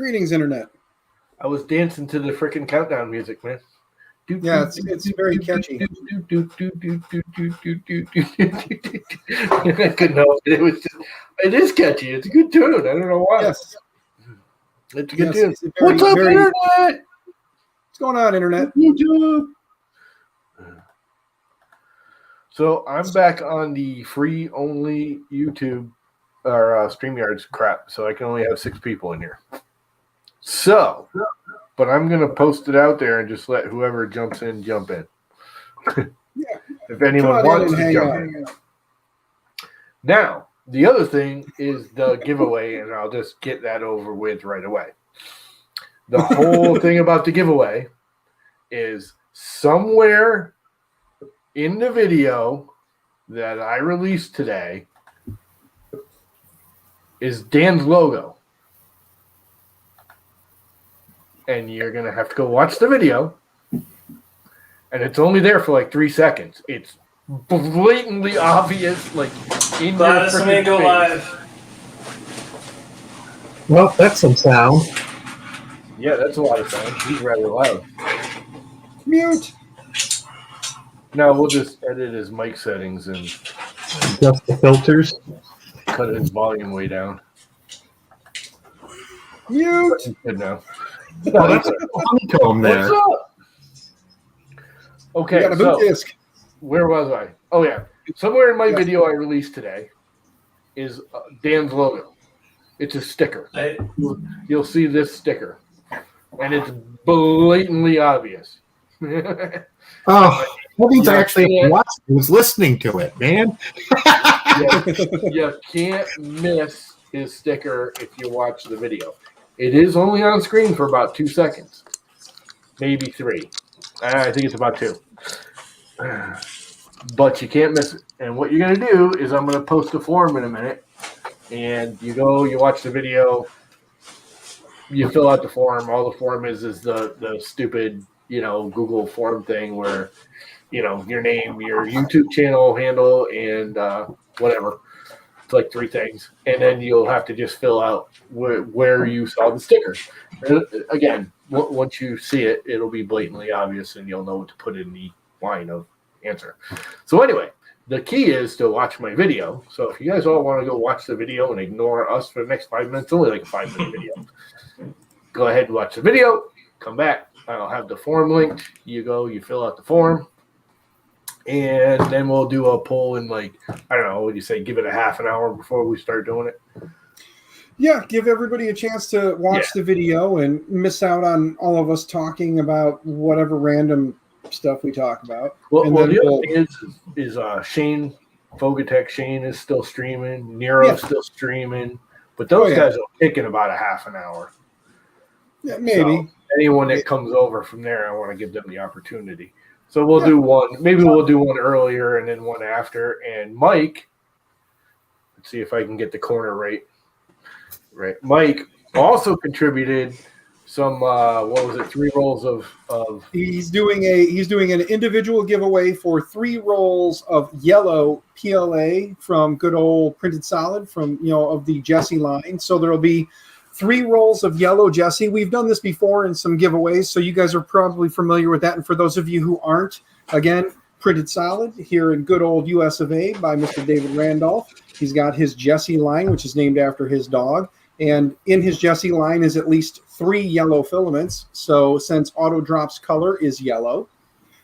Greetings, Internet. I was dancing to the freaking countdown music, man. Yeah, it's very catchy. I couldn't help it. It is catchy. It's a good tune. I don't know why. Yes. It's a good tune. Very, What's up, Internet? What's going on, Internet? YouTube. So I'm back on the free only YouTube or StreamYards crap. So I can only have 6 people in here. So, but I'm going to post it out there and just let whoever jumps in, jump in. Yeah. If anyone wants to jump in. Now, the other thing is the giveaway, and I'll just get that over with right away. The whole thing about the giveaway is somewhere in the video that I released today is Dan's logo. And you're going to have to go watch the video. And it's only there for like 3 seconds. It's blatantly obvious, like in Gladys, let me go live. Well, that's some sound. Yeah, that's a lot of sound. He's rather loud. Mute. Now we'll just edit his mic settings and Just the filters. cut his volume way down. Mute. He's good now. Oh, that's a honeycomb there. What's up? Okay, You got a boot disc. where was I? Oh, yeah. Somewhere in my video I released today is Dan's logo. It's a sticker. You'll see this sticker. And it's blatantly obvious. Oh, that means I actually watched it. I was listening to it, man. You can't miss his sticker if you watch the video. It is only on screen for about 2 seconds. Maybe 3. I think it's about 2. But you can't miss it. And what you're going to do is I'm going to post a form in a minute. And you go, you watch the video, you fill out the form. All the form is the stupid, Google form thing where, your name, your YouTube channel handle, and whatever. It's like 3 things. And then you'll have to just fill out where you saw the sticker. Again, once you see it, it'll be blatantly obvious and you'll know what to put in the line of answer. So anyway, the key is to watch my video. So if you guys all want to go watch the video and ignore us for the next 5 minutes, only like a 5-minute video, go ahead and watch the video, come back. I'll have the form linked. You go, you fill out the form. And then we'll do a poll in I don't know, what do you say, give it a half an hour before we start doing it? Yeah, give everybody a chance to watch the video and miss out on all of us talking about whatever random stuff we talk about. Well, the other thing is Shane, Fogatech Shane is still streaming. Nero's still streaming. But those guys are kicking about a half an hour. Yeah, maybe. So anyone that comes over from there, I want to give them the opportunity. So we'll do one. Maybe we'll do one earlier and then one after. And Mike, let's see if I can get the corner right. Right. Mike also contributed some 3 rolls of He's doing an individual giveaway for 3 rolls of yellow PLA from good old Printed Solid from of the Jesse line. So there'll be 3 rolls of yellow Jesse. We've done this before in some giveaways, so you guys are probably familiar with that. And for those of you who aren't, again, Printed Solid here in good old US of A by Mr. David Randolph. He's got his Jesse line, which is named after his dog. And in his Jesse line is at least 3 yellow filaments. So since Auto Drop's color is yellow,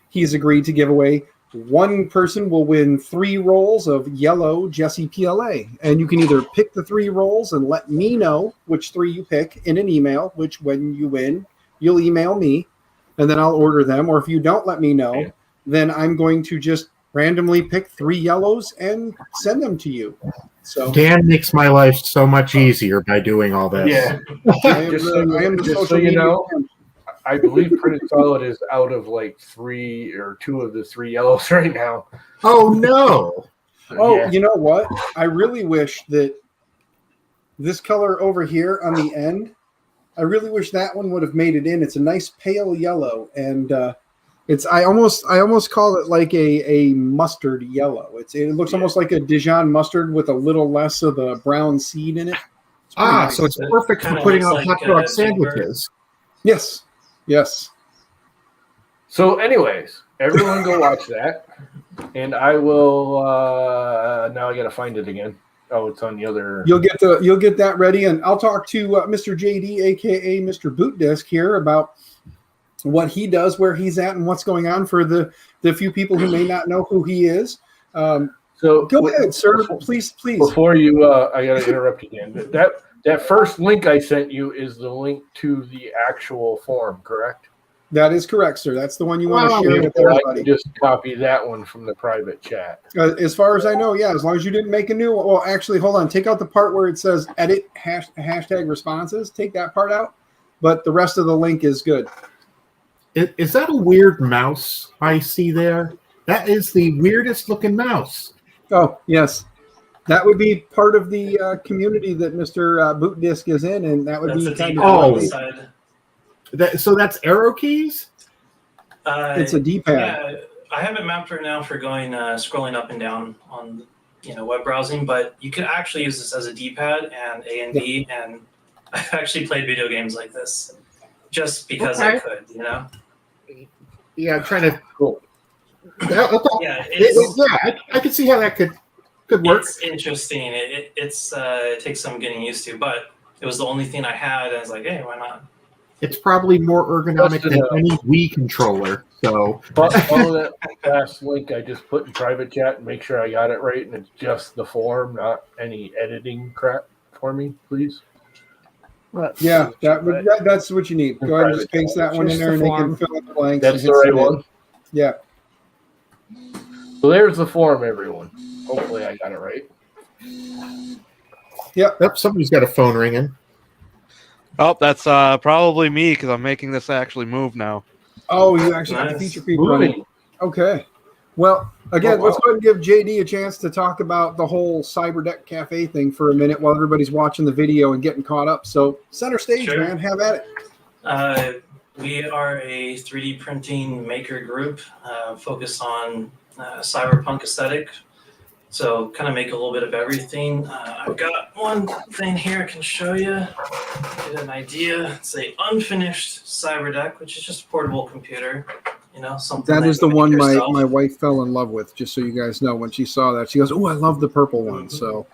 he's agreed to give away. 1 person will win 3 rolls of yellow Jesse PLA. And you can either pick the 3 rolls and let me know which 3 you pick in an email, which when you win, you'll email me, and then I'll order them. Or if you don't let me know, then I'm going to just randomly pick 3 yellows and send them to you. So Dan makes my life so much easier by doing all this. Yeah. I am the social media man. I believe Printed Solid is out of 3 or 2 of the 3 yellows right now. Oh, no. Oh, you know what? I really wish that this color over here on the end, I really wish that one would have made it in. It's a nice pale yellow, and I almost call it like a mustard yellow. It looks almost like a Dijon mustard with a little less of the brown seed in it. nice. So it's perfect for Kinda putting on looks hot like, dog Big Bird. sandwiches. Yes. Yes. So, anyways, everyone go watch that, and I will. Now I got to find it again. Oh, it's on the other. You'll get that ready, and I'll talk to Mr. JD, aka Mr. Boot Disc, here about what he does, where he's at, and what's going on for the few people who may not know who he is. So Go ahead, sir. Please. Before you, I got to interrupt again. That first link I sent you is the link to the actual form, correct? That is correct, sir. That's the one you want to Wow. share with I everybody. can just copy that one from the private chat. As far as I know, yeah. As long as you didn't make a new one. Well, actually, hold on. Take out the part where it says edit hashtag responses. Take that part out. But the rest of the link is good. Is that a weird mouse I see there? That is the weirdest looking mouse. Oh, yes. That would be part of the community that Mr. Boot Disc is in, and that would That's be the kind D-pad of on Oh. the side. So that's arrow keys? it's a D-pad. Yeah, I have it mapped right now for going scrolling up and down on web browsing, but you could actually use this as a D-pad and A and B, and I've actually played video games like this just because I could, Yeah, I'm trying to. Cool. Yeah, okay. Yeah, I can see how that could work. it's interesting. It takes some getting used to, but it was the only thing I had, and I was like, hey, why not? It's probably more ergonomic than any Wii controller. So Follow that last link I just put in private chat and make sure I got it right, and it's just the form, not any editing crap for me, please. Yeah, that's what you need. Go ahead and just paste that one in Just there, the and they can form. fill in the blanks. That's and the hit right submit. one. Yeah. So there's the form, everyone. Hopefully I got it right. Yep, somebody's got a phone ringing. Oh, that's probably me because I'm making this actually move now. Oh, you actually got the Nice. feature creep running. Moving. Okay. Well, again, Oh, wow. let's go ahead and give JD a chance to talk about the whole CyberDeck Cafe thing for a minute while everybody's watching the video and getting caught up. So, center stage, Sure. man. Have at it. We are a 3D printing maker group focused on cyberpunk aesthetic. So kind of make a little bit of everything. I've got one thing here I can show you, get an idea. It's a unfinished CyberDeck, which is just a portable computer. Something That is the you make one yourself. my wife fell in love with, just so you guys know. When she saw that, she goes, "Oh, I love the purple one." So,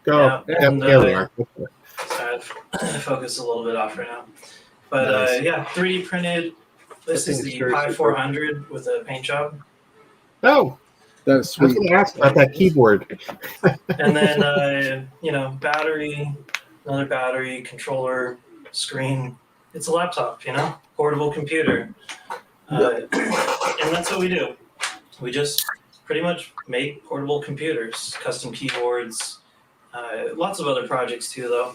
Go. Yeah, Yep, and, there we are. So I've focused a little bit off right now. But Nice. 3D printed. This That is thing's the very Pi super. 400 with a paint job. Oh, that's I was sweet. going to ask about that keyboard. And then, battery, another battery, controller, screen. It's a laptop, portable computer. And that's what we do. We just pretty much make portable computers, custom keyboards, lots of other projects too, though.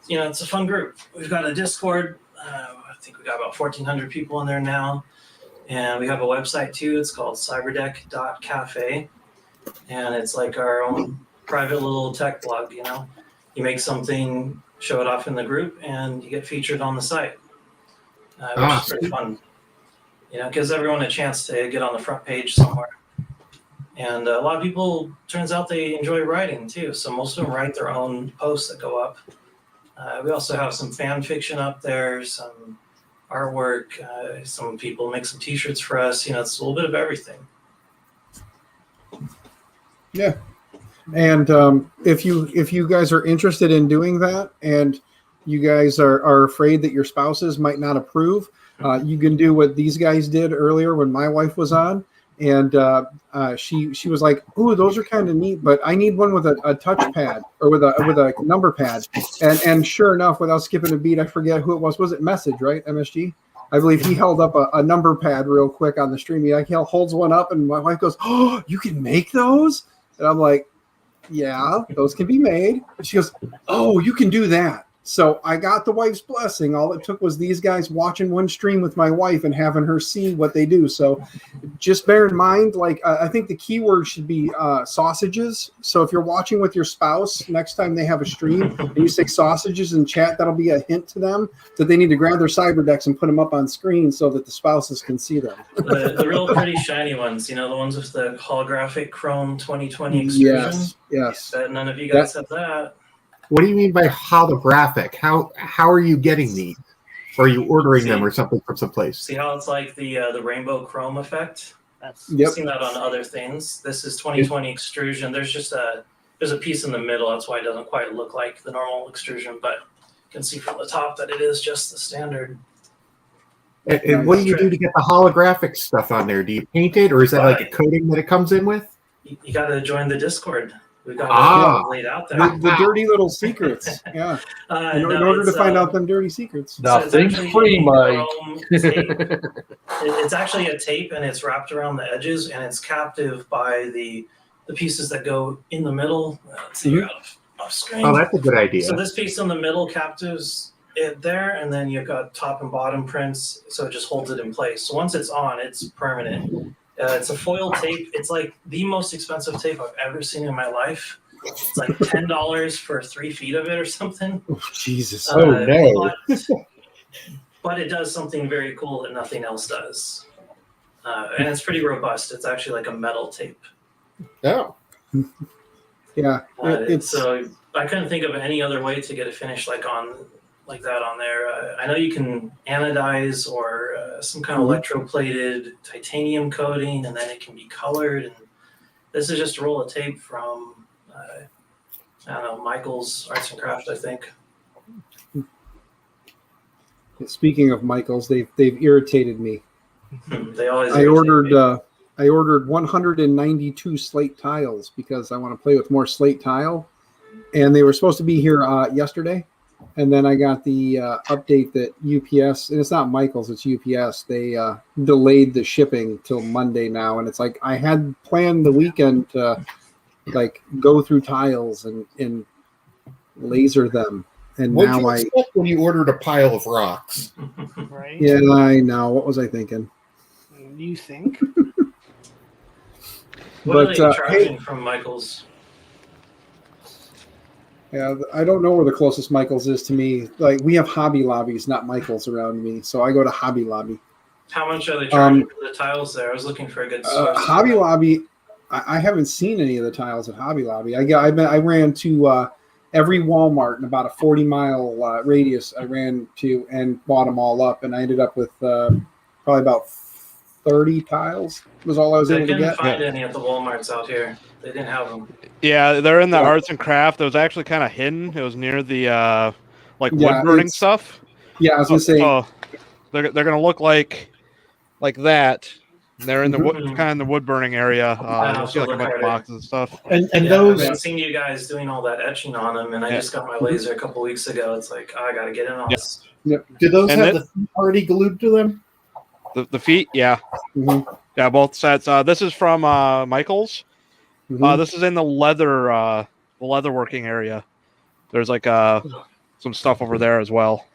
It's a fun group. We've got a Discord. I think we got about 1,400 people in there now. And we have a website too. It's called cyberdeck.cafe. And it's like our own private little tech blog, You make something, show it off in the group, and you get featured on the site. Which is pretty fun. Gives everyone a chance to get on the front page somewhere. And a lot of people, turns out they enjoy writing too. So most of them write their own posts that go up. We also have some fan fiction up there, some artwork. Some people make some T-shirts for us. It's a little bit of everything. Yeah. And if you guys are interested in doing that, and you guys are afraid that your spouses might not approve, you can do what these guys did earlier when my wife was on, and she was like, "Ooh, those are kind of neat, but I need one with a touchpad or with a number pad." And sure enough, without skipping a beat, I forget who it was. Was it Message, right? MSG. I believe he held up a number pad real quick on the stream. He holds one up, and my wife goes, "Oh, you can make those?" And I'm like, "Yeah, those can be made." And she goes, "Oh, you can do that." So I got the wife's blessing. All it took was these guys watching one stream with my wife and having her see what they do. So just bear in mind, like, I think the keyword should be sausages. So if you're watching with your spouse, next time they have a stream and you say sausages in chat, that'll be a hint to them that they need to grab their Cyberdecks and put them up on screen so that the spouses can see them. The real pretty shiny ones, the ones with the holographic chrome 2020 extrusion. Yes. Bet none of you guys have that. What do you mean by holographic? How are you getting these? Or are you ordering them or something from someplace? See how it's like the rainbow chrome effect? That's I've seen that on other things. This is 2020 extrusion. There's a piece in the middle. That's why it doesn't quite look like the normal extrusion, but you can see from the top that it is just the standard. And what do you do to get the holographic stuff on there? Do you paint it, or is that like a coating that it comes in with? You got to join the Discord. We got it laid out there. The dirty little secrets. Yeah. In order to find out them dirty secrets. Nothing's free, Mike. It's actually a tape, and it's wrapped around the edges, and it's captive by the pieces that go in the middle. Let's see, you're off screen. Oh, that's a good idea. So this piece in the middle captives it there, and then you've got top and bottom prints, so it just holds it in place. So once it's on, it's permanent. It's a foil tape. It's like the most expensive tape I've ever seen in my life. It's like $10 for 3 feet of it or something. Oh, Jesus. No. But it does something very cool that nothing else does. And it's pretty robust. It's actually like a metal tape. Oh. Yeah. So I couldn't think of any other way to get it finished like that on there. I know you can anodize or some kind of electroplated titanium coating, and then it can be colored. And this is just a roll of tape from I don't know, Michael's Arts and Crafts, I think. Speaking of Michael's, they've irritated me. They always. I ordered 192 slate tiles because I want to play with more slate tile, and they were supposed to be here yesterday. And then I got the update that UPS, and it's not Michael's, it's UPS. They delayed the shipping till Monday now, and it's like I had planned the weekend to like go through tiles and laser them, and What'd now you expect when you ordered a pile of rocks? right. yeah, I know. What was I thinking? You think? What are they But, charging from Michael's? Yeah, I don't know where the closest Michael's is to me. Like, we have Hobby Lobbies, not Michael's around me, so I go to Hobby Lobby. How much are they charging for the tiles there? I was looking for a good source. Hobby Lobby, I haven't seen any of the tiles at Hobby Lobby. I ran to every Walmart in about a 40-mile radius. I ran to and bought them all up, and I ended up with probably about 30 tiles was all I was I able to couldn't get. find any at the Walmarts out here. They didn't have them. Yeah, they're in the Yeah. arts and craft. It was actually kind of hidden. It was near the wood Yeah, burning it's- stuff. Yeah, I was gonna say. Oh, they're gonna look like that. They're in the wood, Mhm. kind of in the wood burning area. Wow, You'll see like a look bunch of harder. boxes and stuff. And Yeah, those I've seen you guys doing all that etching on them, and I Yeah. just got my laser a couple weeks ago. It's like, I got to get in on Yeah. this. do those And have it- the feet already glued to them? The feet, yeah, Mhm, yeah, both sets. This is from Michael's. mhm. This is in the leather working area. There's like some stuff over there as well.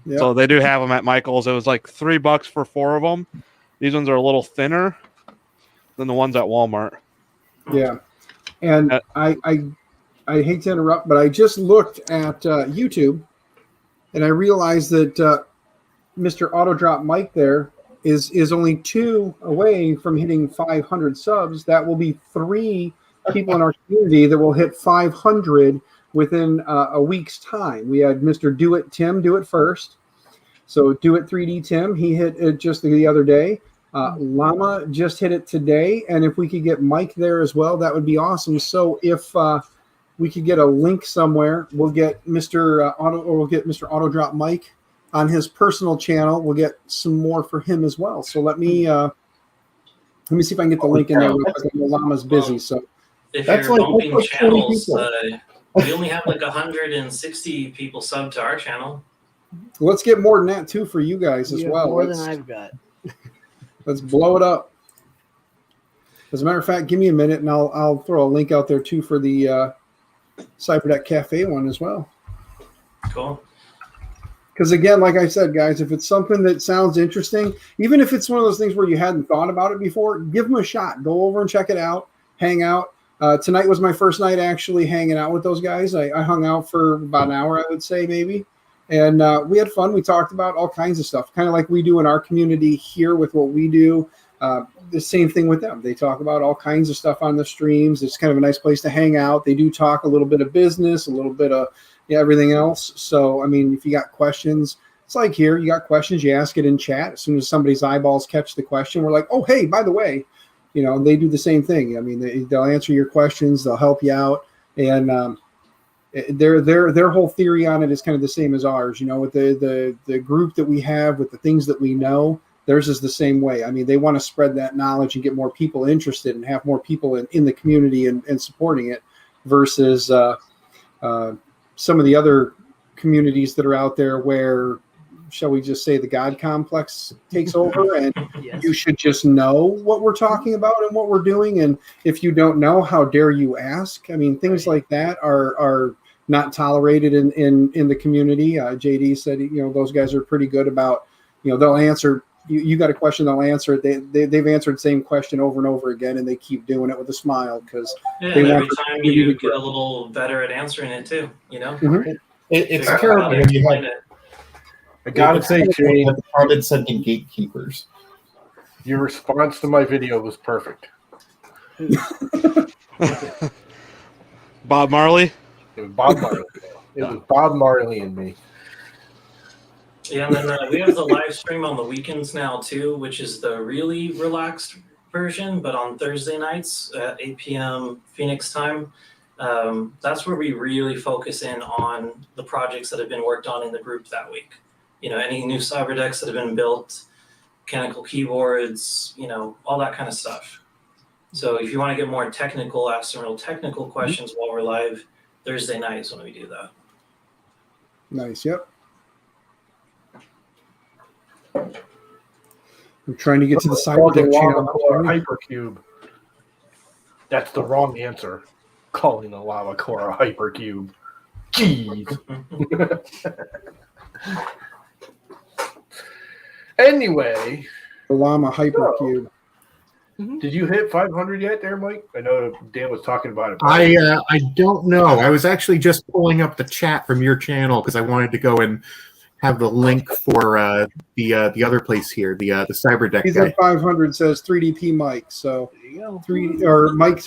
Yeah. So they do have them at Michael's. It was like $3 for 4 of them. These ones are a little thinner than the ones at Walmart. Yeah, and I hate to interrupt, but I just looked at YouTube, and I realized that Mr. Autodrop Mike there is only 2 away from hitting 500 subs. That will be 3 people in our community that will hit 500 within a week's time. We had Mr. Do It Tim do it first. So Do It 3D Tim, he hit it just the other day. Llama just hit it today, and if we could get Mike there as well, that would be awesome. So if we could get a link somewhere, we'll get Mr. Auto Drop Mike on his personal channel. We'll get some more for him as well. So let me see if I can get the link in there. Real quick. Llama's busy, so If That's you're like- bumping that's like 20 channels, people. we only have like 160 people sub to our channel. let's get more than that too for you guys as You have well. more Let's, than I've got. let's blow it up. As a matter of fact, give me a minute, and I'll throw a link out there too for the Cyberdeck Cafe one as well. Cool. Because again, like I said, guys, if it's something that sounds interesting, even if it's one of those things where you hadn't thought about it before, give them a shot. Go over and check it out. Hang out. Tonight was my first night actually hanging out with those guys. I hung out for about an hour, I would say, maybe. And we had fun. We talked about all kinds of stuff, kind of like we do in our community here with what we do. The same thing with them. They talk about all kinds of stuff on the streams. It's kind of a nice place to hang out. They do talk a little bit of business, a little bit of everything else. So, I mean, if you got questions, it's like here, you got questions, you ask it in chat. As soon as somebody's eyeballs catch the question, we're like, oh, hey, by the way, they do the same thing. I mean, they'll answer your questions. They'll help you out. And their whole theory on it is kind of the same as ours. With the group that we have, with the things that we know, theirs is the same way. I mean, they want to spread that knowledge and get more people interested and have more people in the community and supporting it versus some of the other communities that are out there where, shall we just say, the God complex takes over and Yes. you should just know what we're talking about and what we're doing. And if you don't know, how dare you ask? I mean, things like that are not tolerated in the community. JD said, those guys are pretty good about, they'll answer. You got a question, they'll answer it. They've answered the same question over and over again, and they keep doing it with a smile because Yeah, they and want every the time community you to get grow. a little better at answering it too, Mhm. It's Figure out terrible how to when you explain have it. I gotta say, Shane, the condescending gatekeepers. your response to my video was perfect. Bob Marley. It was Bob Marley. It was Bob Marley and me. Yeah, and then we have the live stream on the weekends now too, which is the really relaxed version, but on Thursday nights at 8 p.m. Phoenix time. That's where we really focus in on the projects that have been worked on in the group that week. Any new cyber decks that have been built, mechanical keyboards, all that kind of stuff. So if you want to get more technical, ask some real technical questions while we're live, Thursday night is when we do that. Nice. Yep. I'm trying to get to the cyber deck channel. Hypercube. That's the wrong answer. Calling the lava core a hypercube. Jeez. Anyway, The Llama Hypercube. did you hit 500 yet there, Mike? I know Dan was talking about it. I don't know. I was actually just pulling up the chat from your channel because I wanted to go and have the link for the other place here, the cyber deck He's guy. at 500. Says 3DP Mike. So There you go. Mike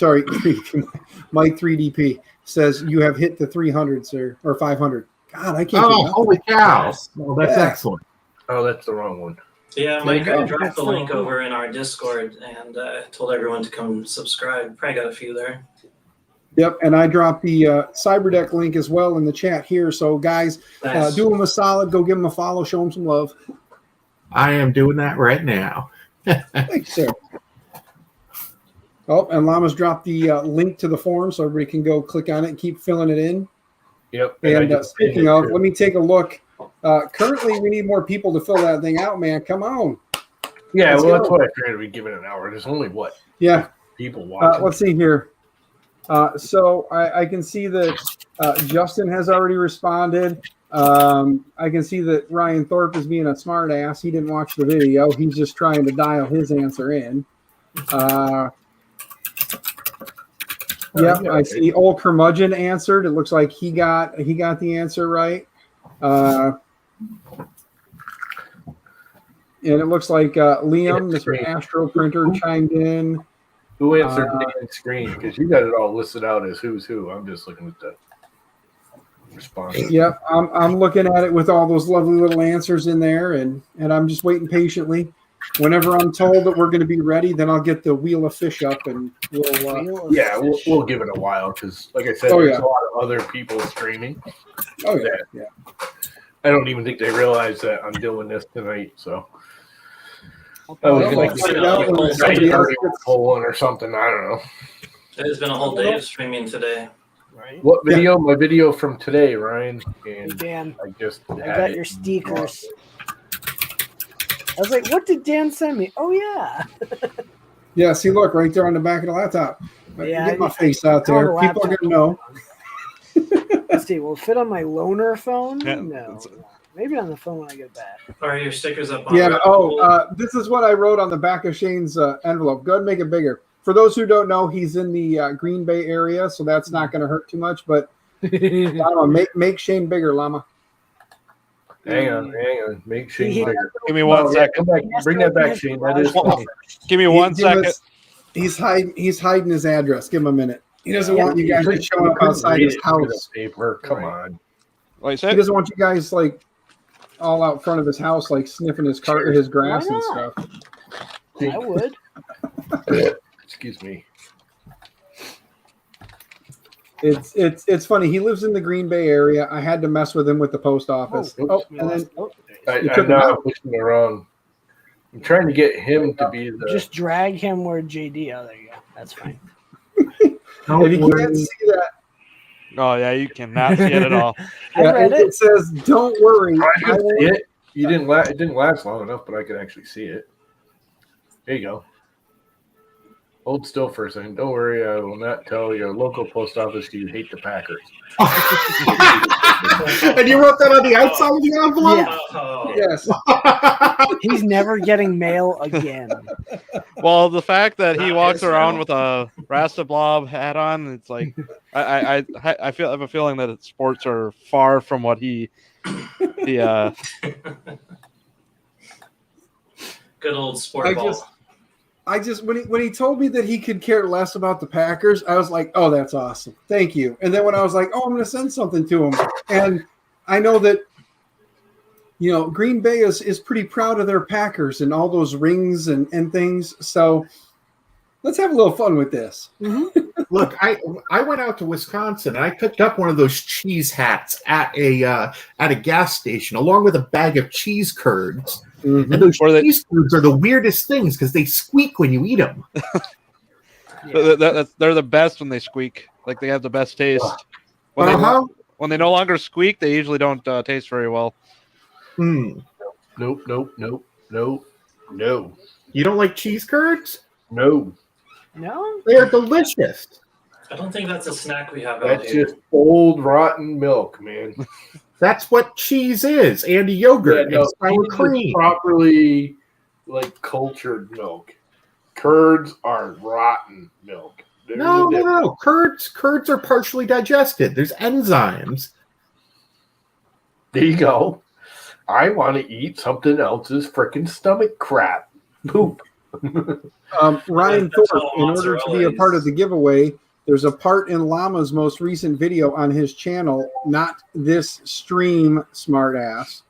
3DP says you have hit the 300, sir, or 500. God, I can't. Oh, get nothing. holy cow! Well, that's Yeah. excellent. Oh, that's the wrong one. Yeah, There Mike, you go. I dropped That's the so link cool. over in our Discord and told everyone to come subscribe. Probably got a few there. Yep, and I dropped the CyberDeck link as well in the chat here. So, guys, Nice. do them a solid. Go give them a follow. Show them some love. I am doing that right now. Thanks, sir. Oh, and Llama's dropped the link to the forum so everybody can go click on it and keep filling it in. Yep. And I just pinned speaking it, of, too. let me take a look. Currently, we need more people to fill that thing out, man. Come on. Yeah, Let's well, go. that's why I figured we'd give it an hour. There's only, what, Yeah. people watching? Let's see here. So I can see that Justin has already responded. I can see that Ryan Thorpe is being a smart ass. He didn't watch the video. He's just trying to dial his answer in. Yep, I see Old Curmudgeon answered. It looks like he got the answer right. And it looks like Liam, Mr. Astro Printer, chimed in. Who answered Dan's screen? Because you got it all listed out as who's who. I'm just looking at the response. Yep, I'm looking at it with all those lovely little answers in there, and I'm just waiting patiently. Whenever I'm told that we're going to be ready, then I'll get the wheel of fish up, and we'll. Yeah, we'll give it a while because, like I said, Oh, there's yeah. a lot of other people streaming. Oh yeah. I don't even think they realize that I'm doing this tonight. So I Well, was we'll like, find out when somebody else gets- pulling or something. I don't know. There's been a whole day of streaming today. Right. What video? My video from today, Ryan. And Dan, I just I had got it. your stickers. I was like, what did Dan send me? Oh, yeah. Yeah, see, look right there on the back of the laptop. Yeah, Get my face out there. On the People are laptop. going to know. Let's see. Will it fit on my loaner phone? Yeah, No. it's- Maybe on the phone when I get back. Are your stickers up on Yeah. Red Oh, Bull? this is what I wrote on the back of Shane's envelope. Go ahead and make it bigger. For those who don't know, he's in the Green Bay area, so that's not going to hurt too much. But Llama, make Shane bigger, Llama. Hang on. Make Shane He- bigger. Give me one Oh, yeah, second. come back. Bring that back, Shane. That is funny. Give me one second. He's hiding his address. Give him a minute. He doesn't Yeah. want you guys to show up outside his house. Paper. Come on. What you He said? doesn't want you guys like all out front of his house, like sniffing his his grass and Why stuff. I would. Excuse me. It's funny. He lives in the Green Bay area. I had to mess with him with the post office. Oh, And then You I took him know I'm out. pushing it wrong. I'm trying to get him to be the. Just drag him where JD. Oh, there you go. That's fine. if you can't see that, Oh yeah, you cannot see it at all. I yeah, read it it. says, "Don't worry." I I could won't- see it. You didn't. It didn't last long enough, but I could actually see it. There you go. Hold still for a second. Don't worry. I will not tell your local post office you hate the Packers. And you wrote that on the outside of the envelope? Yeah. Oh, Yes. He's never getting mail again. Well, the fact that he Not walks his around fault. with a Rasta Blob hat on, it's like I have a feeling that sports are far from what he good old sport I ball. just when he told me that he could care less about the Packers, I was like, "Oh, that's awesome. Thank you." And then when I was like, "Oh, I'm going to send something to him," and I know that Green Bay is pretty proud of their Packers and all those rings and things. So let's have a little fun with this. Look, I went out to Wisconsin and I picked up one of those cheese hats at a gas station along with a bag of cheese curds. Mm-hmm. And those Or they- cheese curds are the weirdest things because they squeak when you eat them. they're the best when they squeak. Like they have the best taste. When when they no longer squeak, they usually don't taste very well. Hmm. Nope. No. You don't like cheese curds? No? They are delicious. I don't think that's a snack we have out That's here. just old rotten milk, man. That's what cheese is, and yogurt and sour cheese is cream. properly cultured milk. Curds are rotten milk. There's a No. difference. Curds are partially digested. There's enzymes. There you go. I want to eat something else's freaking stomach crap. Poop. Ryan That's Thorpe, how in order to be a mozzarella part is. of the giveaway, there's a part in Llama's most recent video on his channel, not this stream smartass,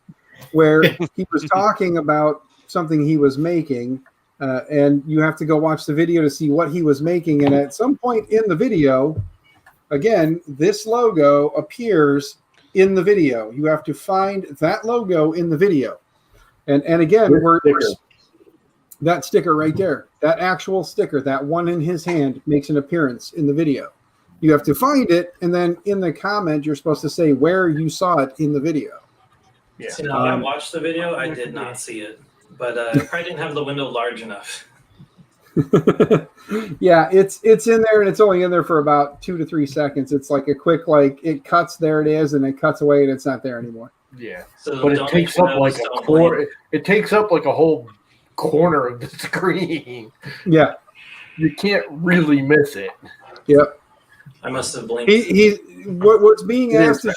where he was talking about something he was making, and you have to go watch the video to see what he was making. And at some point in the video, again, this logo appears in the video. You have to find that logo in the video. And again, we're that sticker right there, that actual sticker, that one in his hand makes an appearance in the video. You have to find it, and then in the comment, you're supposed to say where you saw it in the video. Yeah. See, now I watched the video. I did not see it, but I probably didn't have the window large enough. Yeah, it's in there, and it's only in there for about 2 to 3 seconds. It's like a quick, it cuts, there it is, and it cuts away, and it's not there anymore. Yeah. So But it don't takes make up your like nose, a don't corner. blink. It takes up like a whole corner of the screen. Yeah, You can't really miss it. yep. I must have blinked. What's being It asked is. is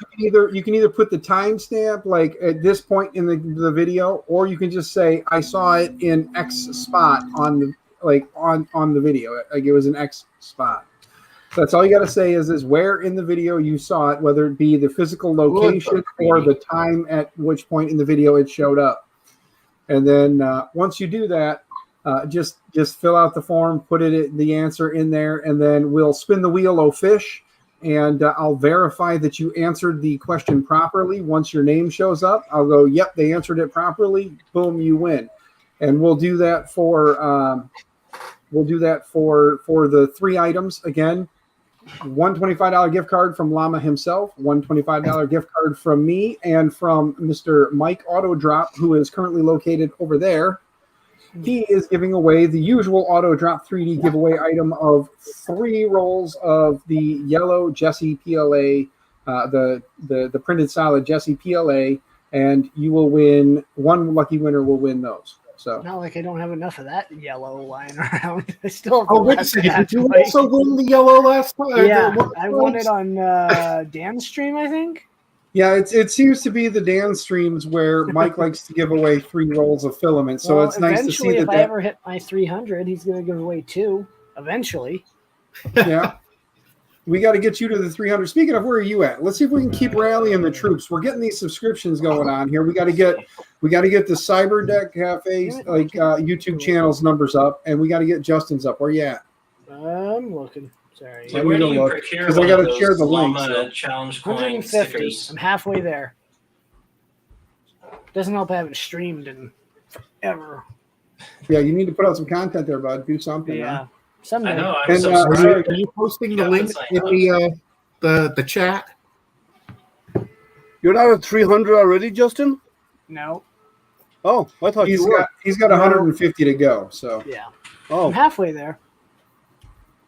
you can either put the timestamp like at this point in the video, or you can just say I saw it in X spot on the on the video. Like it was an X spot. So that's all you got to say is where in the video you saw it, whether it be the physical location or the time at which point in the video it showed up. And then once you do that, just fill out the form, put the answer in there, and then we'll spin the wheel of fish, and I'll verify that you answered the question properly. Once your name shows up, I'll go, yep, they answered it properly. Boom, you win. And we'll do that for the 3 items again. $125 gift card from Llama himself, $125 gift card from me, and from Mr. Mike Auto Drop, who is currently located over there. He is giving away the usual Auto Drop 3D giveaway item of 3 rolls of the yellow Jesse PLA the printed solid Jesse PLA, and you will win. One lucky winner will win those. So Not like I don't have enough of that yellow lying around. I still have Oh, the wait a last second. batch, Did you like- also win the yellow last time? Yeah, I won it on Dan's stream, I think. yeah, it seems to be the Dan streams where Mike likes to give away 3 rolls of filament. So Well, it's nice to eventually, see if that. I ever hit my 300, he's going to give away 2. Eventually. Yeah. We got to get you to the 300. Speaking of, where are you at? Let's see if we can keep rallying the troops. We're getting these subscriptions going on here. We got to get the Cyber Deck Cafe YouTube channels numbers up, and we got to get Justin's up. Where you at? I'm looking. Sorry. Let Where me do you look, procure 'cause I one gotta of those share the link, Llama so. challenge coin 150. stickers? I'm halfway there. Doesn't help I haven't streamed in forever. Yeah, you need to put out some content there, bud. Do something. Yeah. Huh? Someday. I know. I'm And, so are sorry. Are you posting the Yeah, link that's in the chat? You're not at 300 already, Justin? No. Oh, I thought He's you were. got 150 to go. So Yeah. Oh, I'm halfway there.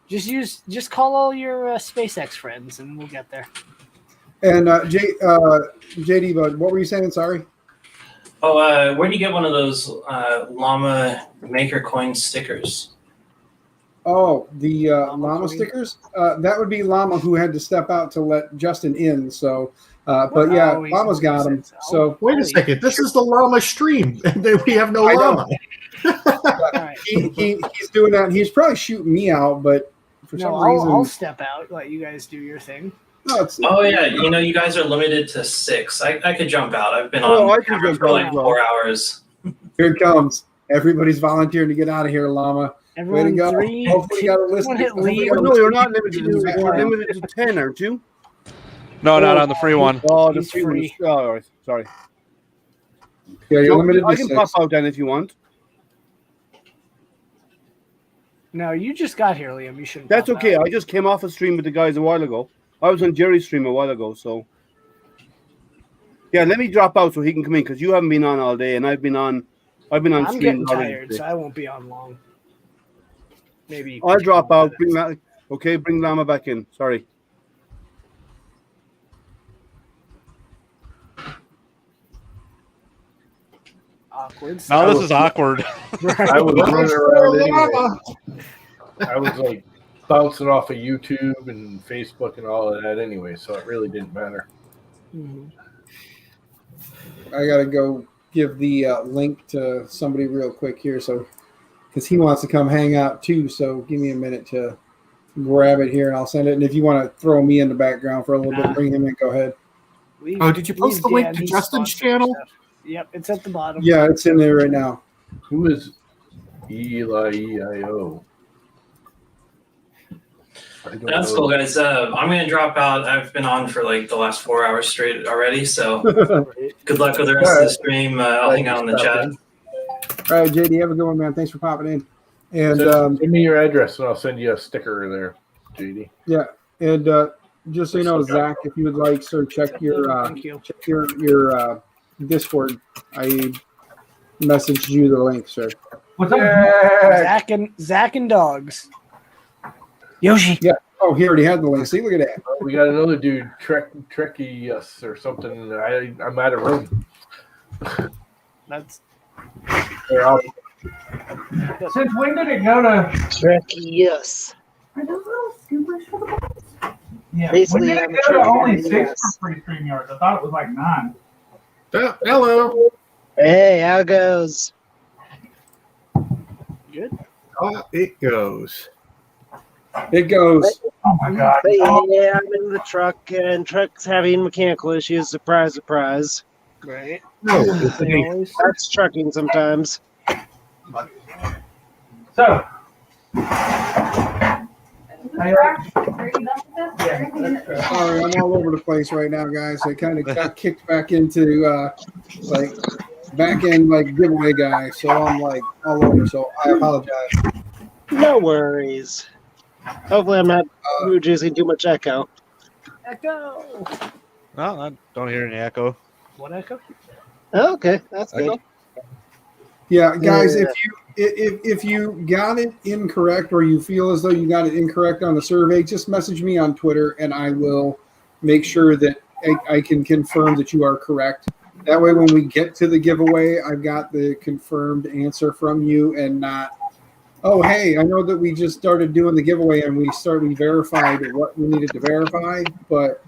Just call all your SpaceX friends and we'll get there. and JD, bud, what were you saying? Sorry. Oh, where do you get one of those Llama Maker coin stickers? Oh, the Llama llama queen? stickers. That would be Llama, who had to step out to let Justin in. So, but yeah, Oh, he's Llama's got him. makes sense. So Wait a second. This is the llama stream, and then we have no I know. llama. All right. he's doing that. He's probably shooting me out, but for some No, reason, I'll step out. Let you guys do your thing. no, it's, Oh yeah, you guys are limited to 6. I could jump out. I've been Oh, on I can camera jump for out like as well. 4 hours. here it comes. Everybody's volunteering to get out of here, Llama. Everyone, go. 3, Hopefully 2, you got a list. 1, hit Hopefully you leave. got a no, you're not limited. Two, You're one. limited to 10, aren't you? No, not on the free one. Oh, the He's free one. free. Oh, all right. Sorry. Yeah, you're limited I to can pop 6. out then if you want. No, you just got here, Liam. You shouldn't. That's pop okay. out. I just came off a stream with the guys a while ago. I was on Jerry's stream a while ago, so. Yeah, let me drop out so he can come in because you haven't been on all day, and I've been on I'm stream getting already tired, today. so I won't be on long. Maybe. I'll drop 15 out. Bring minutes. okay, bring Llama back in. Sorry. Awkward. Now this is awkward. I was running around anyway. I was like bouncing off of YouTube and Facebook and all of that anyway, so it really didn't matter. Mhm. I gotta go give the link to somebody real quick here, so because he wants to come hang out too. So give me a minute to grab it here, and I'll send it. And if you want to throw me in the background for a little Nah. bit, bring him in. Go ahead. Leave- Oh, did you post leave the link Dan, to he's Justin's sponsoring channel? stuff. Yep, it's at the bottom. Yeah, it's in there right now. Who is Eli-E-I-O? I don't That's know. cool, guys. I'm gonna drop out. I've been on for like the last 4 hours straight already. So good luck with the rest of the stream. I'll hang out in the chat. All right, JD, have a good one, man. Thanks for popping in. And Send me your address and I'll send you a sticker there, JD. yeah, and just so you know, Zach, if you would like, sir, check your Thank you. Discord. I messaged you the link, sir. What's up? Zach and dogs. Yoshi. Oh, he already had the link. See, look at that. We got another dude, Trekkie us or something. I'm out of room. That's They're out. Since when did it go to? Yes. Are those little scoopers for the boys? Yeah. Basically, when did I'm it go to sure only yes. 6 for free stream yards? I thought it was like 9. Hello. Hey, how it goes? good. It goes. It goes. Oh my god. But yeah, I'm in the truck, and truck's having mechanical issues. Surprise, surprise. Great. No, it's They me. always- That's trucking sometimes. So. Sorry, I'm all over the place right now, guys. I kind of got kicked back into like back end like giveaway guy, so I'm like all over. So I apologize. No worries. Hopefully, I'm not producing too much echo. Echo. No, I don't hear any echo. What echo? Okay, that's good. Yeah, guys, Yeah. if you got it incorrect or you feel as though you got it incorrect on the survey, just message me on Twitter and I will make sure that I can confirm that you are correct. That way, when we get to the giveaway, I've got the confirmed answer from you and not, oh, hey, I know that we just started doing the giveaway and we verified what we needed to verify, but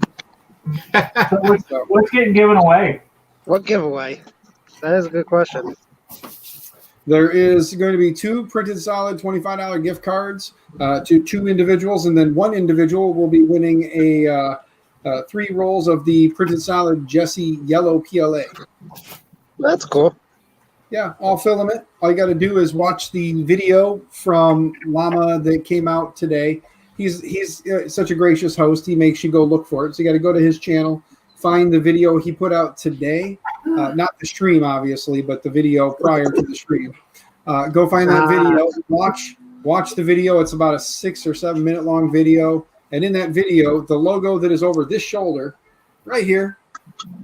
So what's getting given away? What giveaway? That is a good question. there is going to be 2 printed solid $25 gift cards to 2 individuals, and then 1 individual will be winning a 3 rolls of the printed solid Jesse Yellow PLA. That's cool. Yeah, all filament. All you got to do is watch the video from Llama that came out today. He's such a gracious host. He makes you go look for it. So you got to go to his channel, find the video he put out today. Not the stream, obviously, but the video prior to the stream. Go find that video. Watch the video. It's about a 6 or 7 minute long video. And in that video, the logo that is over this shoulder, right here,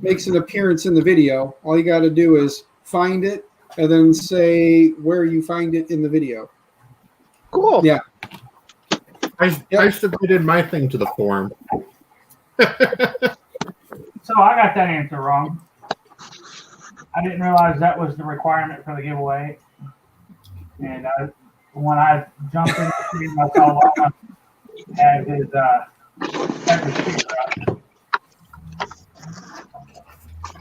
makes an appearance in the video. All you got to do is find it and then say where you find it in the video. Cool. Yeah. I submitted my thing to the forum. So I got that answer wrong. I didn't realize that was the requirement for the giveaway. And when I jumped in the stream, I saw Lama had his speaker up.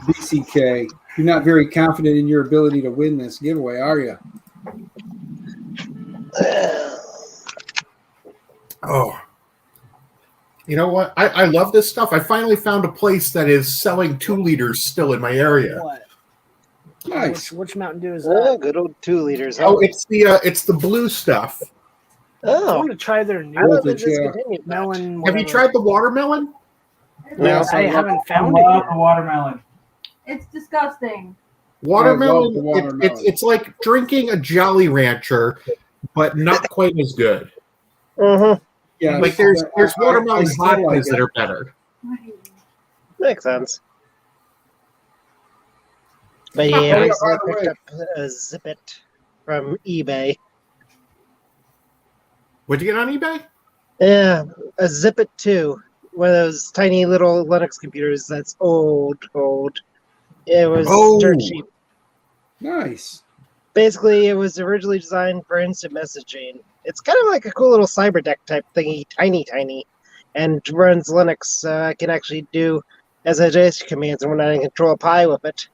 BCK, you're not very confident in your ability to win this giveaway, are you? Oh, you know what? I love this stuff. I finally found a place that is selling 2 liters still in my area. What? Nice. Which Mountain Dew is Oh, that? good old 2 liters. Oh, it's the blue stuff. I Oh, want to try their new I love Voltage, it yeah. discontinued. melon. Have you whatever. tried the watermelon? No. I haven't I found it love yet. the watermelon. It's disgusting. Watermelon, the watermelon. It's like drinking a Jolly Rancher, but not quite as good. Mm-hmm. Yeah, Like there's watermelon still like vodkas it. that are better. Makes sense. But yeah, Oh, I yeah, recently by the picked up a Zippet from eBay. What'd you get on eBay? Yeah, a Zippet 2. One of those tiny little Linux computers that's old. It was dirt cheap. Nice. Basically, it was originally designed for instant messaging. It's kind of like a cool little cyberdeck type thingy, tiny, and runs Linux. I can actually do SSH commands and when I can control a Pi with it.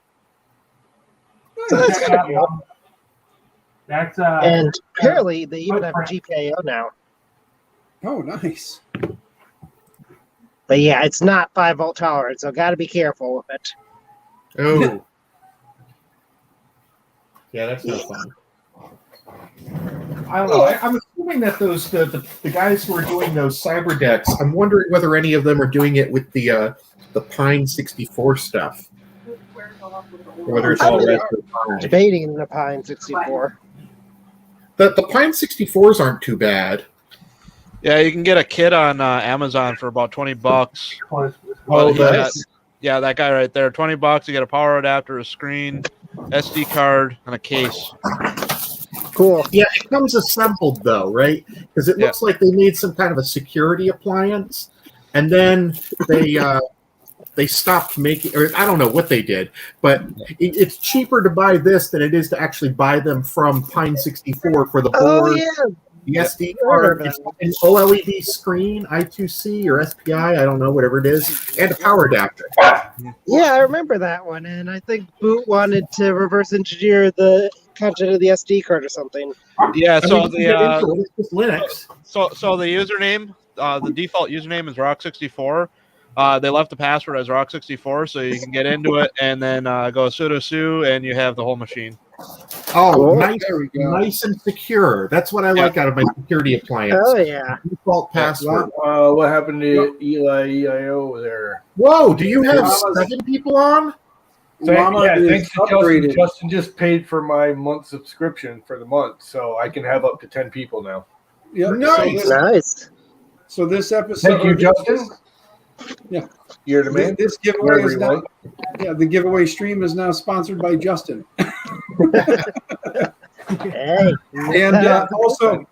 So that's Check kind it of out, cool. Mom. That's And apparently, they even have a GPIO now. Oh, nice. But yeah, it's not 5-volt tolerant, so got to be careful with it. Oh. Yeah, that's no fun. I don't know. I'm assuming that those the guys who are doing those cyber decks, I'm wondering whether any of them are doing it with the Pine 64 stuff. Or whether it's all Raspberry Pi. Debating the Pine 64. The Pine 64s aren't too bad. Yeah, you can get a kit on Amazon for about $20. close. Oh, But nice. yeah, that guy right there, $20. You get a power adapter, a screen, SD card, and a case. Cool. Yeah, it comes assembled though, right? Because it looks like they made some kind of a security appliance, and then they stopped making, or I don't know what they did, but it's cheaper to buy this than it is to actually buy them from Pine 64 for the board, Oh, yeah. the SD card, it's an OLED screen, I2C or SPI, I don't know, whatever it is, and a power adapter. Yeah, I remember that one, and I think Boot wanted to reverse engineer the content of the SD card or something. Yeah, I so mean, you can get into it, it's just Linux. so the username, the default username is Rock64. They left the password as Rock64, so you can get into it and then go sudo su, and you have the whole machine. Oh, Cool. nice, There we go. nice and secure. That's what I like out of my security appliance. Oh, yeah. Default password. What happened to Eli EIO there? Whoa, do you have Llama's- 7 people on? Llama is thanks to Justin. upgraded. Justin just paid for my month subscription for the month, so I can have up to 10 people now. Yep. Nice. Nice. So this episode. Thank you, Justin. Yeah. You're the man. This giveaway Wherever is you now. want. Yeah, the giveaway stream is now sponsored by Justin. Hey. And also,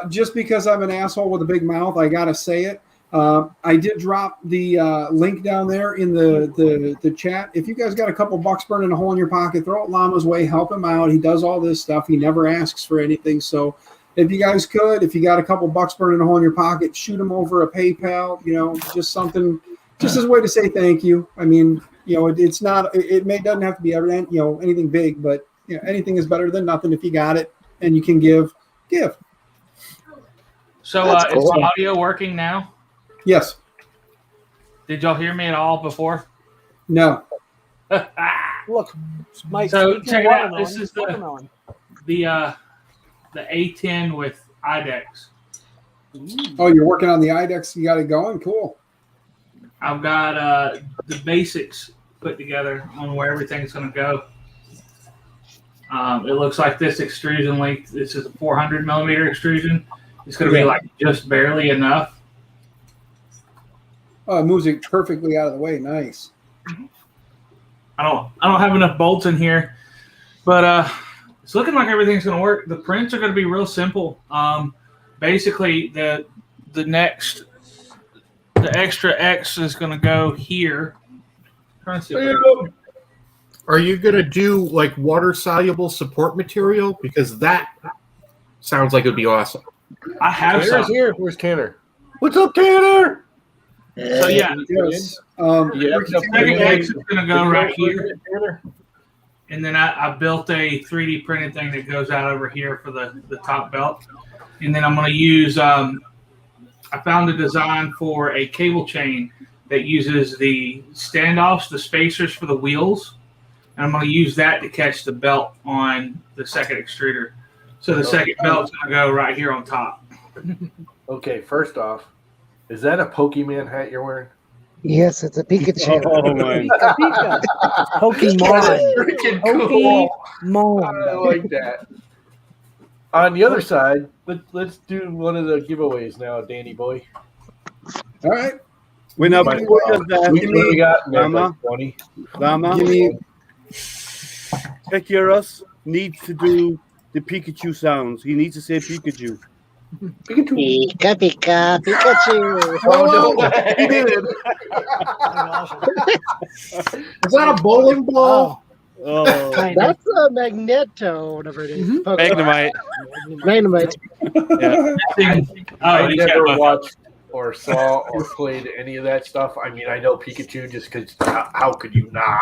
just because I'm an asshole with a big mouth, I gotta say it. I did drop the link down there in the chat. If you guys got a couple bucks burning a hole in your pocket, throw it Llama's way, help him out. He does all this stuff. He never asks for anything. So if you guys could, if you got a couple bucks burning a hole in your pocket, shoot him over a PayPal, just something, just as a way to say thank you. I mean, it's not, doesn't have to be anything big, but anything is better than nothing. If you got it and you can give. So That's is cool. the audio working now? Yes. Did y'all hear me at all before? No. Look, Mike. So check it out. Watermelon, This is watermelon. the A10 with IDEX. Oh, you're working on the IDEX. You got it going. Cool. I've got the basics put together on where everything's going to go. It looks like this extrusion length. This is a 400 millimeter extrusion. It's going to be like just barely enough. Oh, it moves it perfectly out of the way. Nice. I don't have enough bolts in here, but it's looking like everything's going to work. The prints are going to be real simple. Basically, the extra X is going to go here. Trying to see if Are you going to do like water soluble support material? Because that sounds like it would be awesome. I have Tanner's some. here. Where's Tanner? What's up, Tanner? So yeah, Yes. second X is going to go right here. And then I built a 3D printed thing that goes out over here for the top belt. And then I'm going to use, I found a design for a cable chain that uses the standoffs, the spacers for the wheels. And I'm going to use that to catch the belt on the second extruder. So the second belt's going to go right here on top. Okay, first off, is that a Pokemon hat you're wearing? Yes, it's a Pikachu. Oh my! Pika. Pokemon. Freaking cool. I Pokemon. like that. On the other side, let's do one of the giveaways now, Danny boy. All right. Wait, now, Mike, before does that, What do we got? Llama? 20. Llama, Give me. Tekiros needs to do the Pikachu sounds. He needs to say Pikachu. Pika, Pika, Pikachu. Oh, no, he did it. Is that a bowling ball? Oh, Kind of. That's a Magneto, whatever it is. Magnemite. Dynamite. I he's never got both. watched or saw or played any of that stuff. I mean, I know Pikachu just because how could you not?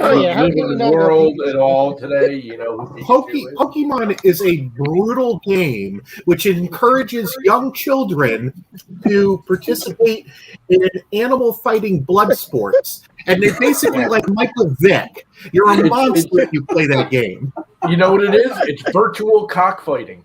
Oh, yeah, how Live can in you the not know world at all today, you know who Pikachu is. Pokemon is a brutal game which encourages young children to participate in animal fighting blood sports. And they're basically like Michael Vick. You're a monster if you play that game. You know what it is? It's virtual cockfighting.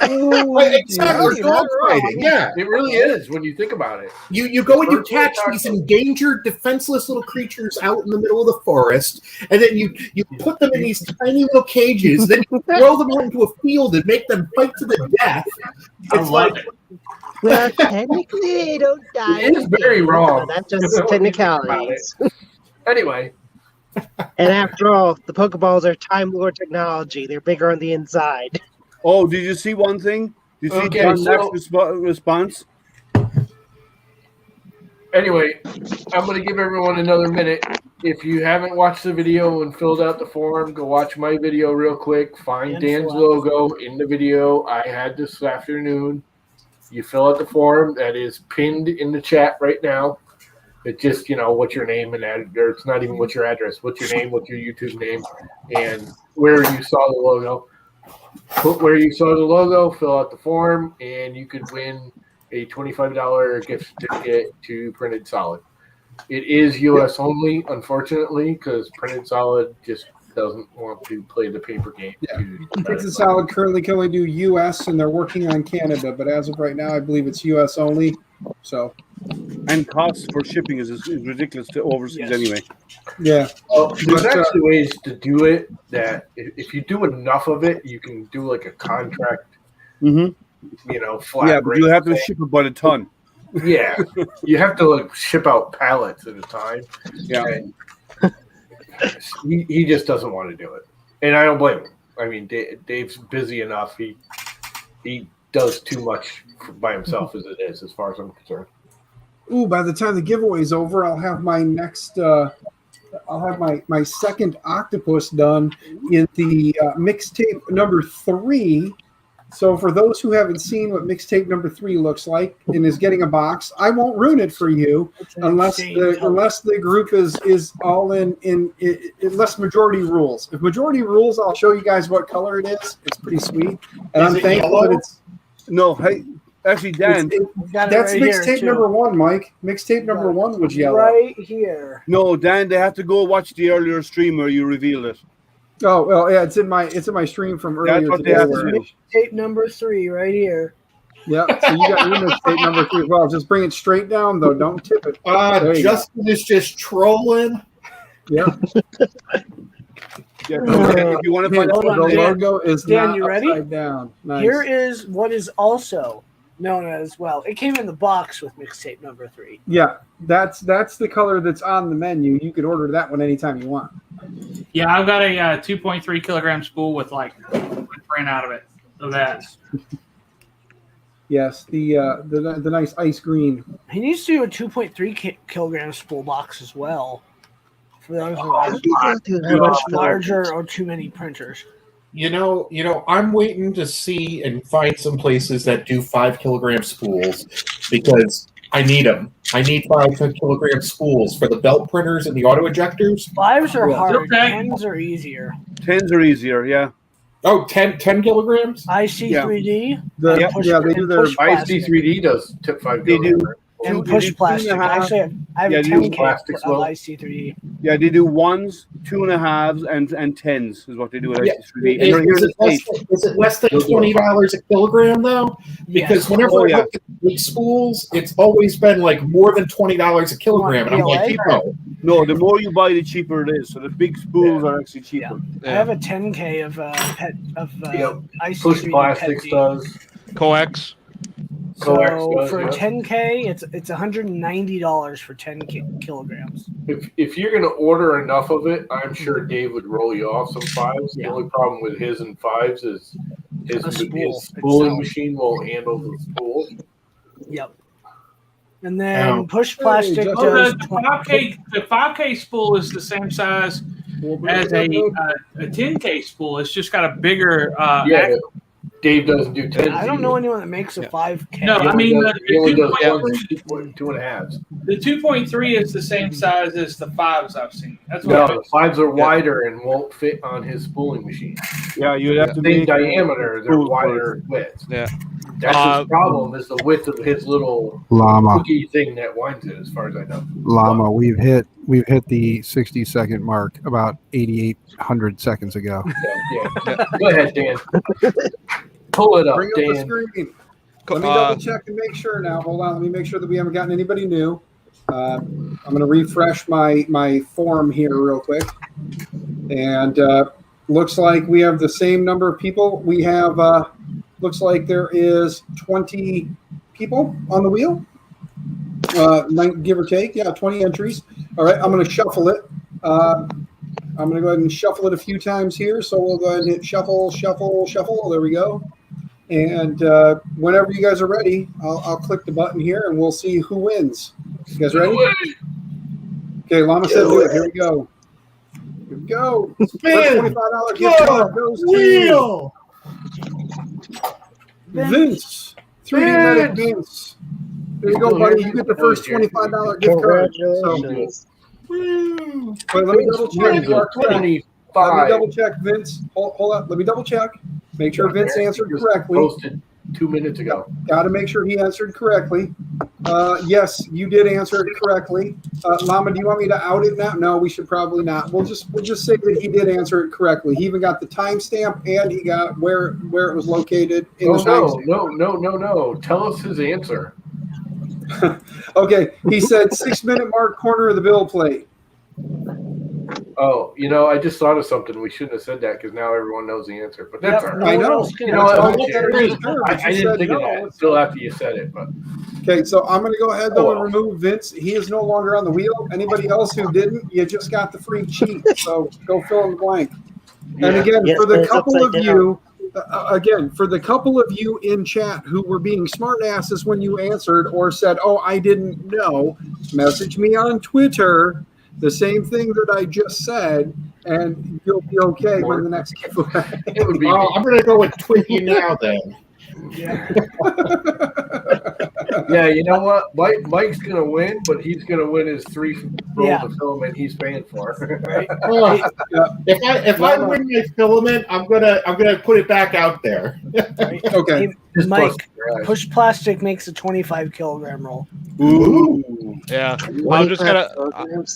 Exactly. Dog fighting. Yeah. It really is when you think about it. You go and you Virtual catch these endangered, defenseless little creatures out in the middle of the forest, and then you put them in these tiny little cages, then you throw them out into a field and make them fight to the death. I It's love like, it. Well, technically, they don't die. It is very wrong. That's just technicalities. Anyway, And after all, the Pokeballs are Time Lord technology. They're bigger on the inside. oh, did you see one thing? Did you see Okay, John's so- next response? anyway, I'm going to give everyone another minute. If you haven't watched the video and filled out the form, go watch my video real quick. Find Dan's logo in the video I had this afternoon. You fill out the form that is pinned in the chat right now. It's just, what's your name and or it's not even what's your address. What's your name, what's your YouTube name, and where you saw the logo. Put where you saw the logo, fill out the form, and you could win a $25 gift certificate to Printed Solid. It is U.S. only, unfortunately, because Printed Solid just doesn't want to play the paper game. Yeah. Printed Solid currently can only do U.S. and they're working on Canada, but as of right now, I believe it's U.S. only. So, And costs for shipping is ridiculous to overseas anyway. yeah. Well, there's But, actually ways to do it that if you do enough of it, you can do like a contract, Mm-hmm. flat Yeah, but rate you have to thing. ship about a ton. Yeah, you have to ship out pallets at a time. Yeah. And he just doesn't want to do it, and I don't blame him. I mean, Dave's busy enough. He does too much by himself as it is, as far as I'm concerned. Ooh, by the time the giveaway's over, I'll have my next. I'll have my second octopus done in the mixtape number 3. So for those who haven't seen what mixtape number 3 looks like and is getting a box, I won't ruin it for you unless the group is all in unless majority rules. If majority rules, I'll show you guys what color it is. It's pretty sweet, and I'm thankful that it's No, hey, actually, Dan. That's mixtape number 1, Mike. Mixtape number 1 was yellow. Right here. No, Dan, they have to go watch the earlier stream where you revealed it. Oh well, yeah, it's in my stream from earlier That's what today. they have to do. Tape number 3 right here. Yeah, so you got your mixtape number 3 as well. Just bring it straight down though. Don't tip it. There you go. Justin is just trolling. Yeah. Yeah, okay, if you want to find out Hold on, what The the logo is Dan, not you ready? upside down. Nice. Here is what is also known as, well, it came in the box with mixtape number 3. Yeah, that's the color that's on the menu. You could order that one anytime you want. Yeah, I've got a 2.3 kilogram spool with like a print out of it of that. Yes, the nice ice green. He needs to do a 2.3 kilogram spool box as well. For those who are much larger or too many printers. You know, I'm waiting to see and find some places that do 5 kilogram spools because I need them. I need 5 kilogram spools for the belt printers and the auto ejectors. 5s are Yeah. hard. Okay. 10s are easier. 10s are easier, yeah. Oh, 10 kilograms? IC3D. They push- do and their push plastic. IC3D does tip 5 They do. kilograms. And They push do plastic. 2.5. Actually, I have Yeah, a they do 10K plastics of well. IC3D. Yeah, they do 1s, 2.5s, and 10s is what they do with Yeah. IC3D. And you're here Is to it less state, than, is it less than $20 a kilogram though? Because Yes. whenever Oh, I yeah. look at the big spools, it's always been like more than $20 a kilogram, and I'm like, no. no, the more you buy, the cheaper it is. So the big spools are actually cheaper. I have a 10K of Yep. IC3D. Push Pet plastics D. does. Coax. Coax So does, for yeah. 10K, it's $190 for 10 kilograms. If you're gonna order enough of it, I'm sure Dave would roll you off some 5s. The Yeah. only problem with his and 5s is his A spool spooling itself. machine won't handle the spool. Yep. And then Ow. push plastic Hey, Oh, does the 5K spool is the same size as a 10K spool. It's just got a bigger. Yeah, Dave doesn't do 10s. I don't know anyone that makes a 5K. No, He I only mean, does- the he only does 2.3 2.5s. The 2.3 is the same size as the 5s I've seen. That's No, what the 5s are wider and won't fit on his spooling machine. Yeah, you'd have to Same make diameter, they're spool wider width. Yeah. That's his problem is the width of his little Llama, cookie thing that winds it, as far as I know. llama. We've hit the 60-second mark about 8,800 seconds ago. Yeah. Go ahead, Dan. Pull it up, Bring up the Dan. screen. Let me double check and make sure now. Hold on. Let me make sure that we haven't gotten anybody new. I'm going to refresh my form here real quick. And looks like we have the same number of people. We have, looks like there is 20 people on the wheel, give or take. Yeah, 20 entries. All right, I'm going to shuffle it. I'm going to go ahead and shuffle it a few times here. So we'll go ahead and hit shuffle, shuffle, shuffle. There we go. And whenever you guys are ready, I'll click the button here and we'll see who wins. You guys ready? Okay, Llama said do it. Here we go. Here we go. First $25 gift card goes to Vince. 3D Medic Vince. There you go, buddy. You get the first $25 gift card. So, Congratulations. wait, let me double check. You are correct. Let me 25. double check, Vince. Hold up. Let me double check. Make sure Vince answered Just correctly. Posted 2 minutes ago. Got to make sure he answered correctly. Yes, you did answer it correctly. Llama, do you want me to out it now? No, we should probably not. We'll just say that he did answer it correctly. He even got the timestamp and he got where it was located in the timestamp. No. Tell us his answer. Okay, he said 6-minute mark, corner of the bill plate. Oh, I just thought of something. We shouldn't have said that because now everyone knows the answer. But that's Yep, all no right. I one know. else can You know answer. what? I looked at it as sure, but I you didn't said think no. of that until after you said it. But Okay, so I'm going to go ahead though and Oh, well. remove Vince. He is no longer on the wheel. Anybody else who didn't, you just got the free cheat. So go fill in the blank. And Yeah. again, Yes, for the it's couple upside of you again, for the couple of you in chat who were being smartasses when you answered or said, "Oh, I didn't know," message me on Twitter the same thing that I just said, and you'll be okay when the next giveaway. It would be. I'm going to go with tweet you now then. Yeah, you know what? Mike's gonna win, but he's gonna win his 3 rolls of filament he's paying for. Right? If I win my filament, I'm gonna put it back out there. Right? Okay. Hey, Mike, Push Plastic makes a 25 kilogram roll. Ooh. Yeah. I'm just gonna.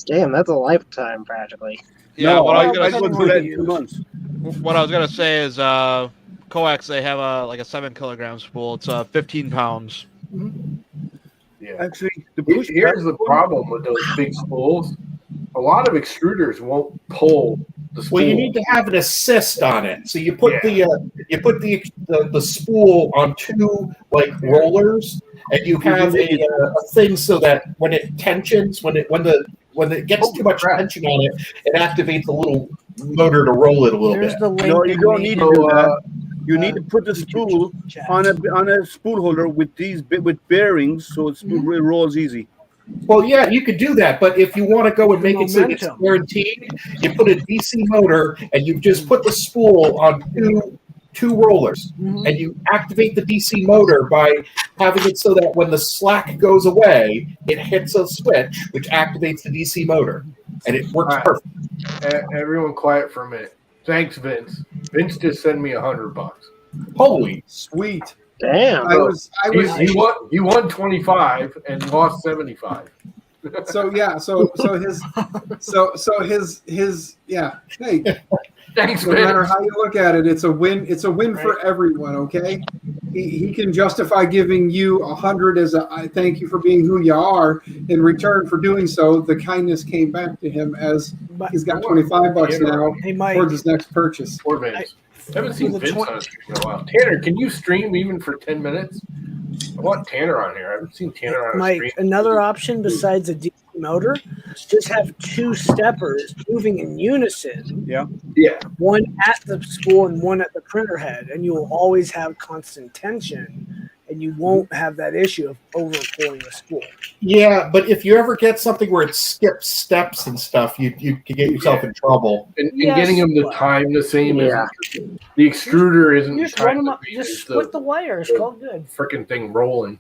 Damn, that's a lifetime practically. Yeah. No, what I I was was gonna. going to do that in 2 months. What I was gonna say is, coax. They have a 7 kilogram spool. It's 15 pounds. Yeah. Actually, Here's the problem with those big spools. A lot of extruders won't pull the spool. Well, you need to have an assist on it. So you put the spool on 2 like rollers, and you have a thing so that when it tensions, when it gets too much tension on it, it activates a little motor to roll it a little There's bit. the link. No, you don't need to do that. You need to put the YouTube spool chat. on a spool holder with bearings, so it rolls easy. Well, yeah, you could do that, but if you want to go and make it so it's Momentum. guaranteed, you put a DC motor and you just put the spool on two rollers, and you activate the DC motor by having it so that when the slack goes away, it hits a switch which activates the DC motor, and it works All right. perfect. Everyone, quiet for a minute. Thanks, Vince. Vince just sent me $100. Holy Sweet. Damn. I was You won 25 and lost 75. so yeah, so his yeah. Hey, Thanks, no matter Vince. how you look at it, it's a win. It's a win for everyone. Okay, he can justify giving you 100 as a I thank you for being who you are. In return for doing so, the kindness came back to him as he's got $25 now Hey, Mike. towards his next purchase. Poor Vince. I haven't seen the Vince 20 on a stream in a while. Tanner, can you stream even for 10 minutes? I want Tanner on here. I haven't seen Tanner on a Mike, stream. another option besides a DC motor, just have 2 steppers moving in unison. Yeah. One at the spool and one at the printer head, and you will always have constant tension, and you won't have that issue of overpulling the spool. Yeah, but if you ever get something where it skips steps and stuff, you can get yourself in trouble. And Yes, getting him to but- time the same Yeah. as the extruder isn't You just run trying them to up, be just the split the wires, call it good. freaking thing rolling.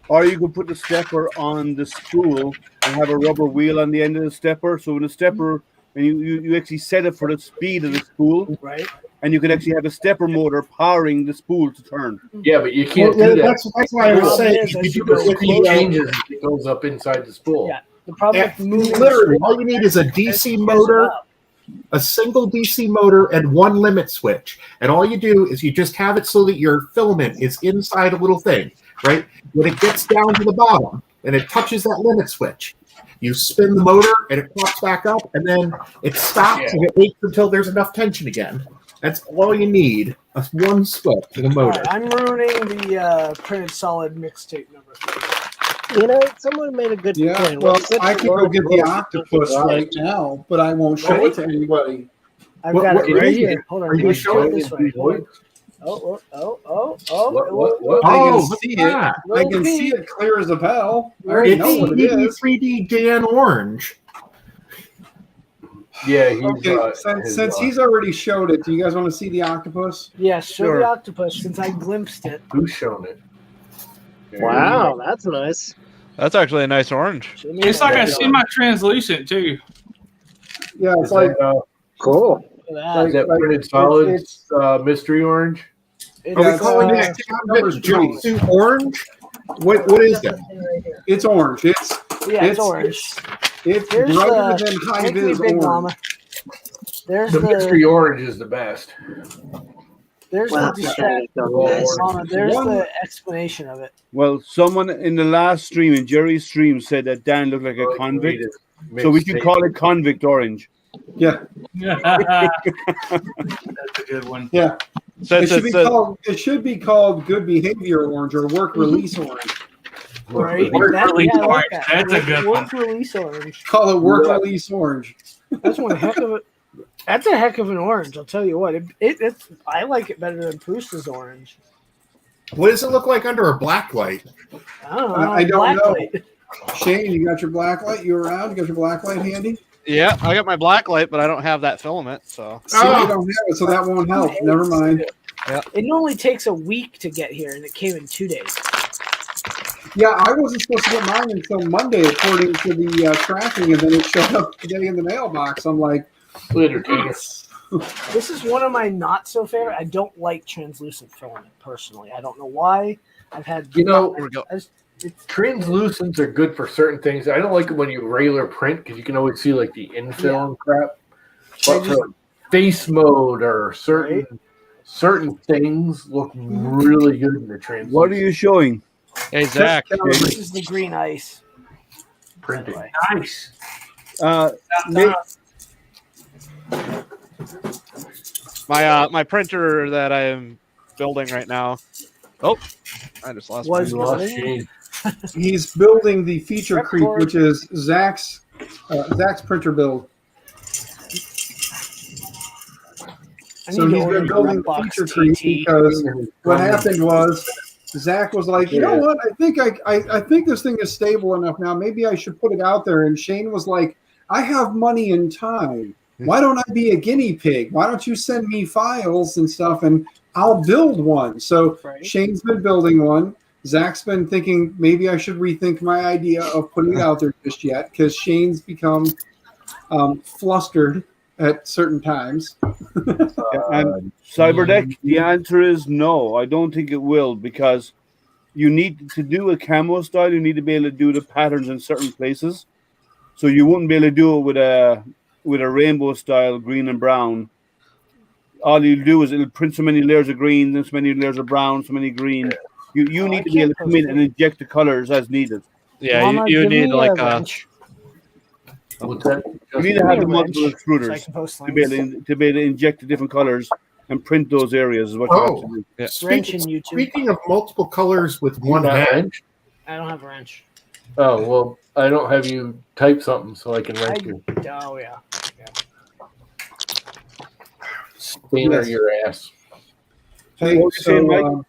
Or you could put the stepper on the spool and have a rubber wheel on the end of the stepper. So when the stepper, and you actually set it for the speed of the spool, Right? and you could actually have a stepper motor powering the spool to turn. Yeah, but you can't Well, do that. that's why I was Problem saying is, you as could you do it go with Speed the changes as it goes up inside the spool. Yeah. The problem with moving literally all you need is a DC motor, a single DC motor, and one limit switch. And all you do is you just have it so that your filament is inside a little thing, right? When it gets down to the bottom and it touches that limit switch, you spin the motor and it pops back up, and then it stops and it waits until there's enough tension again. That's all you need. That's one switch in a motor. I'm ruining the printed solid mixtape number 3. You know, someone made a good Yeah, point. well, What's it I can for? go get the octopus right now, but I won't show it to anybody. I've What- got what- it right are you- here. Hold on. are you Let's do showing it this way. What? Oh. What? I can Oh, look see at it. that. I can see it clear as a bell. I already know It's what it is. 3D Dan Orange. Yeah, he's Okay, since he's already showed it, do you guys want to see the octopus? Yes, show Sure. the octopus since I glimpsed it. who's shown it? Wow, that's nice. That's actually a nice orange. Show me It's that. like a semi-translucent too. Yeah, Is it's like that, Cool. Look at that. is that like, printed solid it's- mystery orange? It's, Are we Yeah, calling it's, that numbers jumpsuit orange? What is that? right here. it's orange. It's Yeah, it's orange. it's Here's brighter the than high make me vis big orange. mama. There's The the mystery orange is the best. there's Wow, the distract. guys. Mama, there's One- the explanation of it. Well, someone in the last stream, in Jerry's stream, said that Dan looked like a convict. So we can call it convict orange. Yeah, That's a good one. yeah. Since It should be called good behavior orange or work release orange. Right? Work release I like orange. that. That's a good Work release orange. Call it work release orange. That's one heck of a That's a heck of an orange. I'll tell you what. It's I like it better than Prusa's orange. What does it look like under a black light? I don't know. I don't know. Blacklight. Shane, you got your black light? You around? You got your black light handy? Yeah, I got my black light, but I don't have that filament. So See, you don't have it, so that won't help. Never mind. It only takes a week to get here, and it came in 2 days. Yeah, I wasn't supposed to get mine until Monday, according to the tracking, and then it showed up today in the mailbox. I'm like, This is one of my not so favorite. I don't like translucent filament personally. I don't know why. I've had translucents are good for certain things. I don't like it when you regular print because you can always see like the infill and crap. But for face mode or certain things look really good in the translucent. What are you showing? Hey Zach, This is the green ice. Printing. Nice. my printer that I am building right now. Oh, I just lost my He's building the feature creep, which is Zach's printer build. So he's been building the feature creep because what happened was Zach was like, you know what? I think this thing is stable enough now. Maybe I should put it out there. And Shane was like, I have money and time. Why don't I be a guinea pig? Why don't you send me files and stuff and I'll build one? So Shane's been building one. Zach's been thinking maybe I should rethink my idea of putting it out there just yet because Shane's become flustered at certain times. And Cyberdeck, the answer is no. I don't think it will because you need to do a camo style. You need to be able to do the patterns in certain places. So you wouldn't be able to do it with a rainbow style, green and brown. All you do is it'll print so many layers of green, then so many layers of brown, so many green. You need to be able to come in and inject the colors as needed. Yeah, Mama, you need like a. What's that? You need to have the multiple extruders to be able to inject the different colors and print those areas. Is what you have to do. Yeah. Speaking of multiple colors with one hand, I don't have a wrench. Oh well, I don't have you type something so I can write you. Oh yeah. Cleaner your ass. Hey, What was you saying, Mike?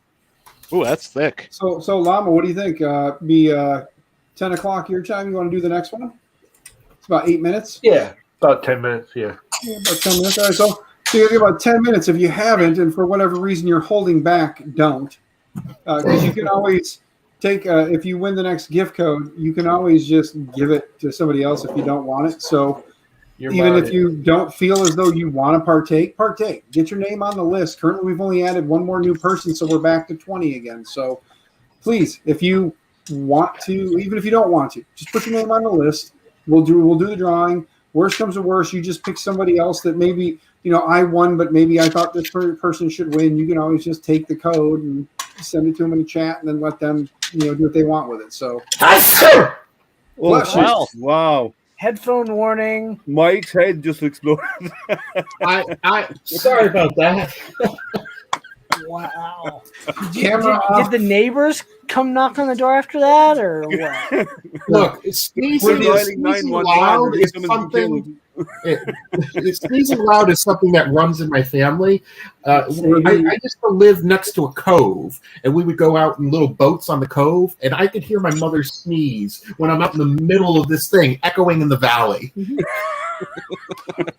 Ooh, that's thick. So Llama, what do you think? Be 10 o'clock your time? You want to do the next one? It's about 8 minutes. Yeah, about 10 minutes. Yeah. About 10 minutes. All right, so you get about 10 minutes. If you haven't, and for whatever reason you're holding back, don't. Because you can always take, if you win the next gift code, you can always just give it to somebody else if you don't want it. So even if you don't feel as though you want to partake. Get your name on the list. Currently, we've only added one more new person, so we're back to 20 again. So please, if you want to, even if you don't want to, just put your name on the list. We'll do the drawing. Worst comes to worst, you just pick somebody else that maybe, I won, but maybe I thought this person should win. You can always just take the code and send it to them in the chat and then let them, do what they want with it. So Wow. Headphone warning. Mike's head just exploded. I sorry about that. Wow. Did the neighbors come knock on the door after that, or what? Look, sneezing loud is something. Sneezing loud is something that runs in my family. I used to live next to a cove, and we would go out in little boats on the cove, and I could hear my mother sneeze when I'm out in the middle of this thing, echoing in the valley.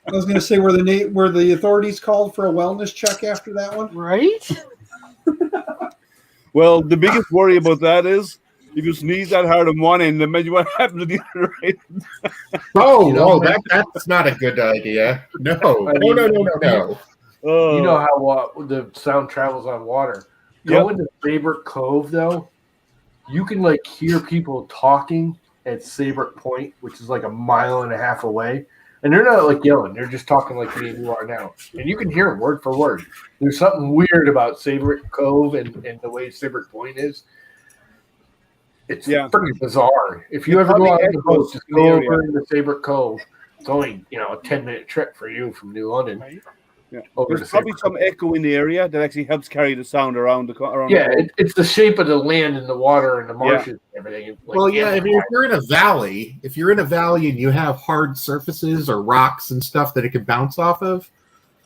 I was going to say, were the authorities called for a wellness check after that one? Right? Well, the biggest worry about that is if you sneeze that hard on one end, imagine what happens to the other end. That's not a good idea. No. No. You know how the sound travels on water. Go into Saybrook Cove, though. You can hear people talking at Saybrook Point, which is like 1.5 miles away. And they're not yelling. They're just talking like me and you are now. And you can hear them word for word. There's something weird about Saybrook Cove and the way Saybrook Point is. It's pretty bizarre. If you ever go out on the boat, just go over into Saybrook Cove. It's only, a 10-minute trip for you from New London. Yeah. over There's the probably Saber. some echo in the area that actually helps carry the sound around around. Yeah, the it's the shape of the land and the water and the marshes and everything. Like, Well, yeah, I mean, if you're in a valley and you have hard surfaces or rocks and stuff that it can bounce off of,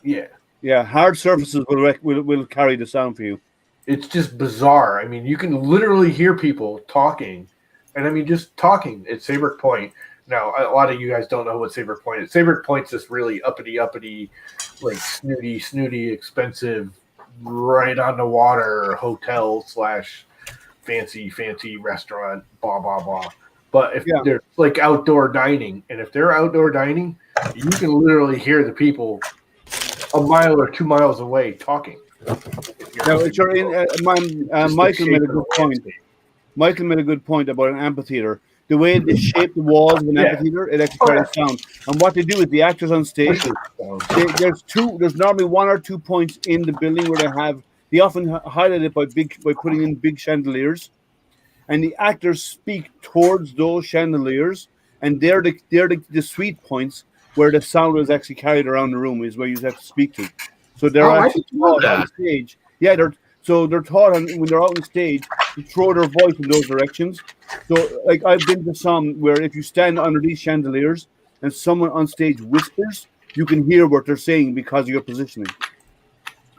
yeah, hard surfaces will carry the sound for you. it's just bizarre. I mean, you can literally hear people talking, and I mean, just talking at Sabre Point. Now, a lot of you guys don't know what Sabre Point is. Sabre Point's this really uppity, like snooty, expensive, right on the water hotel / fancy restaurant, blah blah blah. But if there's like outdoor dining, and if they're outdoor dining, you can literally hear the people a mile or 2 miles away talking. Now, if you're in, Michael made a good point. Michael made a good point about an amphitheater. The way they shape the walls of an amphitheater, it actually carries sound. And what they do is the actors on stage, there's normally 1 or 2 points in the building where they often highlight it by putting in big chandeliers, and the actors speak towards those chandeliers, and they're the sweet points where the sound is actually carried around the room, is where you have to speak to. So they're actually taught on stage. Yeah, they're taught when they're out on stage to throw their voice in those directions. So, like, I've been to some where if you stand under these chandeliers and someone on stage whispers, you can hear what they're saying because of your positioning.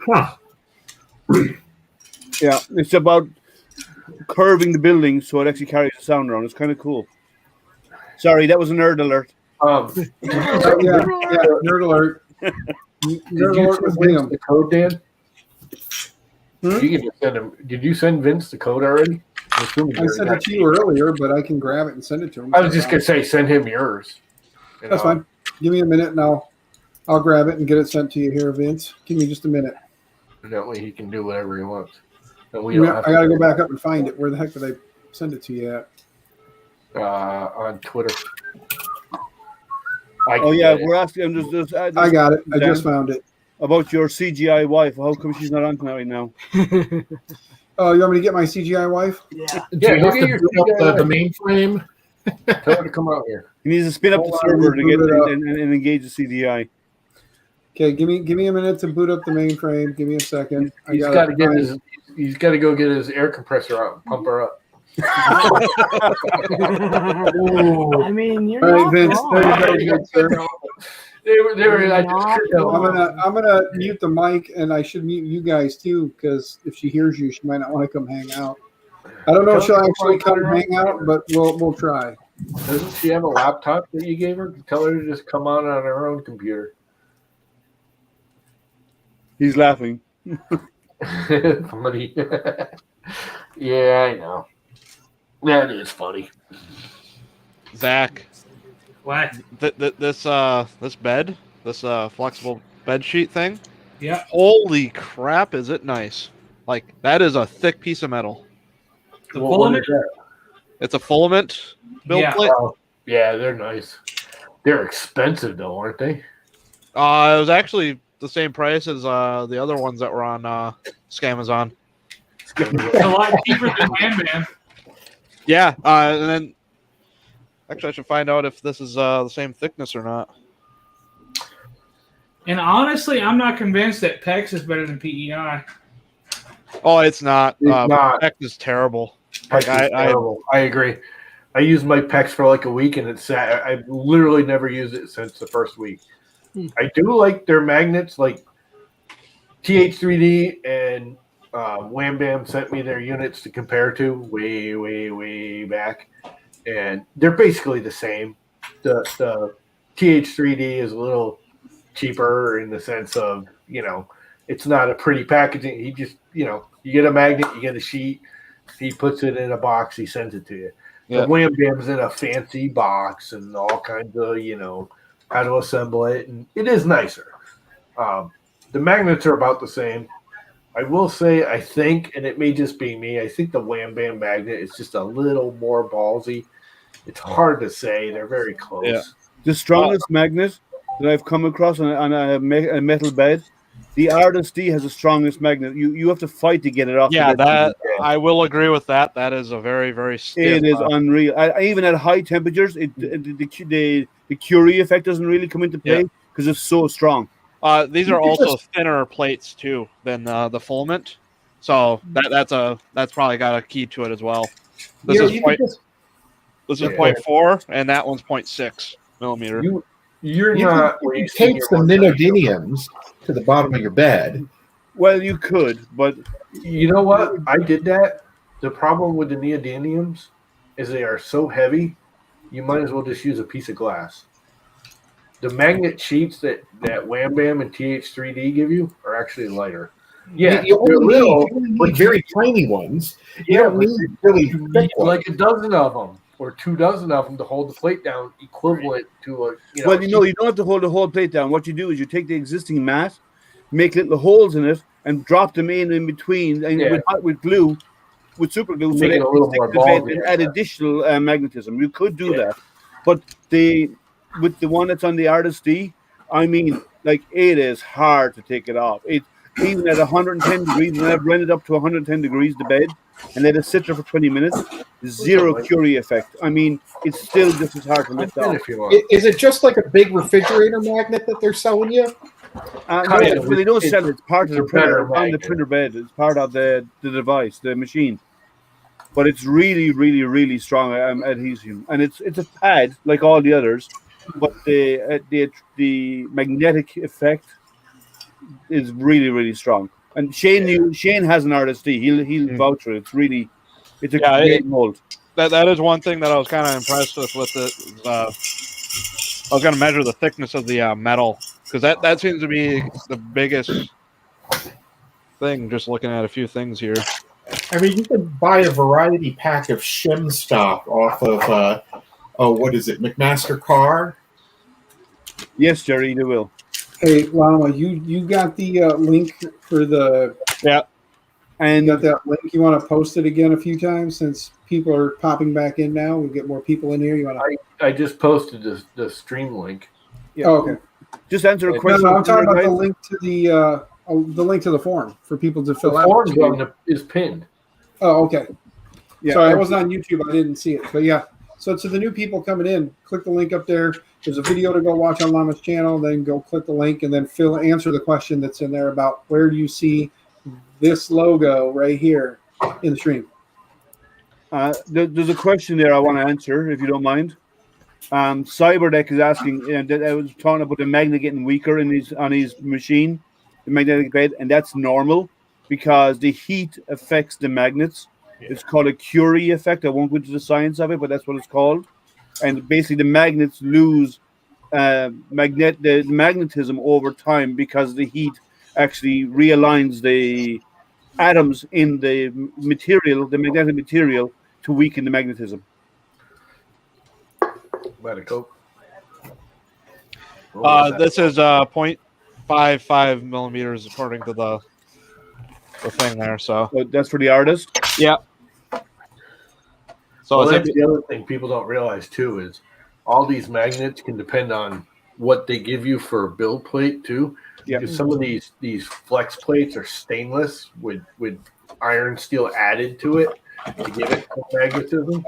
Huh. Yeah, it's about curving the building so it actually carries the sound around. It's kind of cool. Sorry, that was a nerd alert. yeah, nerd alert. Did you send Vince the code, Dan? You can just send him. Did you send Vince the code already? I sent it to you earlier, but I can grab it and send it to him. I was just gonna say, send him yours. That's fine. Give me a minute, and I'll grab it and get it sent to you here, Vince. Give me just a minute. That way he can do whatever he wants. And I gotta go back up and find it. Where the heck did I send it to you at? On Twitter. We're asking. I got it. I just found it. About your CGI wife. How come she's not on tonight right now? Oh, you want me to get my CGI wife? Yeah. Do you have to boot up the mainframe? Tell her to come out here. He needs to spin up the server to get and engage the CGI. Okay, give me a minute to boot up the mainframe. Give me a second. He's got to go get his air compressor out and pump her up. I mean, you're All right, not Vince. wrong. There you go, good sir. I'm gonna mute the mic, and I should mute you guys too, because if she hears you, she might not want to come hang out. I don't know if she'll actually come hang out, but we'll try. Doesn't she have a laptop that you gave her? Tell her to just come on her own computer. He's laughing. Funny. Yeah, I know. That is funny. Zach. What? This bed, this flexible bed sheet thing. Yeah. Holy crap! Is it nice? Like, that is a thick piece of metal. The filament? It's a filament build plate. Yeah, they're nice. They're expensive though, aren't they? It was actually the same price as the other ones that were on Scamazon. It's a lot cheaper than Wham Bam. Yeah, and then actually I should find out if this is the same thickness or not. And honestly, I'm not convinced that PEX is better than PEI. Oh, it's not. It's not. PEX is terrible. PEX is terrible. I agree. I used my PEX for like a week, and it's sad. I've literally never used it since the first week. I do like their magnets, like TH3D and Wham Bam sent me their units to compare to way back, and they're basically the same. The TH3D is a little cheaper in the sense of, it's not a pretty packaging. He just, you get a magnet, you get a sheet, he puts it in a box, he sends it to you. Yeah. The Wham Bam's in a fancy box and all kinds of, how to assemble it, and it is nicer. The magnets are about the same. I will say, I think, and it may just be me, I think the Wham Bam magnet is just a little more ballsy. It's hard to say. They're very close. Yeah. The strongest magnet that I've come across on a metal bed, the Artist D has the strongest magnet. You have to fight to get it off. Yeah, I will agree with that. That is a very, very stiff. It is unreal. Even at high temperatures, the Curie effect doesn't really come into play because it's so strong. These are also thinner plates too than the Fulmint, so that's probably got a key to it as well. This is 0.4, and that one's 0.6 millimeter. You're You not. could tape some neodymiums to the bottom of your bed. Well, you could, but You know what? I did that. The problem with the neodymiums is they are so heavy, you might as well just use a piece of glass. The magnet sheets that Wham Bam and TH3D give you are actually lighter. Yeah, you they're only little, need very tiny ones. You don't need really you thick need ones. like a dozen of them or 2 dozen of them to hold the plate down, equivalent to a. You don't have to hold the whole plate down. What you do is you take the existing mat, make little holes in it, and drop them in between, and with glue, with super glue, so Make they it a little stick more to the bed ball and add additional magnetism. You could do that, but with the one that's on the Artist D, I mean, like it is hard to take it off. It even at 110 degrees, when I've rented up to 110 degrees the bed and let it sit there for 20 minutes, zero Curie effect. I mean, it's still just as hard to lift off. Is it just like a big refrigerator magnet that they're selling you? No, but they don't sell it. It's part of the printer on the printer bed. It's part of the device, the machine. But it's really, really, really strong adhesion, and it's a pad like all the others, but the magnetic effect is really, really strong. And Shane has an Artist D. He'll vouch for it. It's a great mold. That is one thing that I was kind of impressed with it. I was going to measure the thickness of the metal, because that seems to be the biggest thing, just looking at a few things here. I mean, you can buy a variety pack of shim stock off of, what is it, McMaster Car? Yes, Jerry, you will. Hey, Lama, you got the link for the... Yeah. And got that link? You want to post it again a few times since people are popping back in now? We get more people in here. You want to? I just posted the stream link. Yeah. Oh, okay. Just answer a question. No, I'm talking about the link to the link to the form for people to fill out. The form is pinned. Oh, okay. Yeah. Sorry, I wasn't on YouTube. I didn't see it. But yeah. So to the new people coming in, click the link up there. There's a video to go watch on Llama's channel. Then go click the link and then answer the question that's in there about where do you see this logo right here in the stream. There's a question there I want to answer, if you don't mind. Cyberdeck is asking, I was talking about the magnet getting weaker on his machine, the magnetic bed, and that's normal because the heat affects the magnets. Yeah. It's called a Curie effect. I won't go into the science of it, but that's what it's called. And basically, the magnets lose the magnetism over time because the heat actually realigns the atoms in the material, the magnetic material, to weaken the magnetism. This is 0.55 millimeters according to the thing there. So that's for the Artist. Yeah. So that's the other thing people don't realize too is all these magnets can depend on what they give you for a build plate too. Yeah. Because some of these flex plates are stainless with iron steel added to it to give it magnetism.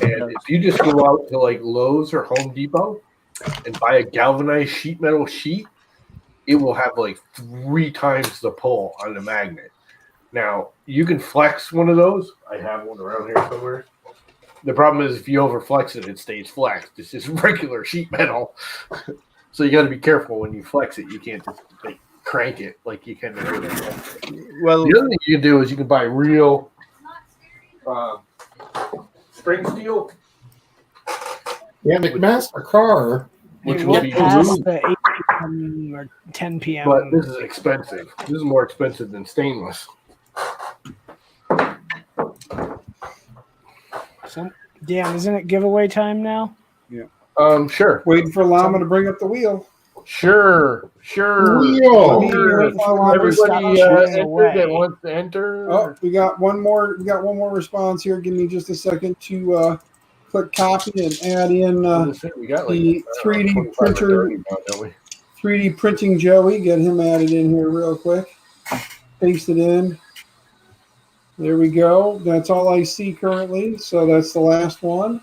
And if you just go out to like Lowe's or Home Depot and buy a galvanized sheet metal sheet, it will have like 3 times the pull on the magnet. Now, you can flex one of those. I have one around here somewhere. The problem is if you overflex it, it stays flexed. It's just regular sheet metal. So you got to be careful when you flex it. You can't just like crank it like you can. Well, the other thing you can do is you can buy real spring steel. Yeah, McMaster Car, which will be past the 8 p.m. or 10 p.m. But this is expensive. This is more expensive than stainless. Damn, isn't it giveaway time now? Yeah. Sure. Waiting for Llama to bring up the wheel. Sure. Wheel. Everybody that wants to enter. Oh, we got one more. We got one more response here. Give me just a second to click copy and add in the 3D printer. 3D printing Joey. Get him added in here real quick. Paste it in. There we go. That's all I see currently. So that's the last one.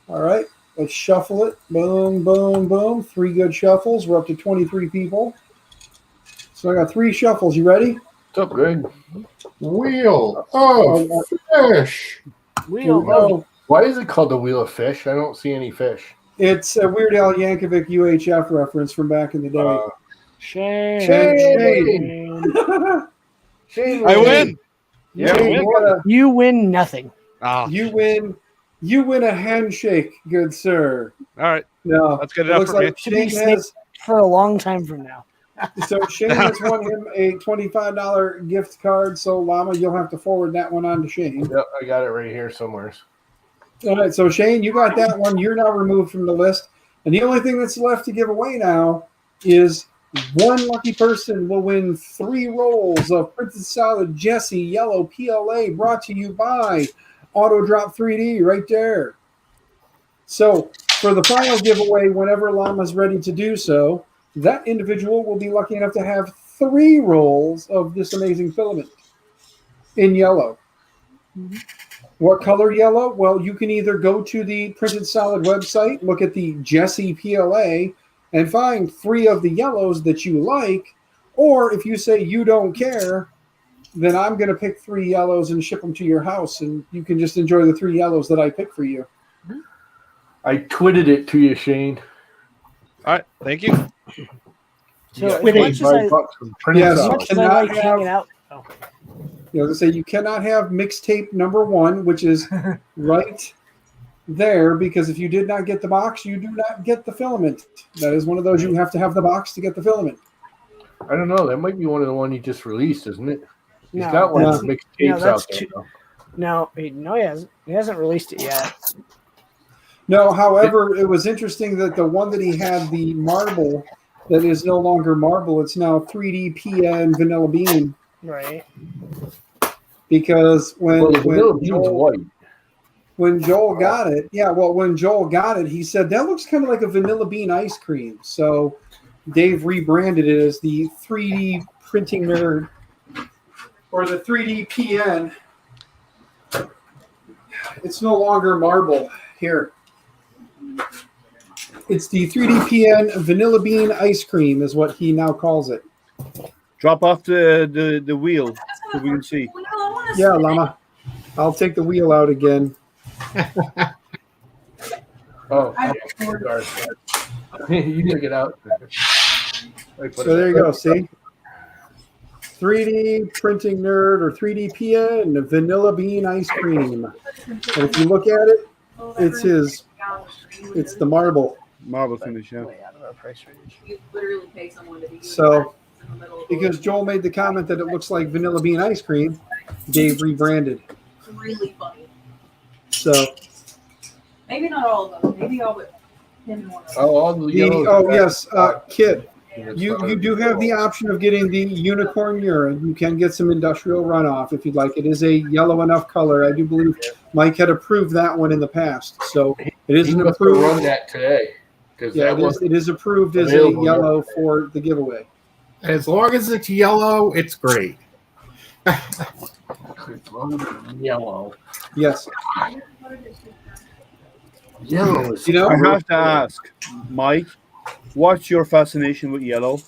All right. Let's shuffle it. Boom, boom, boom. 3 good shuffles. We're up to 23 people. So I got 3 shuffles. You ready? What's up, Greg? Wheel of fish. Wheel Oh, Why is it called the Wheel of Fish? I don't see any fish. it's a Weird Al Yankovic UHF reference from back in the day. Shane. Shane, I win. Yeah, Shane, win. You win nothing. Ah, you win. You win a handshake, good sir. all right. No, That's good it enough looks for me. like Should be Shane has. For a long time from now. So Shane has won him a $25 gift card. So Llama, you'll have to forward that one on to Shane. Yep, I got it right here somewhere. All right, so Shane, you got that one. You're now removed from the list. And the only thing that's left to give away now is one lucky person will win 3 rolls of Printed Solid Jesse Yellow PLA brought to you by Auto Drop 3D right there. So for the final giveaway, whenever Llama's ready to do so, that individual will be lucky enough to have 3 rolls of this amazing filament in yellow. What color yellow? Well, you can either go to the Printed Solid website, look at the Jesse PLA, and find 3 of the yellows that you like, or if you say you don't care, then I'm going to pick 3 yellows and ship them to your house, and you can just enjoy the 3 yellows that I pick for you. I twitted it to you, Shane. All right. Thank you. So Yeah, as much as I, Yes, as you much as I cannot like have. hanging out, You know, they say you cannot have mixtape number 1, which is right there, because if you did not get the box, you do not get the filament. That is one of those you have to have the box to get the filament. I don't know. That might be one of the one he just released, isn't it? He's No, got one of that's- the mixed no, tapes that's out there. too- though. no, he hasn't. He hasn't released it yet. No, however, it was interesting that the one that he had, the marble, that is no longer marble, it's now 3D PN Vanilla Bean, Right. because Well, the Vanilla Bean's white. when Joel got it, when Joel got it, he said that looks kind of like a Vanilla Bean ice cream. So Dave rebranded it as the 3D Printing Nerd, or the 3D PN. It's no longer marble. Here. It's the 3D PN Vanilla Bean Ice Cream is what he now calls it. Drop off the wheel so we can see. Yeah, Llama. I'll take the wheel out again. Oh, you took it out. So there you go. See? 3D Printing Nerd, or 3D PN Vanilla Bean Ice Cream. And if you look at it, it's the marble. Marble finish, yeah. You literally pay someone to be So, because Joel made the comment that it looks like Vanilla Bean Ice Cream, Dave rebranded. really funny. So, Maybe not all of them. Maybe all but him and one of them. Oh, all the yellows. yes, Kit, you do have the option of getting the unicorn urine. You can get some industrial runoff if you'd like. It is a yellow enough color. I do believe Mike had approved that one in the past. So it is He an must have approved. run that today. Yeah, it is approved as a available yellow for the giveaway. As long as it's yellow, it's great. Yellow. Yes. Yellow is. You know, I have to ask, Mike, what's your fascination with yellow?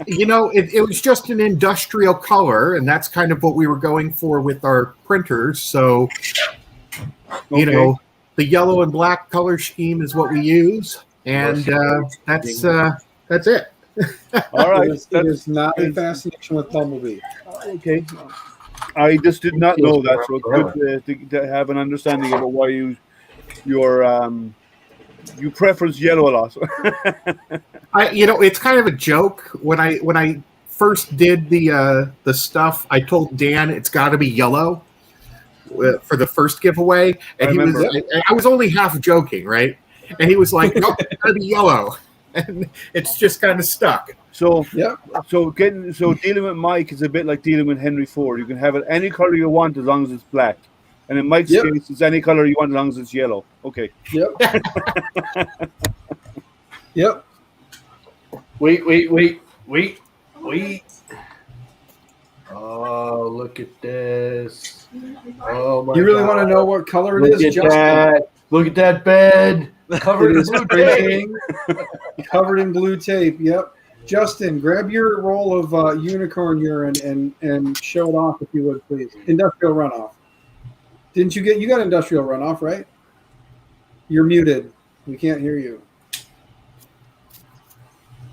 It was just an industrial color, and that's kind of what we were going for with our printers. So, Okay. the yellow and black color scheme is what we use, and that's it. All right. it is not a fascination with Bumblebee. Okay. I just did not know that, so it's good to have an understanding about why you preference yellow a lot. It's kind of a joke. When I first did the stuff, I told Dan it's got to be yellow for the first giveaway, and I was only half joking, right? And he was like, "No, it's got to be yellow," and it's just kind of stuck. So Yeah. dealing with Mike is a bit like dealing with Henry Ford. You can have it any color you want as long as it's black. And in Mike's Yep. case, it's any color you want as long as it's yellow. Okay. Yep. Yep. Wait. Oh, look at this. Oh my You really God. want to know what color it Look is? at Justin? that. Look at that bed. Covered It in is blue tape. printing, covered in blue tape. Yep. Justin, grab your roll of unicorn urine and show it off if you would, please. Industrial runoff. Didn't you got industrial runoff, right? You're muted. We can't hear you.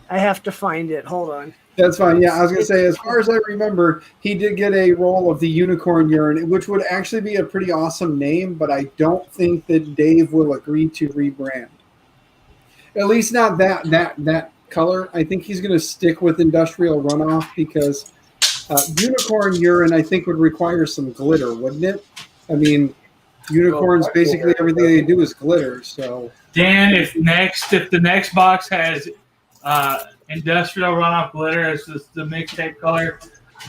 I have to find it. Hold on. That's fine. Yeah, I was going to say, as far as I remember, he did get a roll of the unicorn urine, which would actually be a pretty awesome name, but I don't think that Dave will agree to rebrand. At least not that color. I think he's going to stick with industrial runoff because unicorn urine, I think, would require some glitter, wouldn't it? I mean, unicorns, basically everything they do is glitter, so... Dan, if the next box has industrial runoff glitter as the mixtape color,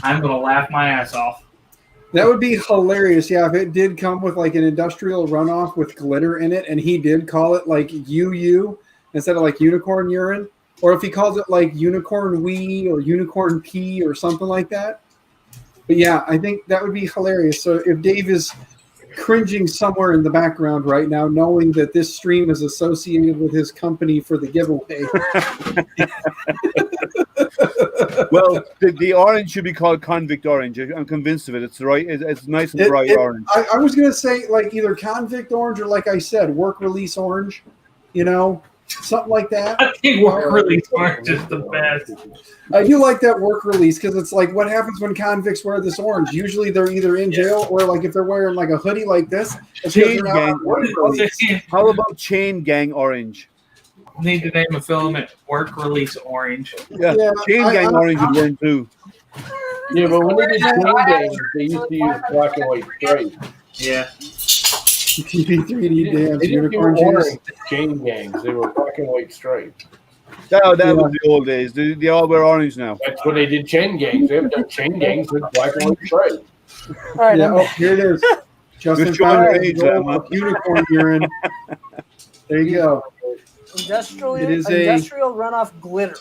I'm gonna laugh my ass off. That would be hilarious, yeah, if it did come with like an industrial runoff with glitter in it, and he did call it like UU instead of like unicorn urine, or if he calls it like unicorn wee or unicorn pee or something like that. But yeah, I think that would be hilarious. So if Dave is cringing somewhere in the background right now, knowing that this stream is associated with his company for the giveaway. Well, the orange should be called Convict Orange. I'm convinced of it. It's right. It's nice and bright orange. I was going to say like either Convict Orange or, like I said, Work Release Orange, something like that. I think Work Release Orange is the best. I do like that Work Release because it's like, what happens when convicts wear this orange? Usually they're either in jail or like if they're wearing like a hoodie like this. Chain Gang. How about Chain Gang Orange? Need to name a filament Work Release Orange. Yeah, Chain Gang Orange would win too. Yeah, but when they did Chain Gang, they used to use black and white stripes. Yeah. TV 3D dance, They didn't do unicorn orange juice. chain gangs. They were black and white stripes. That was the old days. They all wear orange now. That's when they did chain gangs. They have done chain gangs with black and white stripes. All right, Yeah, here it is. Justin Good showing found your age, a roll Emma. of unicorn urine. There you go. Industrial It is industrial runoff glitter.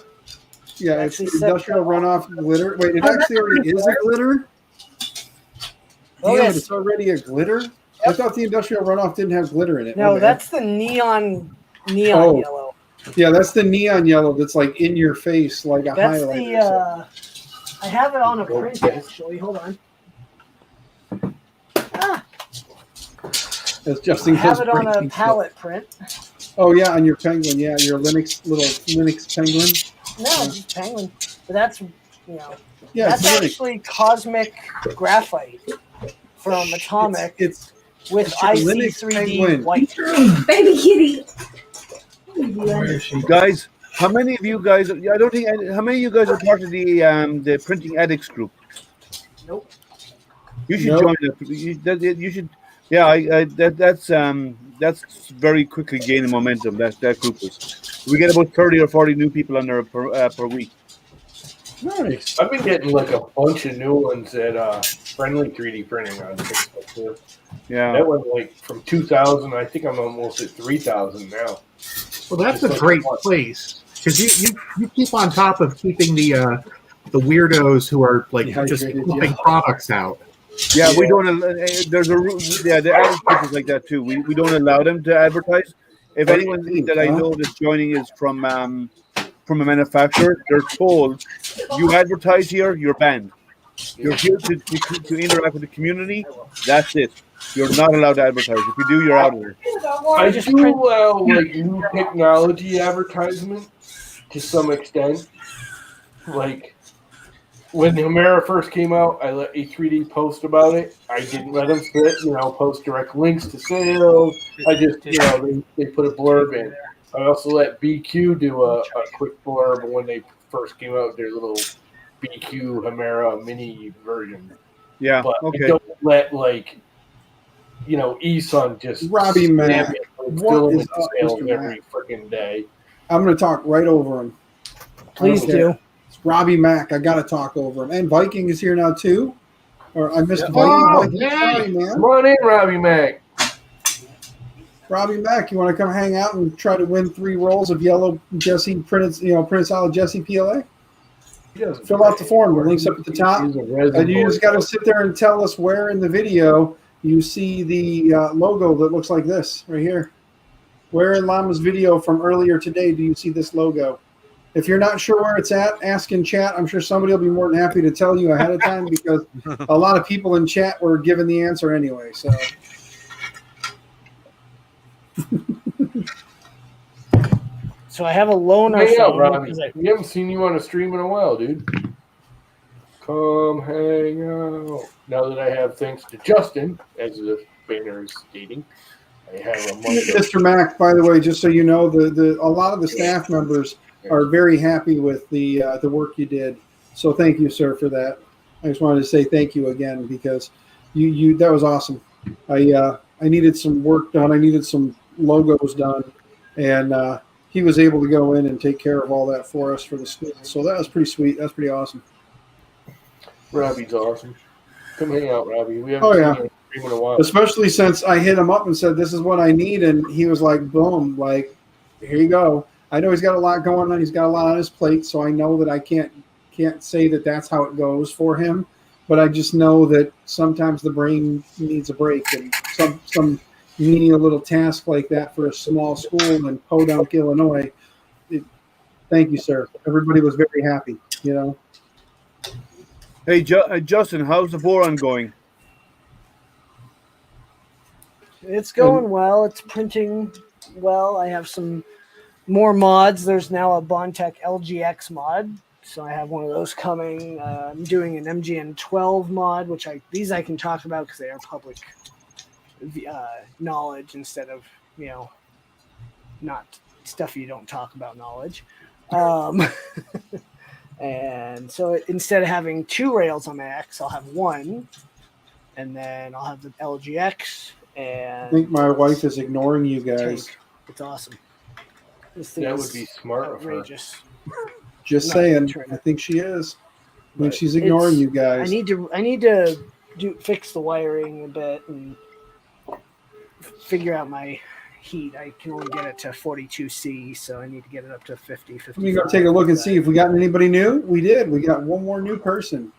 Yeah, it's Actually said industrial runoff glitter. Wait, it actually already is a glitter? Oh, Damn, yes. it's already a glitter? I thought the industrial runoff didn't have glitter in it. No, Okay. that's the neon Oh. yellow. Yeah, that's the neon yellow that's like in your face, like a That's highlighter. the I have it on a print actually. Hold on. As Justin I have goes it on a breaking palette print. stuff. Oh yeah, on your penguin. Yeah, your little Linux penguin. No, it's just penguin. But that's Yeah, that's it's Linux. actually cosmic graphite from Atomic It's with it's your Linux IC3D penguin. white. Baby kitty. Guys, how many of you guys? I don't think. How many of you guys are part of the printing addicts group? Nope. You should Nope. join it. You should. Yeah, that's very quickly gaining momentum. That group is. We get about 30 or 40 new people on there per week. Nice. I've been getting like a bunch of new ones at Friendly 3D Printing on Facebook too. Yeah. That went like from 2,000. I think I'm almost at 3,000 now. Well, that's a Just great like- place because you keep on top of keeping the weirdos who are like just Dehydrated, pumping yeah. products out. Yeah, we don't. There's a the adult group is like that too. We don't allow them to advertise. If anyone that I know that's joining is from a manufacturer, they're told you advertise here, you're banned. You're here to interact with the community. That's it. You're not allowed to advertise. If you do, you're out of there. I just do allow like new technology advertisement to some extent. Like when the Humera first came out, I let A3D post about it. I didn't let them post direct links to sales. I just, they put a blurb in. I also let BQ do a quick blurb when they first came out with their little BQ Humera mini version. Yeah. But Okay. I don't let eSun just Robbie spam Mack. it with What filament is up, sales Mr. every freaking day. I'm going to talk right over him. Please Okay. do. It's Robbie Mack. I got to talk over him. And Viking is here now too. Or I missed Viking. Oh, Viking, yeah. sorry, man. Come on in, Robbie Mac. Robbie Mack, you want to come hang out and try to win 3 rolls of yellow Jesse printed solid Jesse PLA? Fill out the form. The link's up at the top. And you just got to sit there and tell us where in the video you see the logo that looks like this right here. Where in Llama's video from earlier today do you see this logo? If you're not sure where it's at, ask in chat. I'm sure somebody will be more than happy to tell you ahead of time because a lot of people in chat were given the answer anyway. So. So I have a loaner Hang out, phone. Robbie. because I- We haven't seen you on a stream in a while, dude. Come hang out. Now that I have, thanks to Justin, as the banner is stating, I have a month of Mr. Mack, by the way, just so you know, a lot of the staff members are very happy with the work you did. So thank you, sir, for that. I just wanted to say thank you again because you that was awesome. I needed some work done. I needed some logos done, and he was able to go in and take care of all that for us for the school. So that was pretty sweet. That's pretty awesome. Robbie's awesome. Come hang out, Robbie. We haven't Oh, seen yeah. you on stream in a while. Especially since I hit him up and said, this is what I need. And he was like, boom, like, here you go. I know he's got a lot going on. He's got a lot on his plate. So I know that I can't say that that's how it goes for him. But I just know that sometimes the brain needs a break. And some menial little task like that for a small school in Podunk, Illinois. Thank you, sir. Everybody was very happy, you know. Hey, Justin, how's the Boron going? It's going well. It's printing well. I have some more mods. There's now a Bondtech LGX mod, so I have one of those coming. I'm doing an MGN 12 mod, which these I can talk about because they are public knowledge instead of not stuff you don't talk about knowledge. And so instead of having 2 rails on my X, I'll have 1, and then I'll have the LGX. And I think my wife is ignoring you guys. tank. It's awesome. This thing That is would be smart of her. outrageous. Just Not saying. turn it. I think she is. I think Right. she's ignoring It's- you guys. I need to fix the wiring a bit and figure out my heat. I can only get it to 42C, so I need to get it up to 50. Let me go take a look and see if we got anybody new. We did. We got one more new person.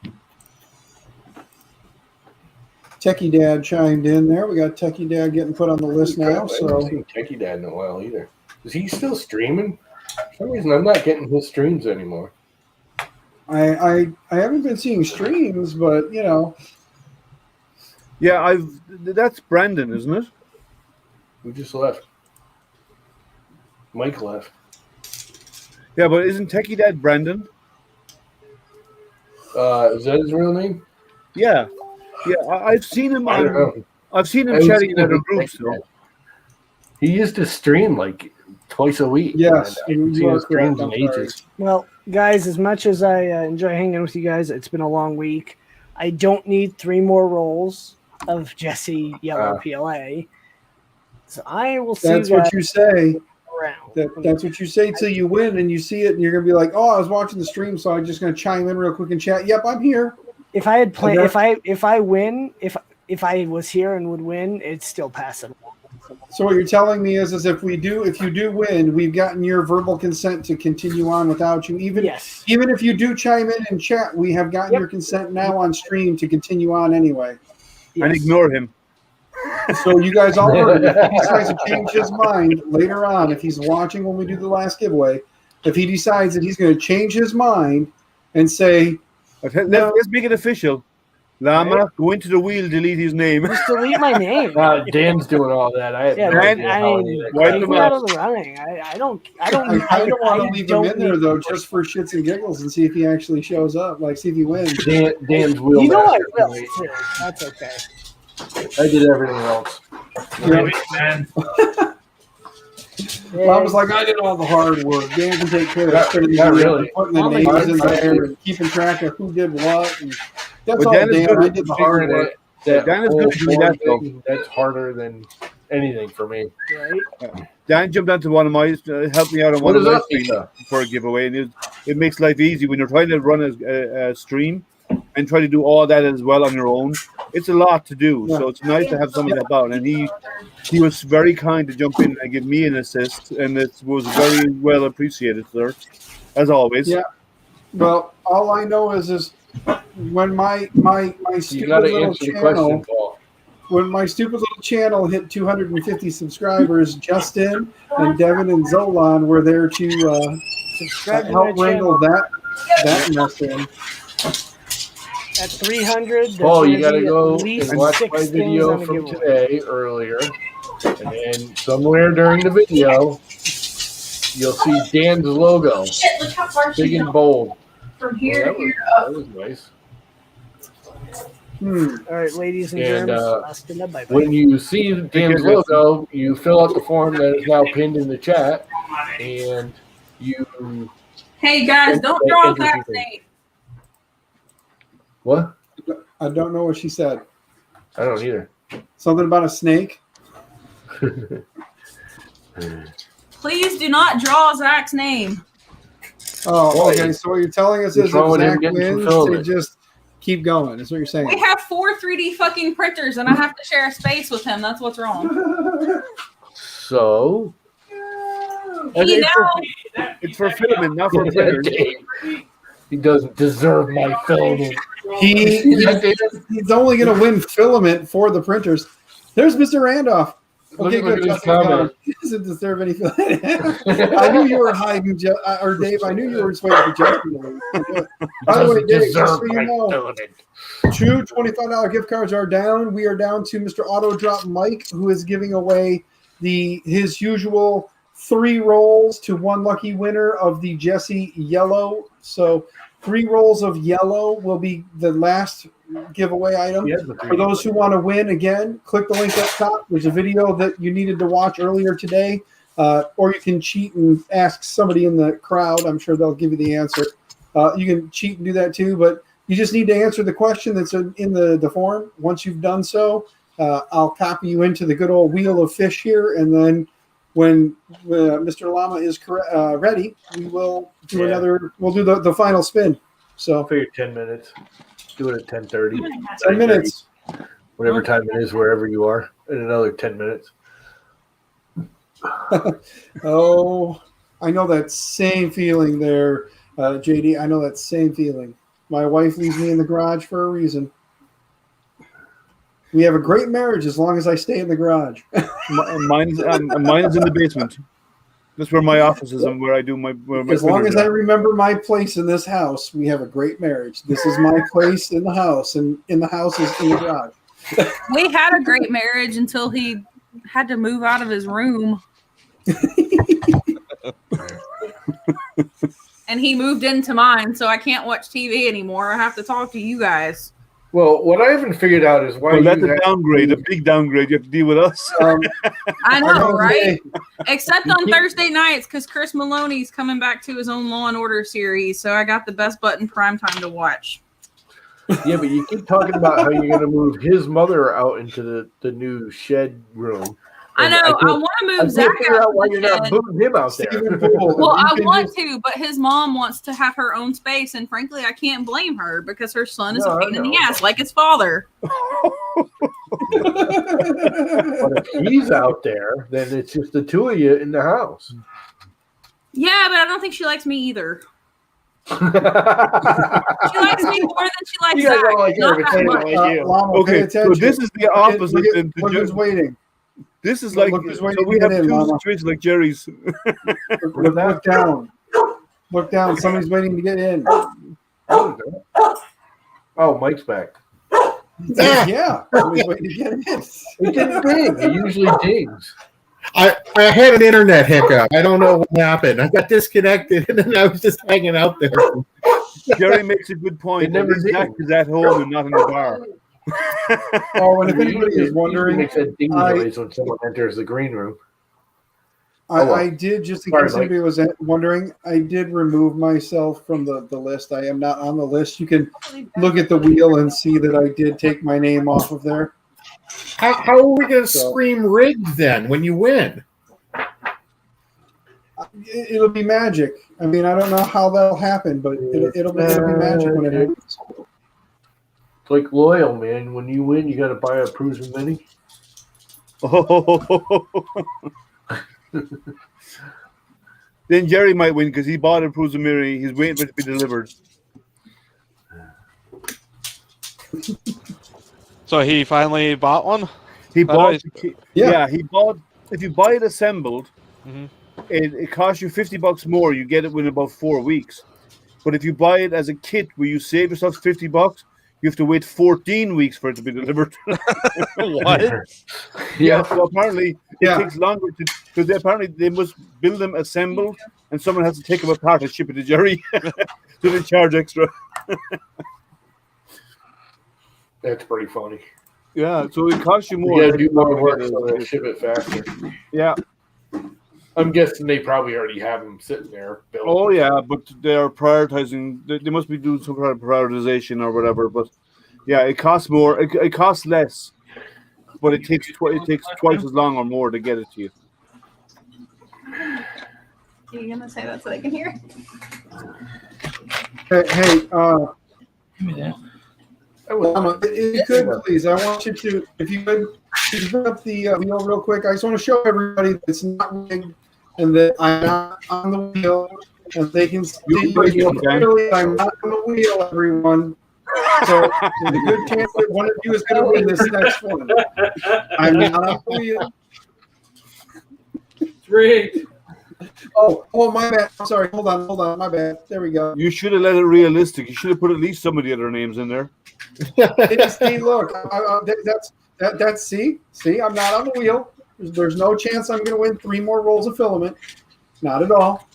Techie Dad chimed in there. We got Techie Dad getting put on the list now. I haven't So seen Techie Dad in a while either. Is he still streaming? For some reason, I'm not getting his streams anymore. I haven't been seeing streams, but you know, Yeah, that's Brandon, isn't it? We just left. Mike left. Yeah, but isn't Techie Dad Brandon? Is that his real name? Yeah, I've seen him I don't on. know. I've seen I him haven't chatting seen in him other in groups Techie though. Dad. He used to stream like twice a week. yes, and I haven't you seen are his streams correct. in I'm sorry. ages. Well, guys, as much as I enjoy hanging with you guys, it's been a long week. I don't need 3 more rolls of Jesse Yellow PLA. So I will see That's you guys what you say. around. That's what you say till you win and you see it and you're gonna be like, oh, I was watching the stream, so I'm just gonna chime in real quick and chat. Yep, I'm here. If I had planned, Okay. if I win, if I was here and would win, it's still passable. So what you're telling me is if you do win, we've gotten your verbal consent to continue on without you. Even if you do chime in and chat, we have gotten your consent now on stream to continue on anyway. And ignore him. So you guys all heard it. If he decides to change his mind later on, if he's watching when we do the last giveaway, if he decides that he's going to change his mind and say, Let's make it official. Llama, go into the wheel, delete his name. Just delete my name. Dan's doing all that. I have Yeah, no Dan, idea I how mean, any of that wipe take goes. him me out. out of the running. I don't I don't want to leave him in there need- though, just for shits and giggles, and see if he actually shows up, like see if he wins. Dan's wheel. You know I master will tonight. too. That's okay. I did everything else. Yeah. Man. Well, I was like, I did all the hard work. Dan can take care of Not putting really. putting the I'm names like- in there and keeping track of who did what. And that's But all Dan is Dan. good I at did the hard Figuring work. that Dan is whole good at doing that, board thing, that's harder than anything for me. Right? Dan jumped onto one of my, helped me out on What one of is my up, streams Lisa? for a giveaway, and it makes life easy when you're trying to run a stream and try to do all that as well on your own. It's a lot to do, so it's nice to have someone help out. And he was very kind to jump in and give me an assist, and it was very well appreciated, sir, as always. Yeah. Well, all I know is when my You stupid got to little answer the question, channel, Paul. when my stupid little channel hit 250 subscribers, Justin and Devin and Zolan were there to Subscribe to my Help wrangle channel. that mess in. At 300, there's Oh, you gonna gotta be go at least and watch 6 my things video on the from giveaway. today earlier, and then somewhere during the video, you'll see Dan's logo, Shit, look how far big she and went. bold. From Well, here that to here was, up. that was nice. All right, ladies and And germs, last in the bye-bye. when you see Dan's care, Justin. logo, you fill out the form that is now pinned in the chat, and you Hey guys, don't draw Zach's name. what? I don't know what she said. I don't either. Something about a snake. Please do not draw Zach's name. Oh, okay. So what you're telling us What's is wrong if with him Zach getting wins, fulfillment? they just keep going. Is what you're saying. We have 4 3D fucking printers, and I have to share a space with him. That's what's wrong. So You know, It's for filming, not for printers. he doesn't deserve my filming. He's only going to win filament for the printers. There's Mr. Randolph. Okay, Look at good. his Justin's gone. comment. He doesn't deserve any filament. I knew you were hiding, or Dave. I knew you were just waiting for Justin to leave. By the way, Doesn't Dave, deserve just so you my know, filament. 2 $25 gift cards are down. We are down to Mr. Auto Drop Mike, who is giving away his usual 3 rolls to 1 lucky winner of the Jesse Yellow. So 3 rolls of yellow will be the last giveaway item. For those who want to win, again, click the link up top. There's a video that you needed to watch earlier today, or you can cheat and ask somebody in the crowd. I'm sure they'll give you the answer. You can cheat and do that too, but you just need to answer the question that's in the form. Once you've done so, I'll copy you into the good old wheel of fish here, and then when Mr. Llama is ready, we will do another. We'll do the final spin. So I figured 10 minutes. Do it at 10:30. 10 minutes. Whatever time it is, wherever you are, in another 10 minutes. Oh, I know that same feeling there, JD. I know that same feeling. My wife leaves me in the garage for a reason. We have a great marriage as long as I stay in the garage. Mine's in the basement. That's where my office is and where I do my. As long as I remember my place in this house, we have a great marriage. This is my place in the house, and in the house is in the garage. we had a great marriage until he had to move out of his room. And he moved into mine, so I can't watch TV anymore. I have to talk to you guys. Well, what I haven't figured out is why Well, that's you a have- downgrade, a big downgrade. You have to deal with us. I know, right? Except on Thursday nights, because Chris Maloney's coming back to his own Law and Order series, so I got the best button prime time to watch. Yeah, but you keep talking about how you're going to move his mother out into the new shed room. I know. I want to move Zach figure out out why of you're the not shed. moving him out there. Well, I want to, but his mom wants to have her own space, and frankly, I can't blame her because her son is No, a I pain in the know. ass, like his father. But if he's out there, then it's just the two of you in the house. Yeah, but I don't think she likes me either. She likes me more than she likes You guys Zach. don't like her, Not but that they don't much. like you. Llama, pay Okay, so attention. this is the opposite. Look than at who's waiting. This is Look like who's so waiting we to have get in, two Mama. situations like Jerry's. Look down. Look down. Somebody's waiting to get in. Oh, Mike's back. Yeah, somebody's waiting to get in. It didn't ding. It usually dings. I had an internet hiccup. I don't know what happened. I got disconnected, and then I was just hanging out there. Jerry makes a good point. It never Zach did. is at home and not in the bar. Oh, and if It anybody usually is wondering, makes a ding I- noise when someone enters the green room. I did, just in Sorry, case Mike. anybody was wondering, I did remove myself from the list. I am not on the list. You can look at the wheel and see that I did take my name off of there. How are we going to So- scream rigged then when you win? It'll be magic. I mean, I don't know how that'll happen, but it'll be magic when it happens. It's like loyal, man. When you win, you got to buy a Prusa Mini. Then Jerry might win because he bought a Prusumiri. He's waiting for it to be delivered. So he finally bought one? He How bought. do Yeah, he bought. If you buy it assembled, Mhm. it costs you $50 more. You get it within about 4 weeks. But if you buy it as a kit where you save yourself $50, you have to wait 14 weeks for it to be delivered. What? Yeah, so apparently Yeah. it takes longer because apparently they must build them assembled, and someone has to take them apart and ship it to Jerry. So they charge extra. That's pretty funny. Yeah, so it costs you more. You gotta do more work so they ship it faster. Yeah. I'm guessing they probably already have them sitting there built. Oh yeah, but they are prioritizing. They must be doing some kind of prioritization or whatever. But yeah, it costs more. It costs less, but it takes twice as long or more to get it to you. Are you gonna say that so they can hear? Hey, Give me that. if you could, please, I want you to, if you could, put up the wheel real quick. I just want to show everybody that it's not rigged and that I'm not on the wheel, and they can see clearly I'm not on the wheel, everyone. So there's a good chance that one of you is going to win this next one. I'm not on the wheel. It's rigged. Oh, my bad. I'm sorry. Hold on. My bad. There we go. You should have let it realistic. You should have put at least some of the other names in there. See, look, that's see, I'm not on the wheel. There's no chance I'm going to win 3 more rolls of filament. Not at all.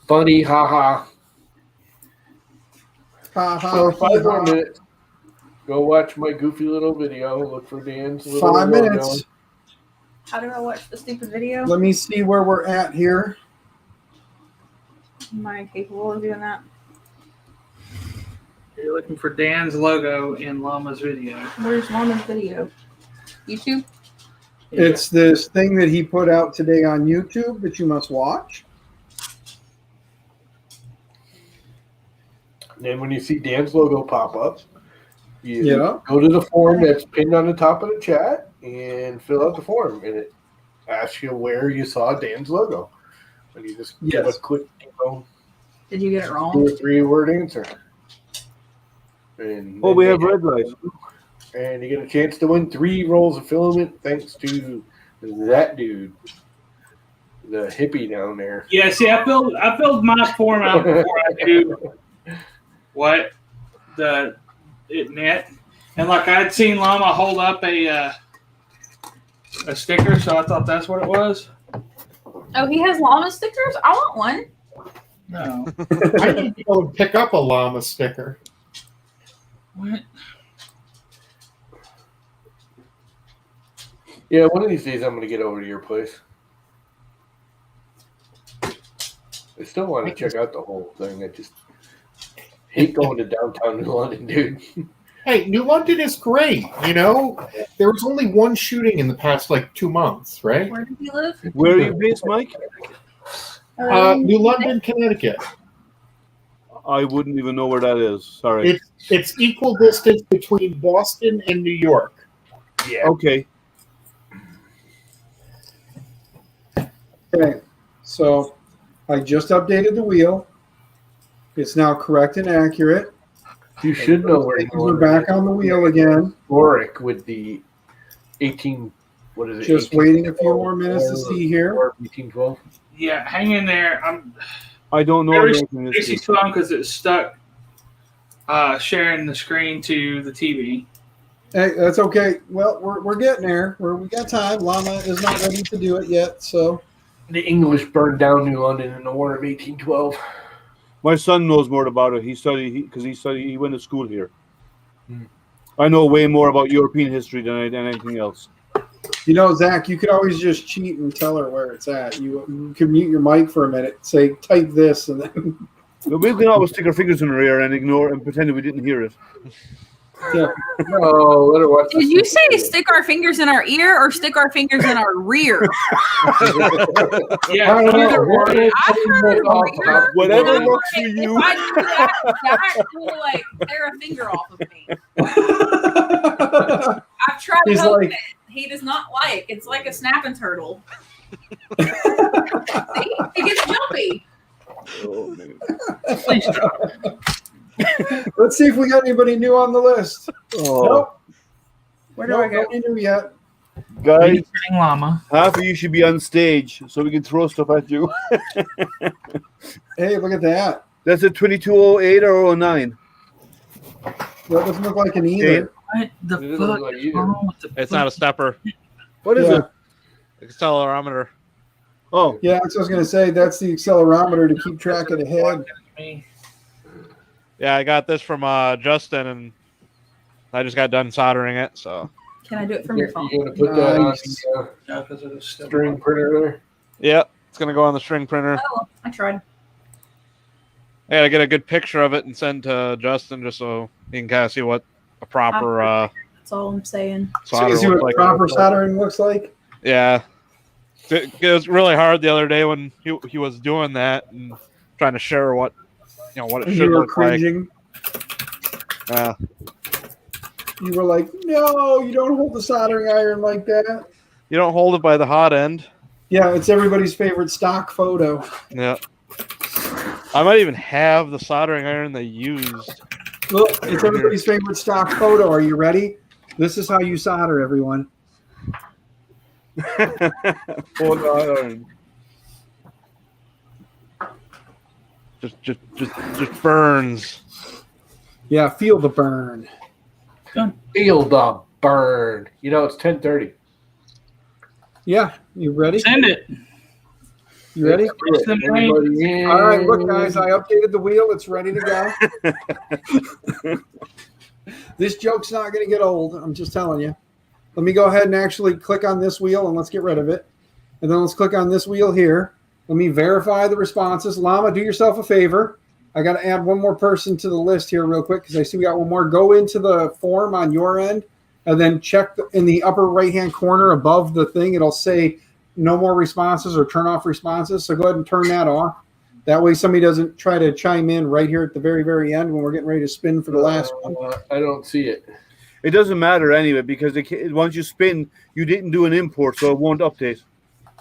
Funny, haha. So 5 more Ha. minutes. Go watch my goofy little video. Look for Dan's little 5 logo. minutes. How do I watch the stupid video? Let me see where we're at here. Am I capable of doing that? You're looking for Dan's logo in Llama's video. Where's Mama's video? YouTube? It's this thing that he put out today on YouTube that you must watch. And then when you see Dan's logo pop up, you Yeah. go to the form that's pinned on the top of the chat and fill out the form. And it asks you where you saw Dan's logo. And you just give a Yes. quick, Did you get it 2 wrong? or 3 word answer. And Oh, then we they- have red light. And you get a chance to win 3 rolls of filament thanks to that dude, the hippie down there. Yeah, see, I filled my form out before I do what it meant, and like I'd seen Llama hold up a sticker, so I thought that's what it was. Oh, he has llama stickers? I want one. No. I need to go pick up a llama sticker. What? Yeah, one of these days I'm going to get over to your place. I still want to check out the whole thing. I just hate going to downtown New London, dude. Hey, New London is great. You know, there was only one shooting in the past 2 months, right? Where does he live? Where are you based, Mike? New London, Connecticut. I wouldn't even know where that is. Sorry. It's equal distance between Boston and New York. Yeah. Okay. Okay. So I just updated the wheel. It's now correct and accurate. You should know where We're back on the wheel again. Oric with the 18. What is it? Just 18, waiting a few more minutes to see here. Or 1812. Yeah, hang in there. I don't know. Tracy's phone because it's stuck sharing the screen to the TV. Hey, that's okay. Well, we're getting there. We got time. Llama is not ready to do it yet, so. The English burned down New London in the War of 1812. My son knows more about it. He went to school here. I know way more about European history than anything else. You know, Zach, you could always just cheat and tell her where it's at. You can mute your mic for a minute, say, type this, and then. We can always stick our fingers in our ear and ignore and pretend that we didn't hear it. Yeah. No, let her watch. Did you say stick our fingers in our ear or stick our fingers in our rear? Yeah, either or. I heard rear. Whatever And I'm works for like, you. If I do that, Zach will tear a finger off of me. I've tried He's hoping like- it. He does not like. It's like a snapping turtle. See? It gets jumpy. Oh, man. Please stop. Let's see if we got anybody new on the list. Oh. Nope. Where do I go? Nobody new yet. Guys, Llama. half of you should be on stage so we can throw stuff at you. Hey, look at that. That's a 2208 or 09. That doesn't look like an either. What the It doesn't look fuck like is either. wrong with the It's not a stepper. What is Yeah. it? Accelerometer. Oh, Yeah, that's what I was going to say. That's the accelerometer to keep track of the head. me? Yeah, I got this from Justin, and I just got done soldering it. So Can I do it from your phone? You're gonna put that on Nice. the Yeah, because it is still string printer there. yeah, it's gonna go on the string printer. Oh, well, I tried. I gotta get a good picture of it and send to Justin just so he can kind of see what a proper That's all I'm saying. So solder you see looks what like. proper soldering looks like? Yeah, it was really hard the other day when he was doing that and trying to share what what it You should were look like. cringing. Yeah, You were like, no, you don't hold the soldering iron like that. you don't hold it by the hot end. Yeah, it's everybody's favorite stock photo. Yeah, I might even have the soldering iron they used. Look, it's everybody's favorite stock photo. Are you ready? This is how you solder, everyone. hold on. Just burns. Yeah, feel the burn. Feel the burn. You know, it's 10:30. Yeah, you ready? Send it. You ready? Everybody in. All right, look, guys, I updated the wheel. It's ready to go. This joke's not going to get old. I'm just telling you. Let me go ahead and actually click on this wheel, and let's get rid of it. And then let's click on this wheel here. Let me verify the responses. Llama, do yourself a favor. I got to add one more person to the list here real quick because I see we got one more. Go into the form on your end and then check in the upper right-hand corner above the thing. It'll say no more responses or turn off responses. So go ahead and turn that off. That way somebody doesn't try to chime in right here at the very, very end when we're getting ready to spin for the last one. I don't see it. It doesn't matter anyway because once you spin, you didn't do an import, so it won't update.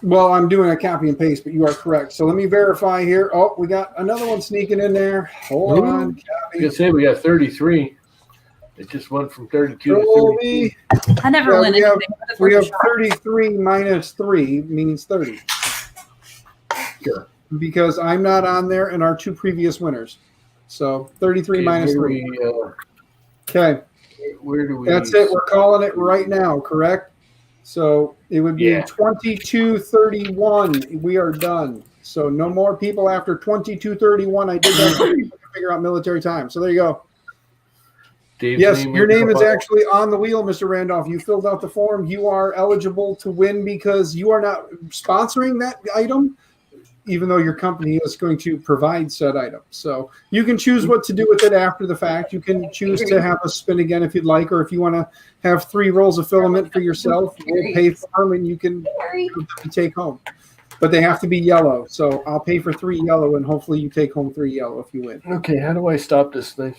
Well, I'm doing a copy and paste, but you are correct. So let me verify here. Oh, we got another one sneaking in there. Hold on. I was Copy. gonna say we got 33. It just went from 32 to Colby. 32. I never Yeah, win we have- anything. but it's We worth have a shot. 33 minus 3 means 30. Sure. Because I'm not on there and our two previous winners. So 33 Okay, minus where 3. we, Okay. where do we? That's it. We're calling it right now, correct? So it would be Yeah. 22:31. We are done. So no more people after 22:31. I did that to figure out military time. So there you go. Dave's Yes, your name is up. actually on the wheel, Mr. Randolph. You filled out the form. You are eligible to win because you are not sponsoring that item, even though your company is going to provide said item. So you can choose what to do with it after the fact. You can choose to have us spin again if you'd like, or if you want to have 3 rolls of filament for yourself, we'll pay for them and you can take home. But they have to be yellow. So I'll pay for 3 yellow and hopefully you take home 3 yellow if you win. Okay, how do I stop this thing?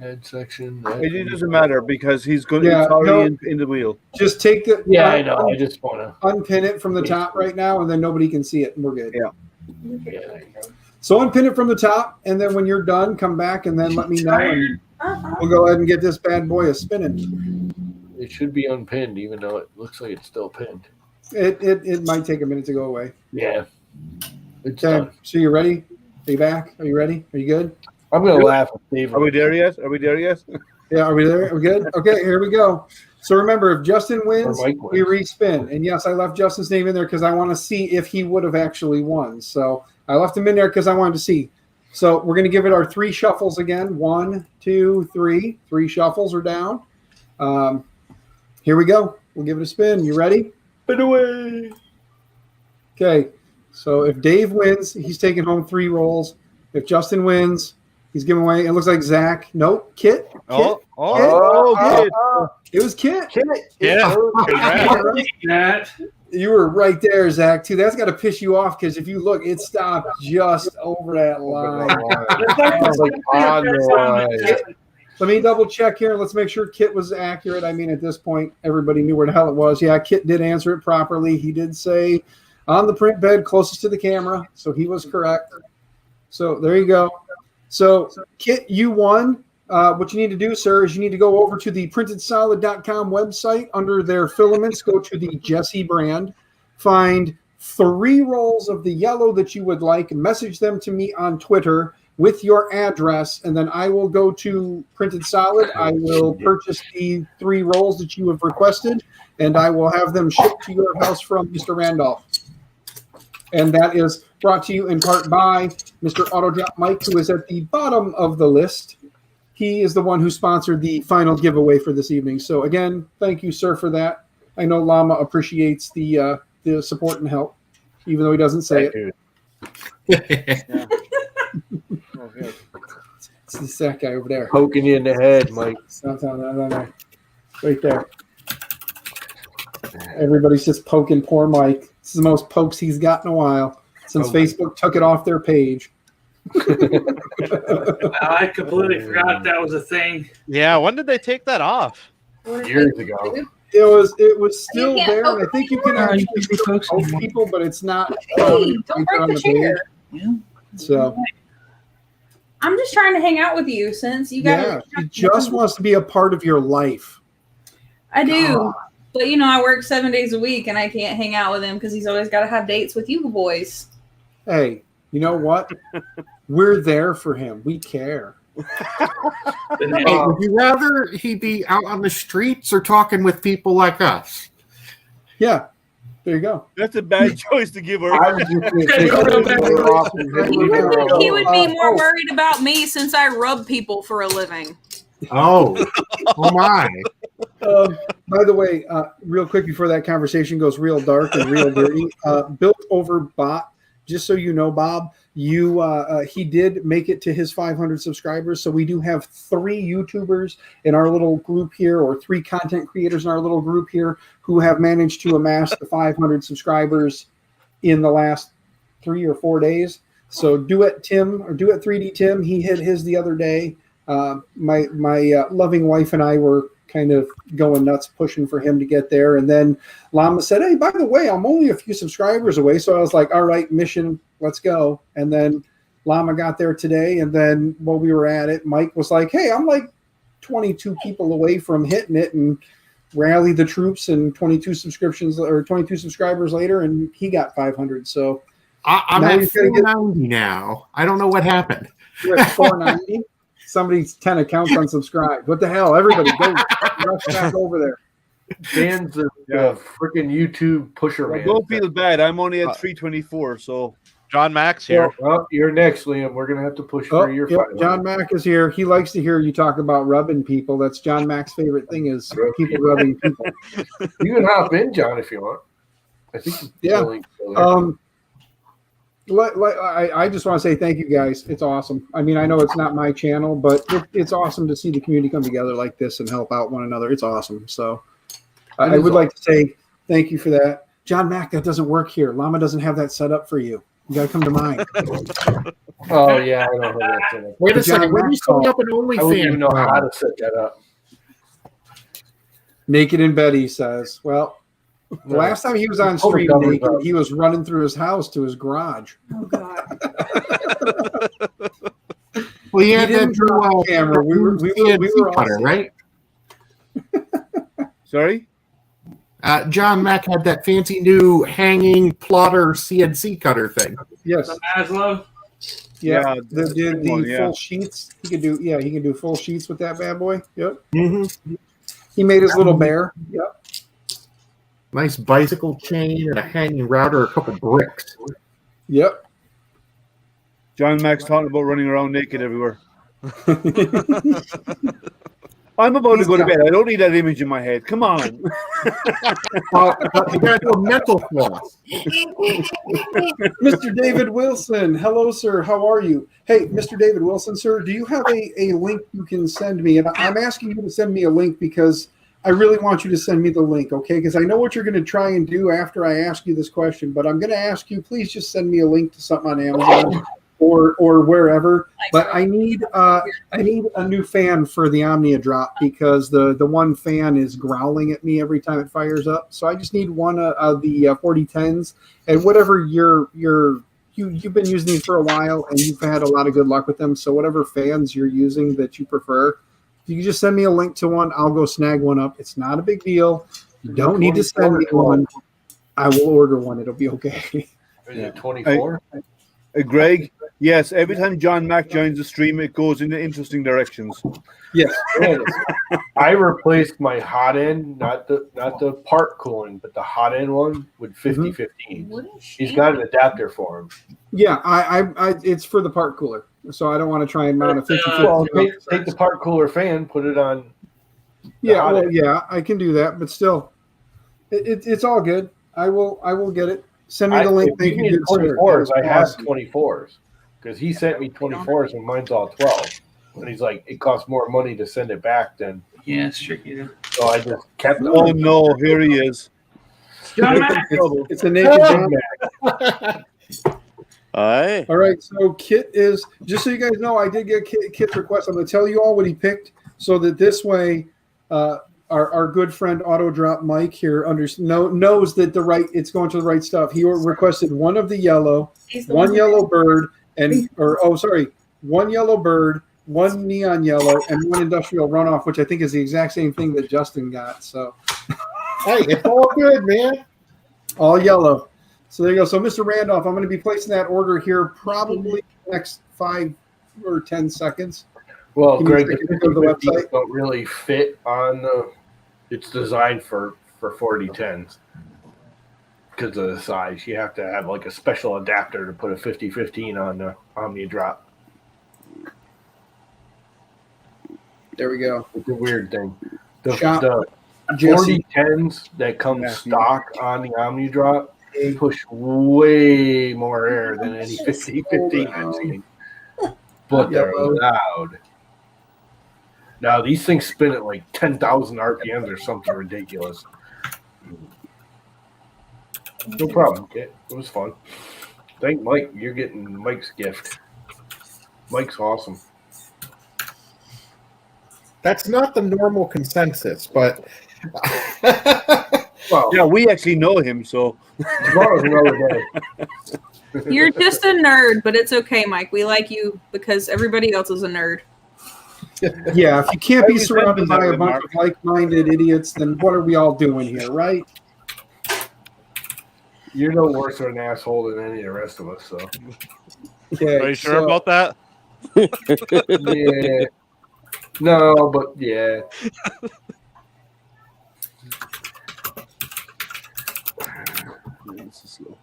Add section. It doesn't matter because he's going. Yeah, it's already no. in the wheel. Just take the Yeah, I know. I just want to. unpin it from the top right now, and then nobody can see it, and we're good. Yeah. Yeah, there you go. So unpin it from the top, and then when you're done, come back and then let me know, and we'll go ahead and get this bad boy a spinning. It should be unpinned, even though it looks like it's still pinned. It might take a minute to go away. Yeah. It's Okay, done. so you ready? Are you back? Are you ready? Are you good? I'm gonna laugh at Dave. Are we there yet? Are we there yet? Yeah, are we there? Are we good? Okay, here we go. So remember, if Justin wins, Or Mike wins. we respin. And yes, I left Justin's name in there because I want to see if he would have actually won. So I left him in there because I wanted to see. So we're going to give it our 3 shuffles again. 1, 2, 3. 3 shuffles are down. Here we go. We'll give it a spin. You ready? Spin away. Okay. So if Dave wins, he's taking home 3 rolls. If Justin wins, he's giving away. It looks like Zach. Nope. Kit. Kid. It was Kit. Yeah. That. You were right there, Zach, too. That's got to piss you off because if you look, it stopped just over that line. Let me double check here. Let's make sure Kit was accurate. I mean, at this point, everybody knew where the hell it was. Yeah, Kit did answer it properly. He did say on the print bed closest to the camera, so he was correct. So there you go. So, Kit, you won. what you need to do, sir, is you need to go over to the printedsolid.com website. Under their filaments, go to the Jesse brand. Find 3 rolls of the yellow that you would like. Message them to me on Twitter with your address, and then I will go to Printed Solid. I will purchase the 3 rolls that you have requested, and I will have them shipped to your house from Mr. Randolph. And that is brought to you in part by Mr. Autodrop Mike, who is at the bottom of the list. He is the one who sponsored the final giveaway for this evening. So again, thank you, sir, for that. I know Llama appreciates the support and help, even though he doesn't say it. It's that guy over there. Poking you in the head, Mike. No. Right there. Everybody's just poking poor Mike. This is the most pokes he's got in a while since Facebook took it off their page. I completely forgot that was a thing. Yeah, when did they take that off? Years ago. It was still can't there, poke and I think you anymore. can actually You can be folks poke anymore. people, but it's not. Hey, don't break on the chair. page. So I'm just trying to hang out with you since you got. yeah, he just wants to be a part of your life. I do, but I work 7 days a week, and I can't hang out with him because he's always got to have dates with you boys. Hey, you know what? We're there for him. We care. Hey, would you rather he be out on the streets or talking with people like us? Yeah, there you go. That's a bad choice to give her. I was just going to say, He would be more worried about me since I rub people for a living. Oh my! By the way, real quick before that conversation goes real dark and real dirty, Built Over Bot. Just so you know, Bob, he did make it to his 500 subscribers. So we do have 3 YouTubers in our little group here, or 3 content creators in our little group here, who have managed to amass the 500 subscribers in the last 3 or 4 days. So Duet Tim, or Duet 3D Tim, he hit his the other day. My loving wife and I were kind of going nuts pushing for him to get there. And then Llama said, hey, by the way, I'm only a few subscribers away. So I was like, all right, mission, let's go. And then Llama got there today. And then while we were at it, Mike was like, hey, I'm like 22 people away from hitting it, and rallied the troops, and 22 subscribers later, and he got 500. So I'm now at he's gotta 490 now. I don't know what happened. You're at 490. Somebody's 10 accounts unsubscribed. What the hell? Everybody go rush back over there. Dan's the freaking YouTube pusher, man. Don't feel bad. I'm only at 324, so John Max here. Well, you're next, Liam. We're gonna have to push Oh, for your yep, fight. John Mack is here. He likes to hear you talk about rubbing people. That's John Mack's favorite thing, is people rubbing people. You can hop in, John, if you want. I think Yeah. I just want to say thank you guys. It's awesome. I mean, I know it's not my channel, but it's awesome to see the community come together like this and help out one another. It's awesome. So I would like to say thank you for that. John Mack, that doesn't work here. Llama doesn't have that set up for you. You got to come to mine. Oh yeah, I know how that's in it. Wait a second. John When you Mack setting up an I wouldn't even know how OnlyFans? to set that up. Naked in bed, he says. Well, the last time he was on stream naked, he was running through his house to his garage. Oh God! Well, He yeah, didn't drop the camera. We were all cutter, right? sorry. John Mack had that fancy new hanging plotter CNC cutter thing. Yes. The Maslow. Yeah, Yeah, the yeah. full sheets. He can do full sheets with that bad boy. Yep. Mm-hmm. He made his little bear. Yep. Nice bicycle chain and a hanging router, a couple bricks. Yep. John Max talking about running around naked everywhere. I'm about to go to bed. I don't need that image in my head. Come on. You gotta do a mental floss. Mr. David Wilson. Hello, sir. How are you? Hey, Mr. David Wilson, sir, do you have a link you can send me? And I'm asking you to send me a link because I really want you to send me the link, okay? Because I know what you're going to try and do after I ask you this question, but I'm going to ask you, please just send me a link to something on Amazon or wherever. But I need a new fan for the Omnia drop because the one fan is growling at me every time it fires up. So I just need one of the 4010s, and whatever your you've been using these for a while and you've had a lot of good luck with them. So whatever fans you're using that you prefer, if you can just send me a link to one, I'll go snag one up. It's not a big deal. You don't need to send me one. I will order one. It'll be okay. Is it 24? Greg, yes, every time John Mack joins the stream, it goes in interesting directions. Yes. I replaced my hot end, not the part cooling, but the hot end one with 50-15. He's got an adapter for him. Yeah, I it's for the part cooler. So I don't want to try and mount a 50-50. Well, take the part cooler fan, put it on. Yeah, well, yeah, I can do that, but still, it's all good. I will get it. Send me the link. If you need 24s, I have 24s because he sent me 24s and mine's all 12. And he's like, it costs more money to send it back than. Yeah, it's tricky. So I just kept. Oh no, here he is. John Mack. It's a naked John Mack. Aye. All right, so Kit is just so you guys know, I did get Kit's request. I'm going to tell you all what he picked, so that this way, our good friend Auto Drop Mike here knows that it's going to the right stuff. He requested one of the yellow, one yellow bird, one yellow bird, one neon yellow, and one industrial runoff, which I think is the exact same thing that Justin got. So, hey, it's all good, man. All yellow. So there you go. So, Mr. Randolph, I'm going to be placing that order here probably the next 5 or 10 seconds. Well, Greg, go to the website. Don't really fit on the. It's designed for 4010s because of the size. You have to have like a special adapter to put a 50-15 on the Omni Drop. There we go. It's a weird thing. The 4010s that come stock on the Omni Drop push way more air than any 50-15 I've seen. But they're loud. Now, these things spin at like 10,000 RPMs or something ridiculous. No problem, Kit. It was fun. Thank Mike. You're getting Mike's gift. Mike's awesome. That's not the normal consensus, but well, yeah, we actually know him, so tomorrow's another day. You're just a nerd, but it's okay, Mike. We like you because everybody else is a nerd. Yeah, if you can't be surrounded by a bunch of like-minded idiots, then what are we all doing here, right? You're no worse of an asshole than any of the rest of us, so. Okay, Are you sure about that? Yeah. No, but yeah.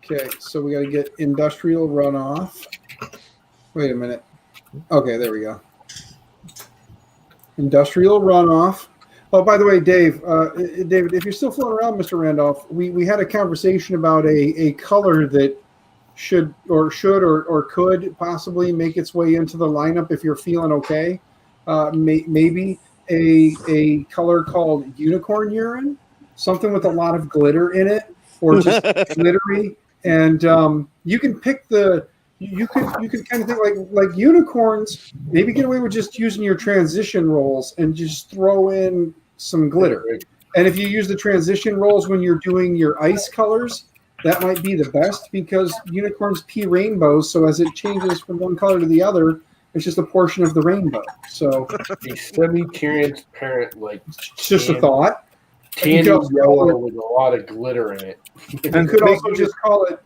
Okay, so we got to get industrial runoff. Wait a minute. Okay, there we go. Industrial runoff. Oh, by the way, David, if you're still floating around, Mr. Randolph, we had a conversation about a color that should or could possibly make its way into the lineup if you're feeling okay. Maybe a color called unicorn urine, something with a lot of glitter in it, or just glittery. And you can pick you can kind of think like unicorns. Maybe get away with just using your transition rolls and just throw in some glitter. And if you use the transition rolls when you're doing your ice colors, that might be the best because unicorns pee rainbows. So as it changes from one color to the other, it's just a portion of the rainbow. So a semi-transparent, like it's just a thought. Tandy yellow with a lot of glitter in it. You could also just call it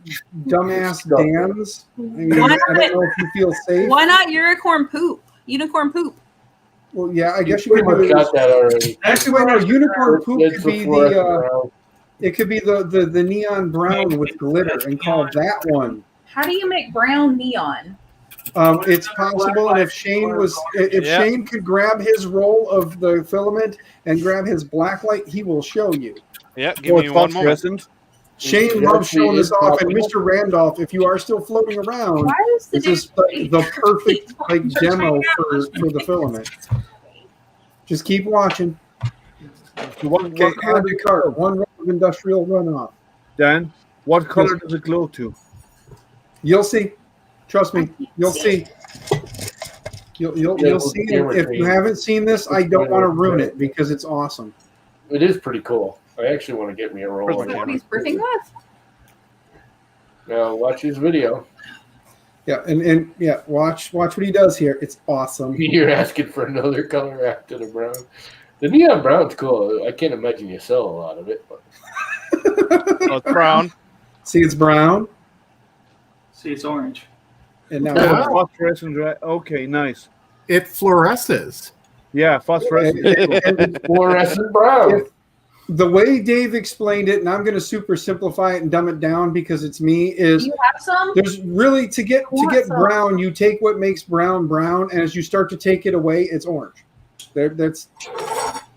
dumbass Dan's. I mean, I don't know if you feel safe. Why not unicorn poop? Unicorn poop. Well, yeah, I guess you could pretty much got that already. Actually, wait, no, unicorn poop could be it could be the neon brown with glitter and call that one. How do you make brown neon? It's possible, and if Shane could grab his roll of the filament and grab his black light, he will show you. Yeah, give me one moment. Shane loves showing this off, and Mr. Randolph, if you are still floating around, this is the perfect demo for the filament. Just keep watching. Okay, add to cart. One roll of industrial runoff. Dan, what color does it glow to? You'll see. Trust me, you'll see. You'll see. If you haven't seen this, I don't want to ruin it because it's awesome. It is pretty cool. I actually want to get me a roll. What he's briefing with? Now watch his video. Yeah, and yeah, watch what he does here. It's awesome. You're asking for another color after the brown. The neon brown's cool. I can't imagine you sell a lot of it. But. So it's brown. See, it's brown. See, it's orange. And now Oh, phosphorescent. Okay, nice. It fluoresces. Yeah, phosphorescent. Fluorescent brown. The way Dave explained it, and I'm going to super simplify it and dumb it down because it's me, is You have some? there's really to get Want some? brown, you take what makes brown brown, and as you start to take it away, it's orange. That's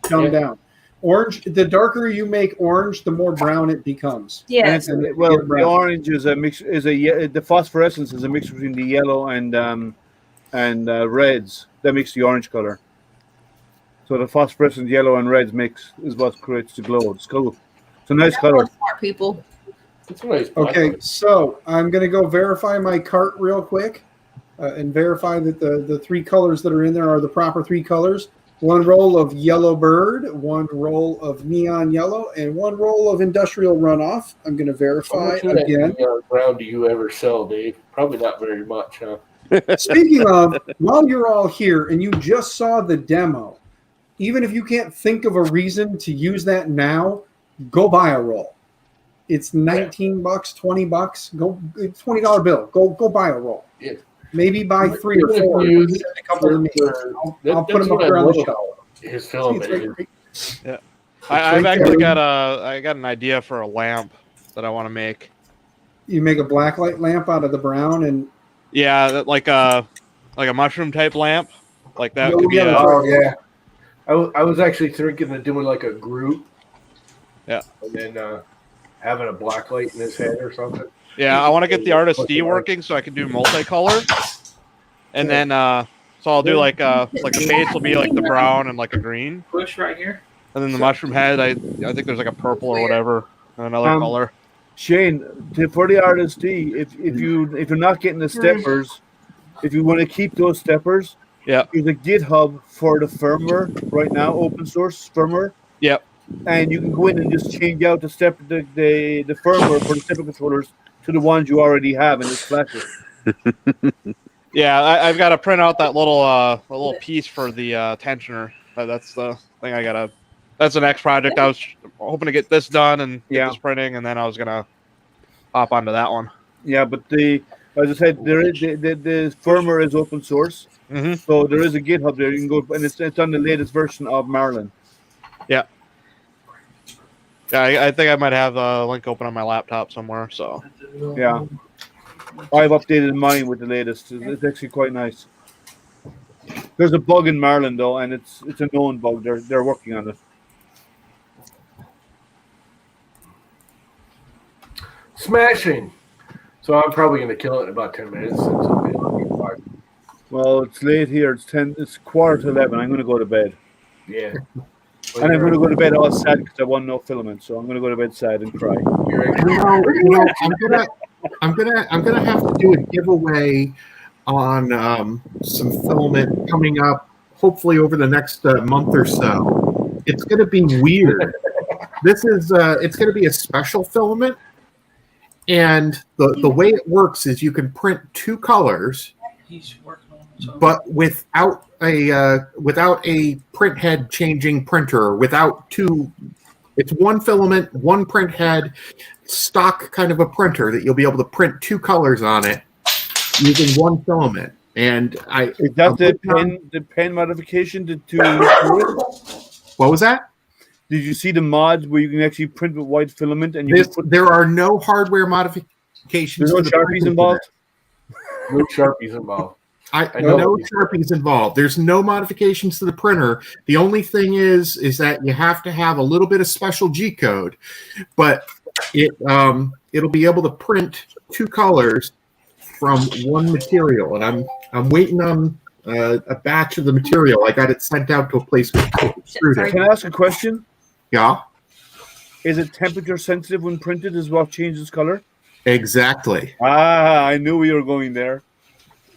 dumbed down. Orange, the darker you make orange, the more brown it becomes. Yes. And it Well, gets the brown. orange is a mix. The phosphorescence is a mix between the yellow and reds. That makes the orange color. So the phosphorescent yellow and reds mix is what creates the glow. It's cool. It's a nice color. Smart people. That's nice. Okay, so I'm going to go verify my cart real quick and verify that the three colors that are in there are the proper three colors. One roll of yellow bird, one roll of neon yellow, and one roll of industrial runoff. I'm going to How verify much of that again. neon brown do you ever sell, Dave? Probably not very much, huh? Speaking of, while you're all here and you just saw the demo, even if you can't think of a reason to use that now, go buy a roll. It's $19, $20. Go $20 bill. Go buy a roll. Yeah. Maybe buy 3 or 4. Send a couple to me. I'll put them up there on the shelf. His See, filament it's is. great. Yeah. I've actually got an idea for a lamp that I want to make. You make a black light lamp out of the brown and Yeah, like a mushroom type lamp, like that. Oh, Could be yeah, a, Oh yeah, I was actually thinking of doing like a group. Yeah. And then having a black light in his head or something. yeah, I want to get the Artist D working so I can do multicolor, and then so I'll do like the base will be like the brown and like a green, Push right here. and then the mushroom head I think there's like a purple or whatever, another color. Shane, for the Artist D, if you're not getting the steppers, if you want to keep those steppers, Yeah. there's a GitHub for the firmware right now, open source firmware. Yep. And you can go in and just change out the firmware for the stepper controllers to the ones you already have, and just flash it. Yeah, I've got to print out that little piece for the tensioner. That's the thing I gotta. That's the next project. I was hoping to get this done and get this printing, and then I was gonna hop onto that one. Yeah, but as I said, there is the firmware is open source, so there is a GitHub there. You can go, and it's on the latest version of Marlin. Yeah. Yeah, I think I might have a link open on my laptop somewhere. So. Yeah, I've updated mine with the latest. It's actually quite nice. There's a bug in Marlin though, and it's a known bug. They're working on it. Smashing. So I'm probably going to kill it in about 10 minutes. Since it'll be like 5. Well, it's late here. It's 11:15. I'm going to go to bed. Yeah. And I'm going to go to bed all sad because I won no filament. So I'm going to go to bed sad and cry. I'm gonna have to do a giveaway on some filament coming up, hopefully over the next month or so. It's gonna be weird. It's gonna be a special filament, and the way it works is you can print 2 colors, He's working on it. So. but without a print head changing printer, without 2. It's 1 filament, 1 print head, stock kind of a printer that you'll be able to print 2 colors on it using 1 filament. And is that the pen modification to do it? What was that? Did you see the mods where you can actually print with white filament and There are no hardware modifications. There's no to the Sharpies printer. involved? No Sharpies involved. No Sharpies involved. There's no modifications to the printer. The only thing is that you have to have a little bit of special G code, but it'll be able to print 2 colors from 1 material. And I'm waiting on a batch of the material. I got it sent out to a place called Extruder. Can I ask a question? Yeah. Is it temperature sensitive when printed? Is what changes color? Exactly. Ah, I knew we were going there.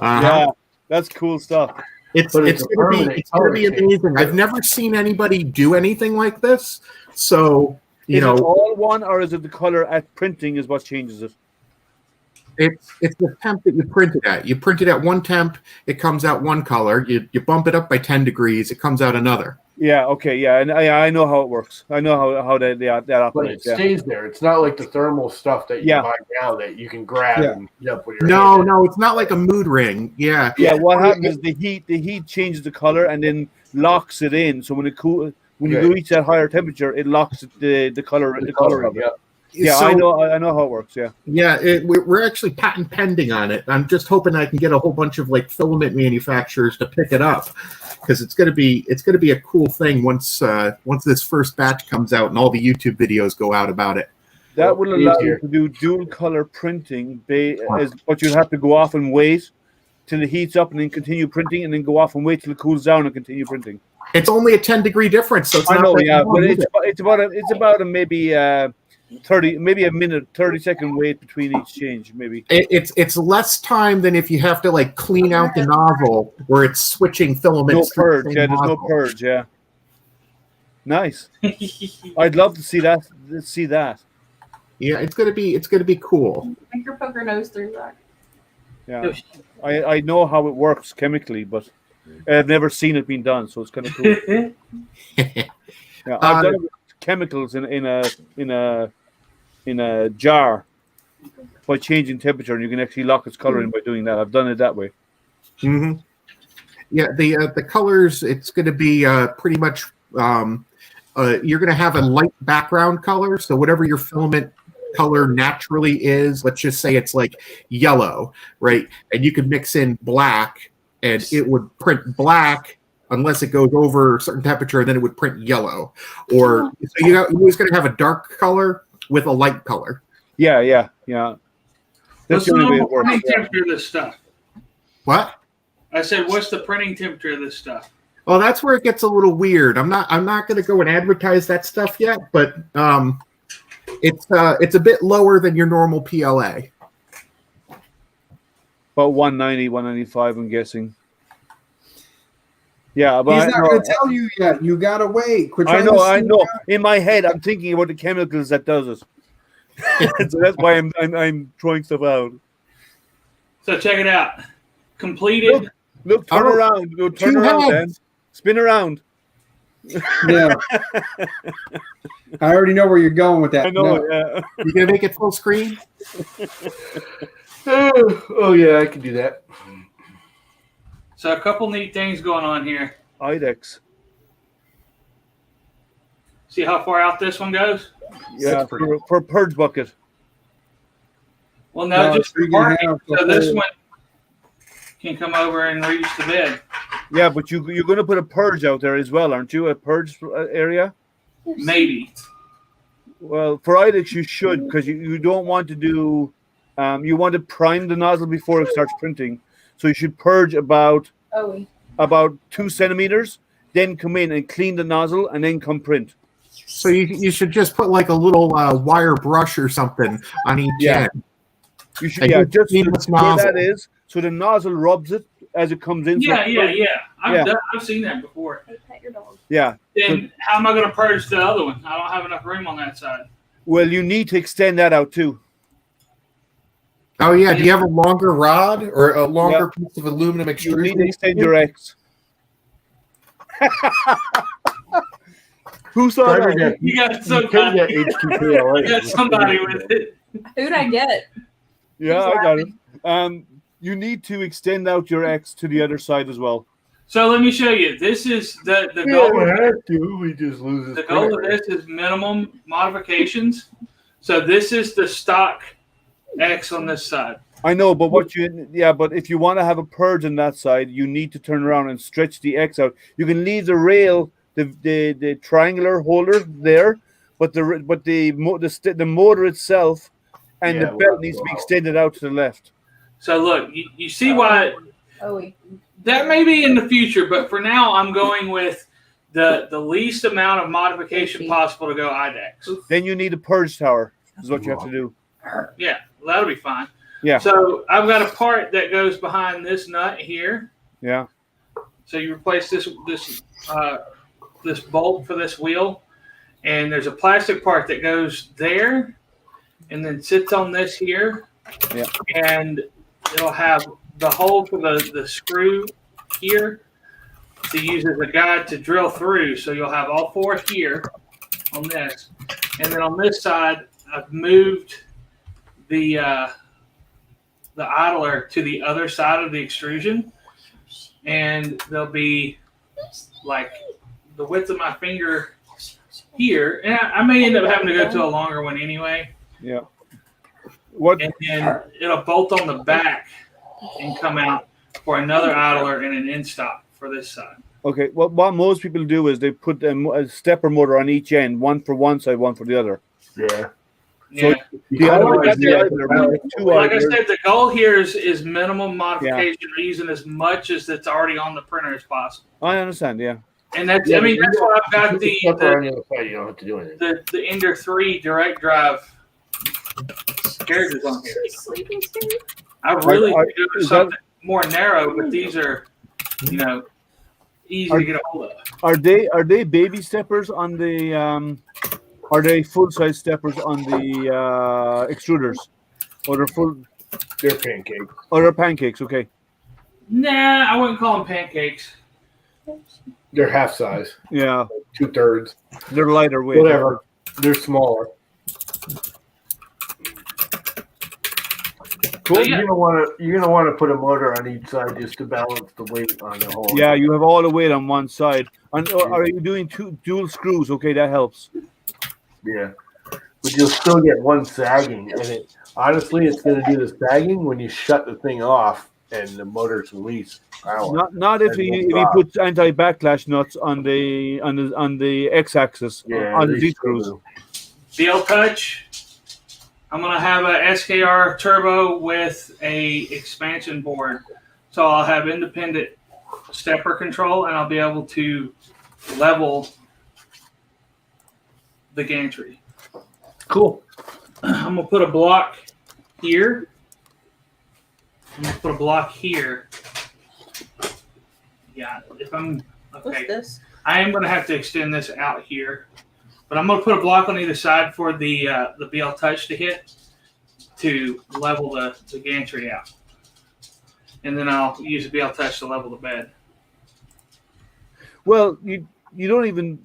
Yeah, that's cool stuff. It's gonna be amazing. I've never seen anybody do anything like this. So Is it all one, or is it the color at printing is what changes it? It's the temp that you print it at. You print it at one temp, it comes out one color. You bump it up by 10 degrees, it comes out another. Yeah. Okay. Yeah. And I know how it works. I know how that But it operates. Yeah. stays there. It's not like the thermal stuff that you Yeah. buy now that you can grab Yeah. and heat up with your No, hand. no, it's not like a mood ring. Yeah. Yeah. What happens is the heat changes the color and then locks it in. So when you Okay. reach that higher temperature, it locks the color The color of it. yeah. Yeah, So- I know how it works. Yeah. Yeah, we're actually patent pending on it. I'm just hoping I can get a whole bunch of like filament manufacturers to pick it up, because it's gonna be a cool thing once this first batch comes out and all the YouTube videos go out about it. That will allow Easier. you to do dual color printing, but you'll have to go off and wait till it heats up and then continue printing, and then go off and wait till it cools down and continue printing. It's only a 10-degree difference, so it's I not know, that yeah, long, but is it? it's about a maybe 30-second wait between each change, maybe. It's less time than if you have to like clean out the nozzle where it's switching No filaments. through the purge, same yeah. There's no nozzle. purge, yeah. Nice. I'd love to see that. Yeah, it's gonna be cool. Make your poker nose through that. Yeah, I know how it works chemically, but I've never seen it being done, so it's kind of cool. Yeah, I've done it with chemicals in a jar by changing temperature, and you can actually lock its color in by doing that. I've done it that way. hmm Yeah, the colors. It's going to be pretty much. You're going to have a light background color, so whatever your filament color naturally is, let's just say it's like yellow, right? And you could mix in black, and it would print black unless it goes over a certain temperature, and then it would print yellow. Or so you're always going to have a dark color with a light color. Yeah. What's That's the the only way normal it works. printing Yeah. temperature of this stuff? What? I said, what's the printing temperature of this stuff? Well, that's where it gets a little weird. I'm not going to go and advertise that stuff yet, but it's a bit lower than your normal PLA. About 190, 195, I'm guessing. Yeah, but He's not going to tell you yet. You got to wait. Quit trying to I sneak know. out. In my head, I'm thinking about the chemicals that does it. So that's why I'm throwing stuff out. So check it out. Completed. Look, turn Oh, around. Go turn two around, heads. man. Spin around. Yeah. I already know where you're going with that. I know. No. Yeah. You going to make it full screen? Oh yeah, I can do that. So a couple neat things going on here. IDEX. See how far out this one goes? Yeah, for purge bucket. Well, no, No, just three for parking. and a half, So the this whole- one can come over and reach the bed. Yeah, but you're going to put a purge out there as well, aren't you? A purge area? Maybe. Well, for IDEX you should, because you don't want to do. You want to prime the nozzle before it starts printing, so you should purge about 2 centimeters, then come in and clean the nozzle, and then come print. So you should just put like a little wire brush or something on each Yeah. end. You should, And yeah, you just clean where this nozzle. that is, so the nozzle rubs it as it comes in. so Yeah, it yeah, purges. yeah. Yeah. I've seen that before. Pet your dog. Yeah. Then how am I going to purge the other one? I don't have enough room on that side. Well, you need to extend that out too. Oh yeah, do you have a longer rod or a longer piece of aluminum You extrusion? need to extend your X. Who saw Try to that? get- You got You can somebody. get HTTP. You got somebody with it. Who'd I get? Yeah, I got it. You need to extend out your X to the other side as well. So let me show you. This is the We goal. don't have to. We just lose The this. goal of this is minimum modifications. So this is the stock X on this side. I know, but but if you want to have a purge on that side, you need to turn around and stretch the X out. You can leave the rail, the triangular holder there, but the motor itself and Yeah, the belt needs to be extended out to the left. So look, you see why that may be in the future, but for now I'm going with the least amount of modification possible to go IDEX. Then you need a purge tower. Is what you have to do. Yeah, that'll be fine. Yeah. So I've got a part that goes behind this nut here. Yeah. So you replace this bolt for this wheel, and there's a plastic part that goes there, and then sits on this here, Yeah. And it'll have the hole for the screw here to use as a guide to drill through. So you'll have all 4 here on this. And then on this side, I've moved the idler to the other side of the extrusion. And there'll be like the width of my finger here. And I may end up having to go to a longer one anyway. Yeah. What? And then it'll bolt on the back and come out for another idler and an end stop for this side. Okay. What most people do is they put a stepper motor on each end, one for one side, one for the other. Yeah. So like I said, the goal here is minimum modification, using as much as that's already on the printer as possible. I understand, yeah. And that's, I mean, that's why I've got on the other side, you don't have to do anything. the Ender 3 direct drive carriages on here. I really could do something more narrow, but these are, easy to get a hold of. Are they baby steppers on the are they full size steppers on the extruders? Or they're pancakes. Or they're pancakes, okay. Nah, I wouldn't call them pancakes. They're half size. Yeah. 2/3. They're lighter weight. Whatever. They're smaller. Cool. You're gonna want to put a motor on each side just to balance the weight on the whole. Yeah, you have all the weight on one side. And are you doing dual screws? Okay, that helps. Yeah, but you'll still get one sagging, and honestly, it's going to do the sagging when you shut the thing off and the motor's released. Not if you put anti-backlash nuts on the x-axis on the Z screws. BL Touch. I'm gonna have a SKR turbo with a expansion board, so I'll have independent stepper control, and I'll be able to level the gantry. Cool. I'm gonna put a block here. I'm gonna put a block here. Yeah, if I'm okay. What's this? I am gonna have to extend this out here, but I'm gonna put a block on either side for the BL Touch to hit to level the gantry out, and then I'll use the BL Touch to level the bed. Well, you don't even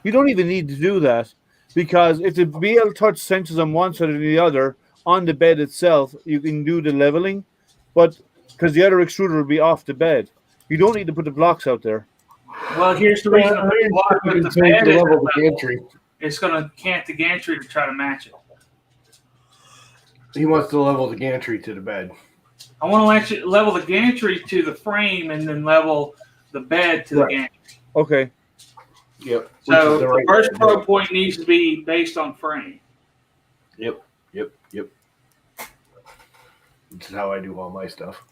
need to do that, because if the BL Touch sensors on one side or the other on the bed itself, you can do the leveling, but because the other extruder will be off the bed, you don't need to put the blocks out there. Well, here's the reason I put a block with the bed is level the gantry. It's going to cant the gantry to try to match it. He wants to level the gantry to the bed. I want to level the gantry to the frame and then level the bed to the gantry. Okay. Yep. So the first probe point needs to be based on frame. Yep. This is how I do all my stuff.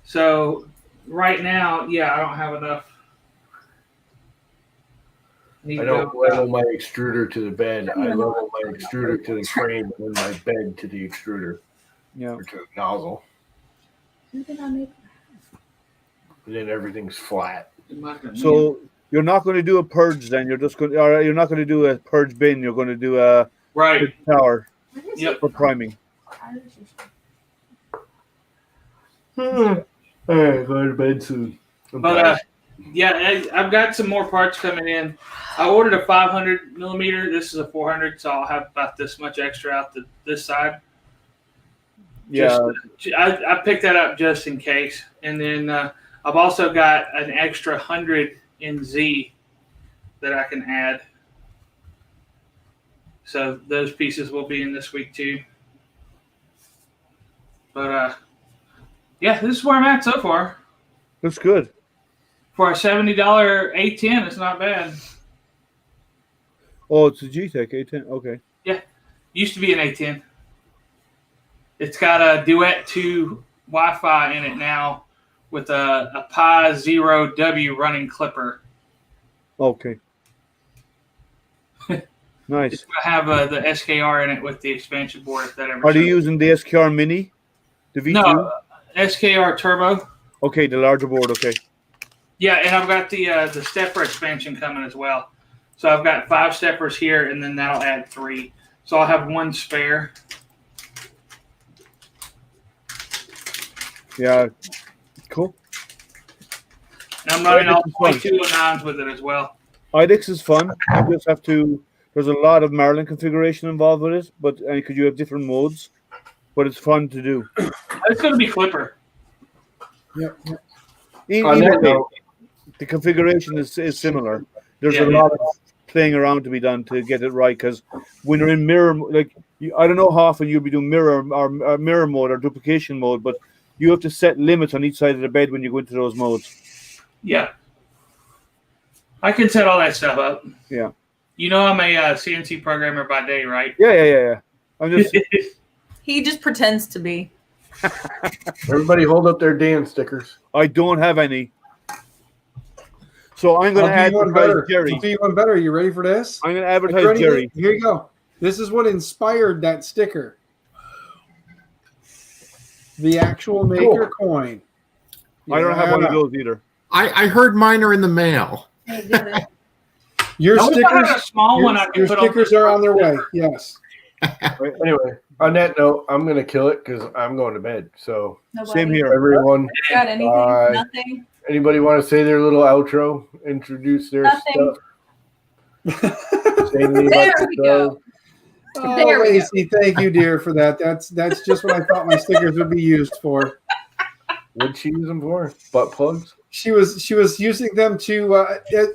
So right now, I don't have enough. I don't level my extruder to the bed. I level my extruder to the frame and then my bed to the extruder. Yeah. Or to the nozzle. And then everything's flat. So you're not going to do a purge then. You're not going to do a purge bin. You're going to do a tower for priming. All right, go to bed soon. But I've got some more parts coming in. I ordered a 500 millimeter. This is a 400, so I'll have about this much extra out this side. Yeah, I picked that up just in case, and then I've also got an extra 100 in Z that I can add. So those pieces will be in this week too. But this is where I'm at so far. That's good. For a $70 A10, it's not bad. Oh, it's a GTEC A10. Okay. Yeah, used to be an A10. It's got a Duet 2 Wi-Fi in it now with a Pi 0W running clipper. Okay. Nice. It's going to have the SKR in it with the expansion board. If that ever. Are they using the SKR Mini? The V2? No, SKR Turbo. Okay, the larger board. Okay. Yeah, and I've got the stepper expansion coming as well. So I've got 5 steppers here, and then that'll add 3. So I'll have 1 spare. Yeah, cool. And I'm running all IDEX is 22 anons with it as well. IDEX is fun. You just have to. There's a lot of Marlin configuration involved with it, but because you have different modes, but it's fun to do. It's going to be Clipper. Yep. On that Either way, note- the configuration is similar. There's Yeah. a lot of playing around to be done to get it right, because when you're in mirror, I don't know how often you'll be doing mirror or mirror mode or duplication mode, but you have to set limits on each side of the bed when you go into those modes. Yeah. I can set all that stuff up. Yeah. You know I'm a CNC programmer by day, right? Yeah. I'm just He just pretends to be. Everybody hold up their Dan stickers. I don't have any. So I'm going to I'll do you one advertise better. Jerry. I'll do you one better. You ready for this? I'm going to You advertise ready? Jerry. Here you go. This is what inspired that sticker. The actual maker coin. I don't have one of those either. I heard mine are in the mail. Your Now, if I had stickers, a small one I could your put on stickers the- are on their way. Yes. Anyway, on that note, I'm gonna kill it because I'm going to bed. So Same here. everyone, Got anything? Bye. Nothing. anybody want to say their little outro? Introduce their Nothing. stuff. Say anything There about we yourself. Oh, There we go. Lacey, thank you, dear, for that. That's just what I thought my stickers would be used for. What'd she use them for? Butt plugs? She was using them to.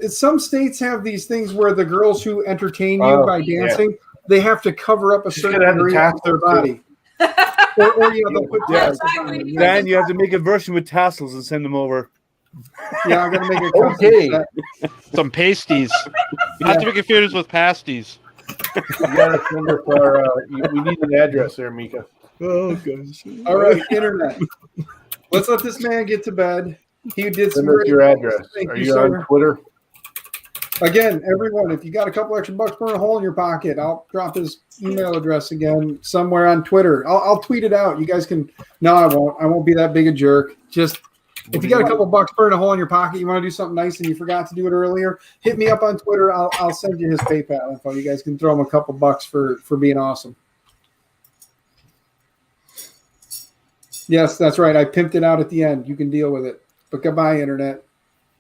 Some states have these things where the girls who entertain you Oh, by yeah. dancing, they have to cover up a She's certain gonna have the area of their tassels, body. or they'll put Yeah. tassels on them. Dan, you have to make a version with tassels and send them over. Yeah, I'm gonna make a custom Okay. set. Some pasties. Not to be confused with pasties. You gotta send us our. We need an address there, Mika. Oh gosh. All right, internet. Let's let this man get to bed. He did some Send us great your work. address. Thank Are you, you sir. on Twitter? Again, everyone, if you got a couple extra bucks, burn a hole in your pocket. I'll drop his email address again somewhere on Twitter. I'll tweet it out. You guys can. No, I won't. I won't be that big a jerk. Just if you got a couple bucks, burn a hole in your pocket. You want to do something nice and you forgot to do it earlier. Hit me up on Twitter. I'll send you his PayPal info. You guys can throw him a couple bucks for being awesome. Yes, that's right. I pimped it out at the end. You can deal with it. But goodbye, internet.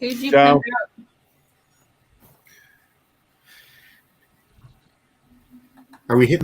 Who'd you Ciao. pimp out? Are we hitting